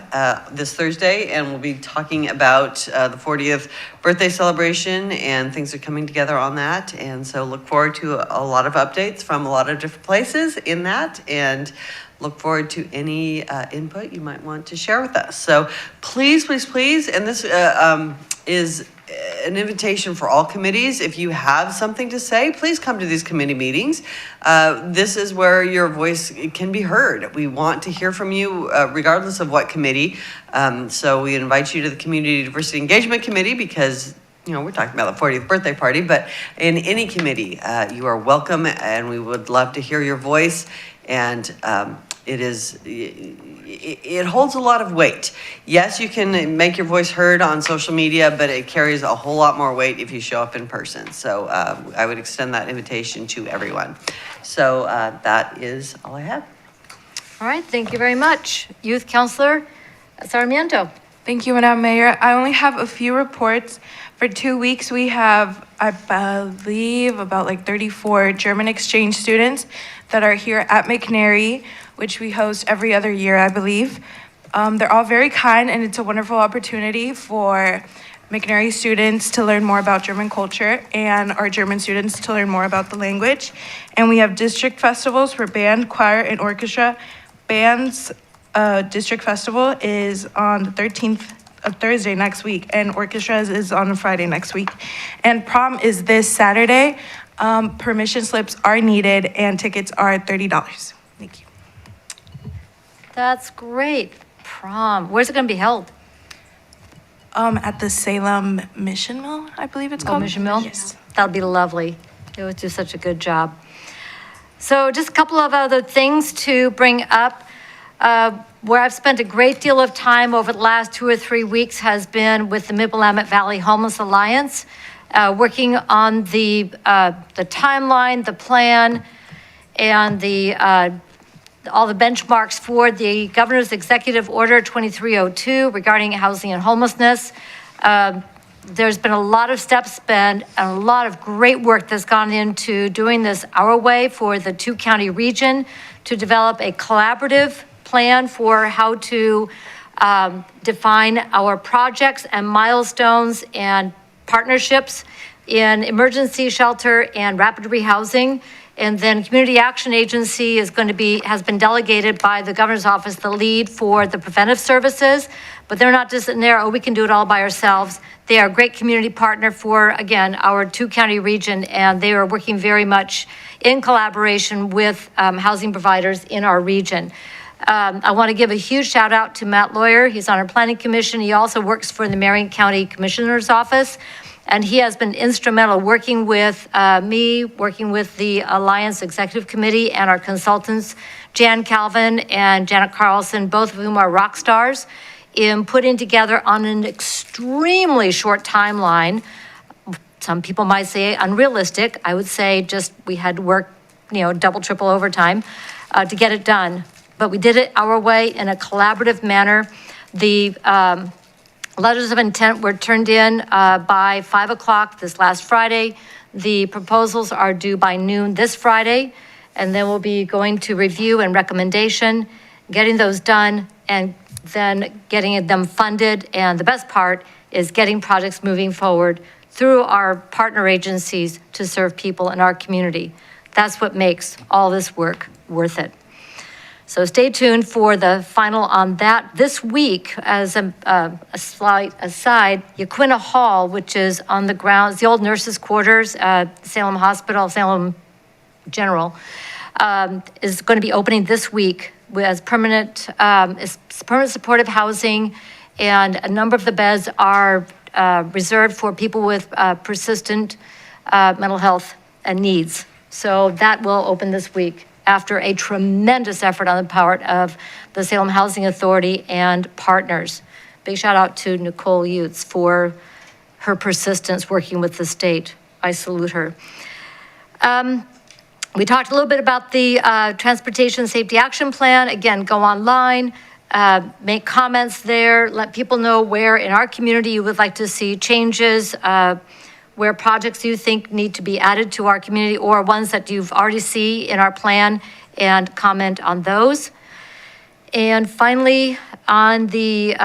this Thursday, and we'll be talking about the 40th birthday celebration, and things are coming together on that. And so look forward to a lot of updates from a lot of different places in that, and look forward to any input you might want to share with us. So please, please, please, and this is an invitation for all committees. If you have something to say, please come to these committee meetings. This is where your voice can be heard. We want to hear from you regardless of what committee. So we invite you to the Community Diversity Engagement Committee because we're talking about the 40th birthday party, but in any committee, you are welcome, and we would love to hear your voice. And it holds a lot of weight. Yes, you can make your voice heard on social media, but it carries a whole lot more weight if you show up in person. So I would extend that invitation to everyone. So that is all I have. All right, thank you very much. Youth Counselor Sarmiento. Thank you, Madam Mayor. I only have a few reports. For 2 weeks, we have, I believe, about like 34 German exchange students that are here at McNary, which we host every other year, I believe. They're all very kind, and it's a wonderful opportunity for McNary students to learn more about German culture and our German students to learn more about the language. And we have district festivals for band, choir, and orchestra. Band's district festival is on the 13th of Thursday next week, and orchestras is on Friday next week. And prom is this Saturday. Permission slips are needed, and tickets are $30. Thank you. That's great. Prom. Where's it going to be held? At the Salem Mission Mill, I believe it's called. Mission Mill? Yes. That'll be lovely. They would do such a good job. So just a couple of other things to bring up. Where I've spent a great deal of time over the last 2 or 3 weeks has been with the Mid-Willamette Valley Homeless Alliance, working on the timeline, the plan, and all the benchmarks for the Governor's Executive Order 2302 regarding housing and homelessness. There's been a lot of steps spent and a lot of great work that's gone into doing this our way for the 2-county region to develop a collaborative plan for how to define our projects and milestones and partnerships in emergency shelter and rapid rehousing. And then Community Action Agency has been delegated by the Governor's Office, the lead for the preventive services, but they're not just sitting there, oh, we can do it all by ourselves. They are a great community partner for, again, our 2-county region, and they are working very much in collaboration with housing providers in our region. I want to give a huge shout out to Matt Lawyer. He's on our planning commission. He also works for the Marion County Commissioner's Office. And he has been instrumental working with me, working with the Alliance Executive Committee and our consultants, Jan Calvin and Janet Carlson, both of whom are rock stars, in putting together on an extremely short timeline. Some people might say unrealistic. I would say just we had to work, double, triple overtime to get it done. But we did it our way in a collaborative manner. The letters of intent were turned in by 5 o'clock this last Friday. The proposals are due by noon this Friday, and then we'll be going to review and recommendation, getting those done, and then getting them funded. And the best part is getting projects moving forward through our partner agencies to serve people in our community. That's what makes all this work worth it. So stay tuned for the final on that. This week, as a slight aside, Yaquina Hall, which is on the grounds, the old nurses' quarters, Salem Hospital, Salem General, is going to be opening this week as permanent supportive housing, and a number of the beds are reserved for people with persistent mental health needs. So that will open this week after a tremendous effort on the part of the Salem Housing Authority and partners. Big shout out to Nicole Utes for her persistence working with the state. I salute her. We talked a little bit about the Transportation Safety Action Plan. Again, go online, make comments there, let people know where in our community you would like to see changes, where projects you think need to be added to our community or ones that you've already see in our plan, and comment on those. And finally, on the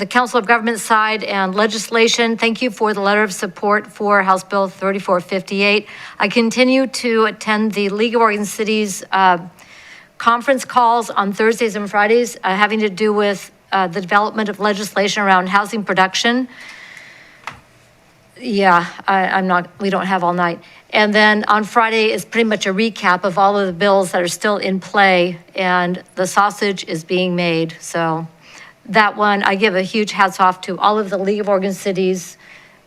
Council of Government side and legislation, thank you for the letter of support for House Bill 3458. I continue to attend the League of Oregon Cities conference calls on Thursdays and Fridays having to do with the development of legislation around housing production. Yeah, we don't have all night. And then on Friday is pretty much a recap of all of the bills that are still in play, and the sausage is being made. So that one, I give a huge hats off to all of the League of Oregon Cities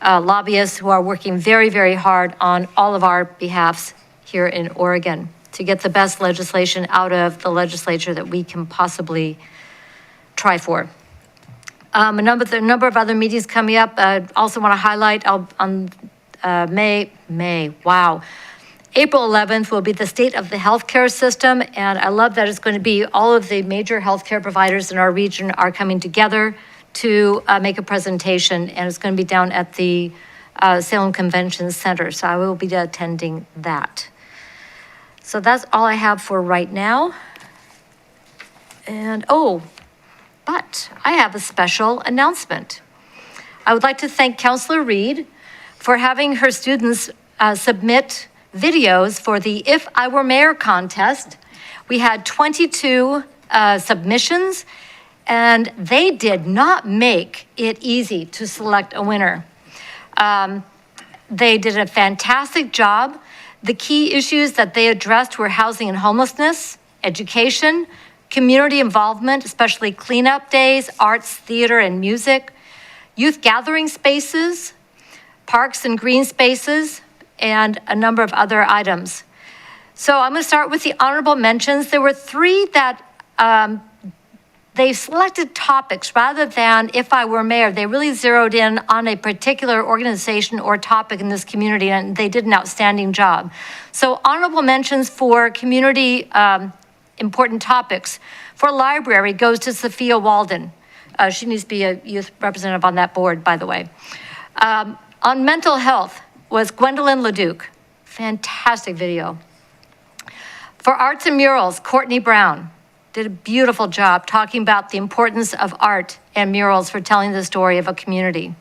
lobbyists who are working very, very hard on all of our behalfs here in Oregon to get the best legislation out of the legislature that we can possibly try for. A number of other meetings coming up. I also want to highlight on April 11th will be the state of the healthcare system, and I love that it's going to be all of the major healthcare providers in our region are coming together to make a presentation, and it's going to be down at the Salem Convention Center, so I will be attending that. So that's all I have for right now. And but I have a special announcement. I would like to thank Councilor Reed for having her students submit videos for the If I Were Mayor contest. We had 22 submissions, and they did not make it easy to select a winner. They did a fantastic job. The key issues that they addressed were housing and homelessness, education, community involvement, especially cleanup days, arts, theater, and music, youth gathering spaces, parks and green spaces, and a number of other items. So I'm going to start with the honorable mentions. There were 3 that they selected topics rather than if I were mayor. They really zeroed in on a particular organization or topic in this community, and they did an outstanding job. So honorable mentions for community important topics. For library goes to Sophia Walden. She needs to be a youth representative on that board, by the way. On mental health was Gwendolyn Leduc. Fantastic video. For arts and murals, Courtney Brown did a beautiful job talking about the importance of art and murals for telling the story of a community.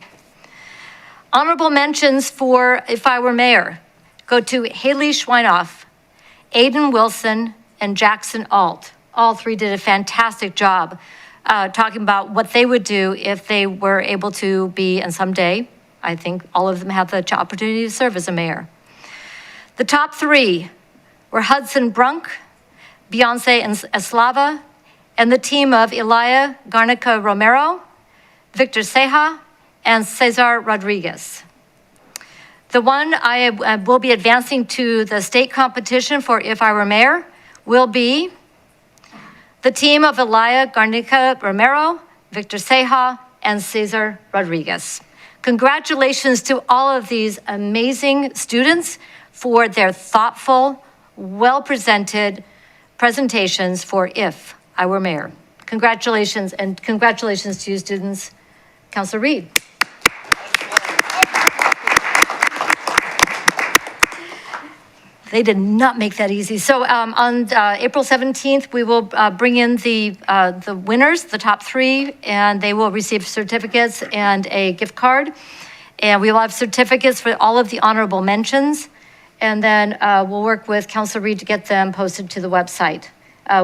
Honorable mentions for If I Were Mayor go to Haley Schweinoff, Aiden Wilson, and Jackson Alt. All 3 did a fantastic job talking about what they would do if they were able to be, and someday, I think all of them have the opportunity to serve as a mayor. The top 3 were Hudson Brunk, Beyonce and Eslava, and the team of Elia Garnica Romero, Victor Ceja, and Cesar Rodriguez. The one I will be advancing to the state competition for If I Were Mayor will be the team of Elia Garnica Romero, Victor Ceja, and Cesar Rodriguez. Congratulations to all of these amazing students for their thoughtful, well-presented presentations for If I Were Mayor. Congratulations, and congratulations to you students. Councilor Reed. They did not make that easy. So on April 17th, we will bring in the winners, the top 3, and they will receive certificates and a gift card. And we will have certificates for all of the honorable mentions. And then we'll work with Councilor Reed to get them posted to the website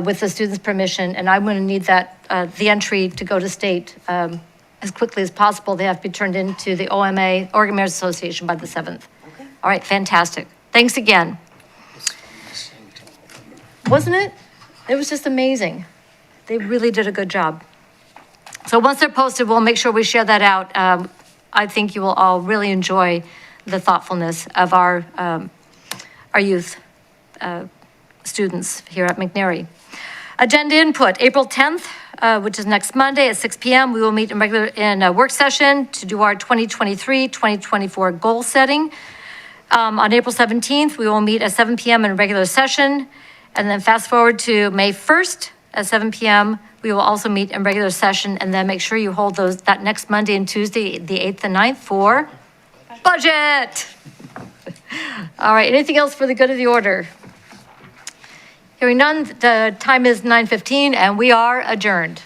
with the students' permission. And I'm going to need that, the entry to go to state as quickly as possible. They have to be turned into the OMA, Oregon Mayors Association, by the 7th. Okay. All right, fantastic. Thanks again. wasn't it? It was just amazing. They really did a good job. So once they're posted, we'll make sure we share that out. I think you will all really enjoy the thoughtfulness of our youth students here at McNary. Agenda input, April 10th, which is next Monday at 6 p.m. We will meet in a work session to do our 2023-2024 goal setting. On April 17th, we will meet at 7 p.m. in a regular session. And then fast forward to May 1st at 7 p.m. We will also meet in regular session, and then make sure you hold that next Monday and Tuesday, the 8th and 9th, for budget. All right, anything else for the good of the order? Hearing none, the time is 9:15 and we are adjourned.